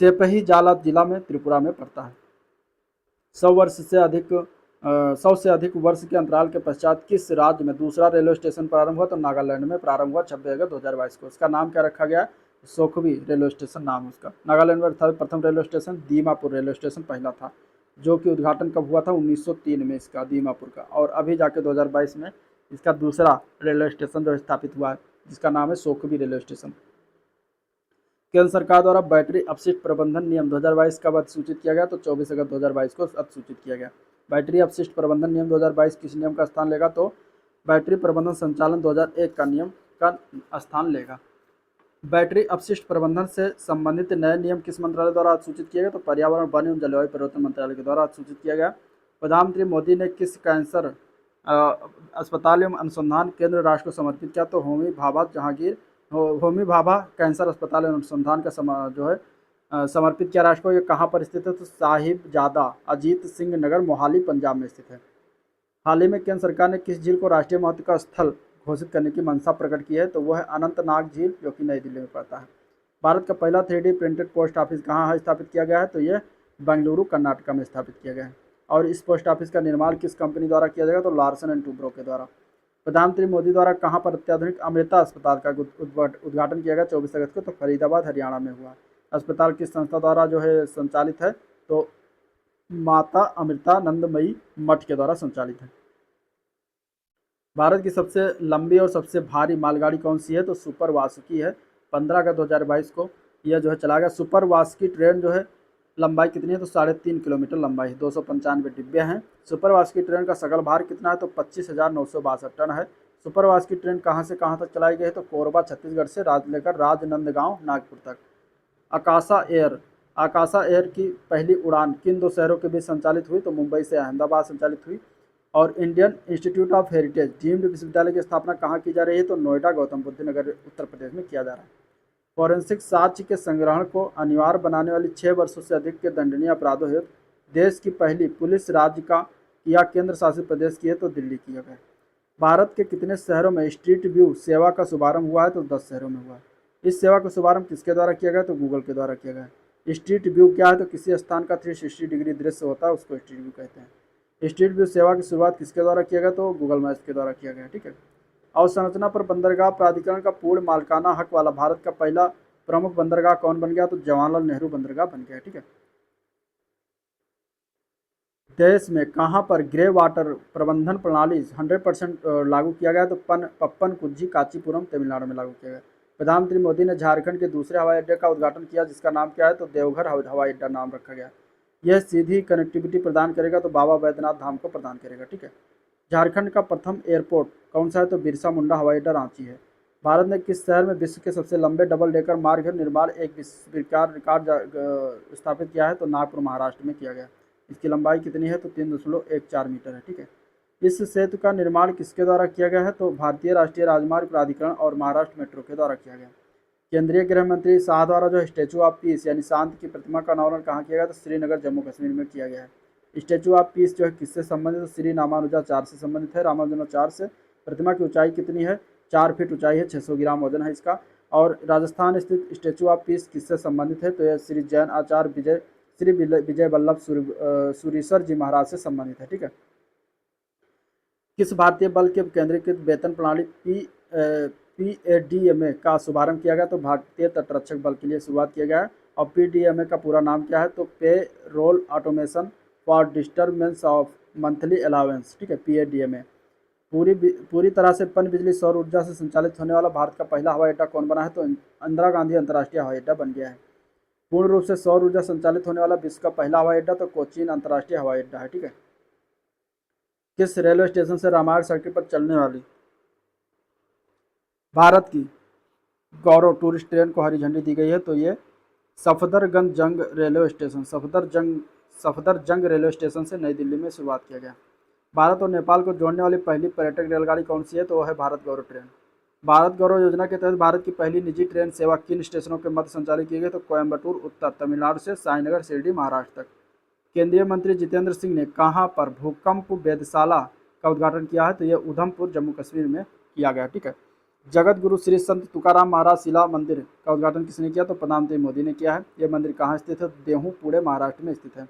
सेपही जाला जिला में त्रिपुरा में पड़ता है। 100 से अधिक वर्ष के अंतराल के पश्चात किस राज्य में दूसरा रेलवे स्टेशन प्रारंभ हुआ? तो नागालैंड में प्रारंभ हुआ 26 अगस्त 2022 को। इसका नाम क्या रखा गया? सोखबी रेलवे स्टेशन नाम उसका। नागालैंड में प्रथम railway station Dimapur railway station पहला था, जो कि उद्घाटन कब हुआ था? 1903 में इसका दीमापुर का। और अभी जाके 2022 में इसका दूसरा रेलवे स्टेशन जो स्थापित हुआ है जिसका नाम है सोखबी रेलवे स्टेशन। केंद्र सरकार द्वारा बैटरी अपशिष्ट प्रबंधन नियम 2022 कब अधिसूचित किया गया? तो 24 अगस्त 2022 को अधिसूचित किया गया। बैटरी अपशिष्ट प्रबंधन नियम 2022 किस नियम का स्थान लेगा? तो बैटरी प्रबंधन संचालन 2001 का नियम का स्थान लेगा। बैटरी अपशिष्ट प्रबंधन से संबंधित नए नियम किस मंत्रालय द्वारा अधिसूचित किए गए? तो पर्यावरण, वन एवं जलवायु परिवर्तन मंत्रालय के द्वारा अधिसूचित किया गया। प्रधानमंत्री मोदी ने किस कैंसर अस्पताल एवं अनुसंधान केंद्र राष्ट्र को समर्पित किया? तो होमी भाभा कैंसर अस्पताल एवं अनुसंधान का समर्पित किया राष्ट्र को। ये कहाँ पर स्थित है? तो साहिबजादा अजीत सिंह नगर, मोहाली, पंजाब में स्थित है। हाल ही में केंद्र सरकार ने किस झील को राष्ट्रीय महत्व का स्थल घोषित करने की मंशा प्रकट की है? तो वह है अनंतनाग झील, जो कि नई दिल्ली में पड़ता है। भारत का पहला 3D प्रिंटेड पोस्ट ऑफिस कहाँ स्थापित किया गया है? तो यह बेंगलुरु, कर्नाटक में स्थापित किया गया है। और इस पोस्ट ऑफिस का निर्माण किस कंपनी द्वारा किया जाएगा? तो लार्सन एंड टूब्रो के द्वारा। प्रधानमंत्री मोदी द्वारा कहाँ पर अत्याधुनिक अमृता अस्पताल का उद्घाटन किया गया 24 अगस्त को? तो फरीदाबाद, हरियाणा में हुआ। अस्पताल किस संस्था द्वारा संचालित है? तो माता अमृतानंदमयी मठ के द्वारा संचालित है। भारत की सबसे लंबी और सबसे भारी मालगाड़ी कौन सी है? तो सुपर वासुकी है। 15 अगस्त 2022 को यह चला गया। सुपर वासुकी ट्रेन लंबाई कितनी है? तो 3.5 किलोमीटर लंबाई, 295 डिब्बे हैं। सुपर वासुकी ट्रेन का सकल भार कितना है? तो 25,962 टन है। सुपर वासुकी ट्रेन कहाँ से कहाँ तक चलाई गई है? तो कोरबा छत्तीसगढ़ से लेकर राजनांदगांव नागपुर तक। आकाशा एयर की पहली उड़ान किन 2 शहरों के बीच संचालित हुई? तो मुंबई से अहमदाबाद संचालित हुई। और Indian institute of heritage deemed विश्वविद्यालय की स्थापना कहाँ की जा रही है? तो नोएडा, गौतम बुद्ध नगर, उत्तर प्रदेश में किया जा रहा है। फॉरेंसिक साक्ष्य के संग्रहण को अनिवार्य बनाने वाली 6 वर्षों से अधिक के दंडनीय अपराधों हेतु देश की पहली पुलिस राज्य का या केंद्र शासित प्रदेश की है? तो दिल्ली की है। भारत के कितने शहरों में स्ट्रीट व्यू सेवा का शुभारंभ हुआ है? तो 10 शहरों में हुआ है। इस सेवा का शुभारंभ किसके द्वारा किया गया? तो गूगल के द्वारा किया गया। स्ट्रीट व्यू क्या है? तो किसी स्थान का 360 डिग्री दृश्य होता है, उसको स्ट्रीट व्यू कहते हैं। स्ट्रीट व्यू सेवा की शुरुआत किसके द्वारा किया गया? तो गूगल मैप्स के द्वारा किया गया। ठीक है। अवसंरचना पर बंदरगाह प्राधिकरण का पूर्ण मालिकाना हक वाला भारत का पहला प्रमुख बंदरगाह कौन बन गया? तो जवाहरलाल नेहरू बंदरगाह बन गया। ठीक है। देश में कहाँ पर ग्रे वाटर प्रबंधन प्रणाली 100% लागू किया गया? तो पप्पन कुज्जी, कांचीपुरम, तमिलनाडु में लागू किया गया। प्रधानमंत्री मोदी ने झारखंड के दूसरे हवाई अड्डे का उद्घाटन किया, जिसका नाम क्या है? तो देवघर हवाई अड्डा नाम रखा गया। यह सीधी कनेक्टिविटी प्रदान करेगा, तो बाबा बैद्यनाथ धाम को प्रदान करेगा। ठीक है। झारखंड का प्रथम एयरपोर्ट कौन सा है? तो बिरसा मुंडा हवाई अड्डा रांची है। भारत ने किस शहर में विश्व के सबसे लंबे डबल डेकर मार्ग निर्माण एक रिकॉर्ड स्थापित किया है? तो नागपुर, महाराष्ट्र में किया गया। इसकी लंबाई कितनी है? तो 3.14 मीटर है। ठीक है। इस सेतु का निर्माण किसके द्वारा किया गया है? तो भारतीय राष्ट्रीय राजमार्ग प्राधिकरण और महाराष्ट्र मेट्रो के द्वारा किया गया। केंद्रीय गृह मंत्री शाह द्वारा स्टैचू ऑफ पीस यानी शांति की प्रतिमा का अनावरण कहाँ किया गया? तो श्रीनगर, जम्मू कश्मीर में किया गया है। स्टैचू ऑफ पीस किससे संबंधित है? श्री रामानुजाचार्य से संबंधित है, रामानुजाचार्य से। प्रतिमा की ऊंचाई कितनी है? 4 फीट ऊंचाई है, 600 ग्राम वजन है इसका। और राजस्थान स्थित स्टैचू ऑफ पीस किससे संबंधित है? तो यह श्री जैन आचार्य श्री विजय वल्लभ सूरीश्वर जी महाराज से संबंधित है। ठीक है। किस भारतीय बल के केंद्रीकृत वेतन प्रणाली PADMA का शुभारंभ किया गया? तो भारतीय तटरक्षक बल के लिए शुरुआत किया गया है। और PDMA का पूरा नाम क्या है? तो payroll automation for disturbance of monthly allowance. ठीक है। PADMA पूरी तरह से पन बिजली सौर ऊर्जा से संचालित होने वाला भारत का पहला हवाई अड्डा कौन बना है? तो इंदिरा गांधी अंतर्राष्ट्रीय हवाई अड्डा बन गया है। पूर्ण रूप से सौर ऊर्जा संचालित होने वाला विश्व का पहला हवाई अड्डा? तो कोचीन अंतर्राष्ट्रीय हवाई अड्डा है। ठीक है। किस रेलवे स्टेशन से रामायण सर्किट पर चलने वाली भारत की गौरव टूरिस्ट ट्रेन को हरी झंडी दी गई है? तो ये Safdarjung railway station Safdarjung railway station से नई दिल्ली में शुरुआत किया गया। भारत और नेपाल को जोड़ने वाली पहली पर्यटक रेलगाड़ी कौन सी है? तो वह है भारत गौरव ट्रेन। भारत गौरव योजना के तहत भारत की पहली निजी ट्रेन सेवा किन स्टेशनों के मध्य संचालित की गई? तो कोयम्बटूर उत्तर, तमिलनाडु से साईनगर, शिरडी, महाराष्ट्र तक। केंद्रीय मंत्री जितेंद्र सिंह ने कहाँ पर भूकंप वेधशाला का उद्घाटन किया है? तो यह उधमपुर, जम्मू कश्मीर में किया गया। ठीक है। जगत गुरु श्री संत तुकाराम महाराज शिला मंदिर का उद्घाटन किसने किया? तो प्रधानमंत्री मोदी ने किया है। यह मंदिर कहाँ स्थित है? देहू, पुणे, महाराष्ट्र में स्थित है।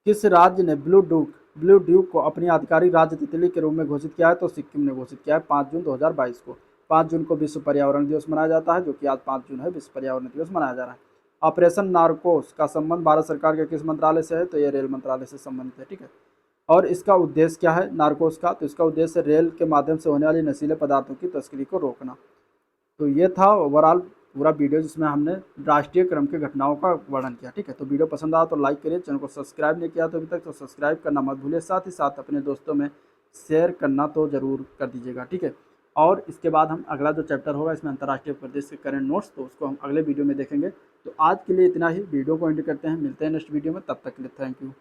किस राज्य ने ब्लू ड्यूक को अपनी आधिकारिक राज्य तितली के रूप में घोषित किया है? तो सिक्किम ने घोषित किया है 5 जून 2022 को। 5 जून को विश्व पर्यावरण दिवस मनाया जाता है, जो कि आज 5 जून है, विश्व पर्यावरण दिवस मनाया जा रहा है। ऑपरेशन नारकोस का संबंध भारत सरकार के किस मंत्रालय से है? तो ये रेल मंत्रालय से संबंधित है। ठीक है। और इसका उद्देश्य क्या है नारकोस का? तो इसका उद्देश्य रेल के माध्यम से होने वाली नशीले पदार्थों की तस्करी को रोकना। तो ये था ओवरऑल पूरा वीडियो जिसमें हमने राष्ट्रीय क्रम के घटनाओं का वर्णन किया। ठीक है, तो वीडियो पसंद आया तो लाइक करिए, चैनल को सब्सक्राइब नहीं किया तो अभी तक तो सब्सक्राइब करना मत भूलिए, साथ ही साथ अपने दोस्तों में शेयर करना तो ज़रूर कर दीजिएगा। ठीक है, और इसके बाद हम अगला जो चैप्टर होगा इसमें अंतर्राष्ट्रीय प्रदेश के करंट नोट्स, तो उसको हम अगले वीडियो में देखेंगे। तो आज के लिए इतना ही, वीडियो को एंड करते हैं, मिलते हैं नेक्स्ट वीडियो में, तब तक के लिए थैंक यू।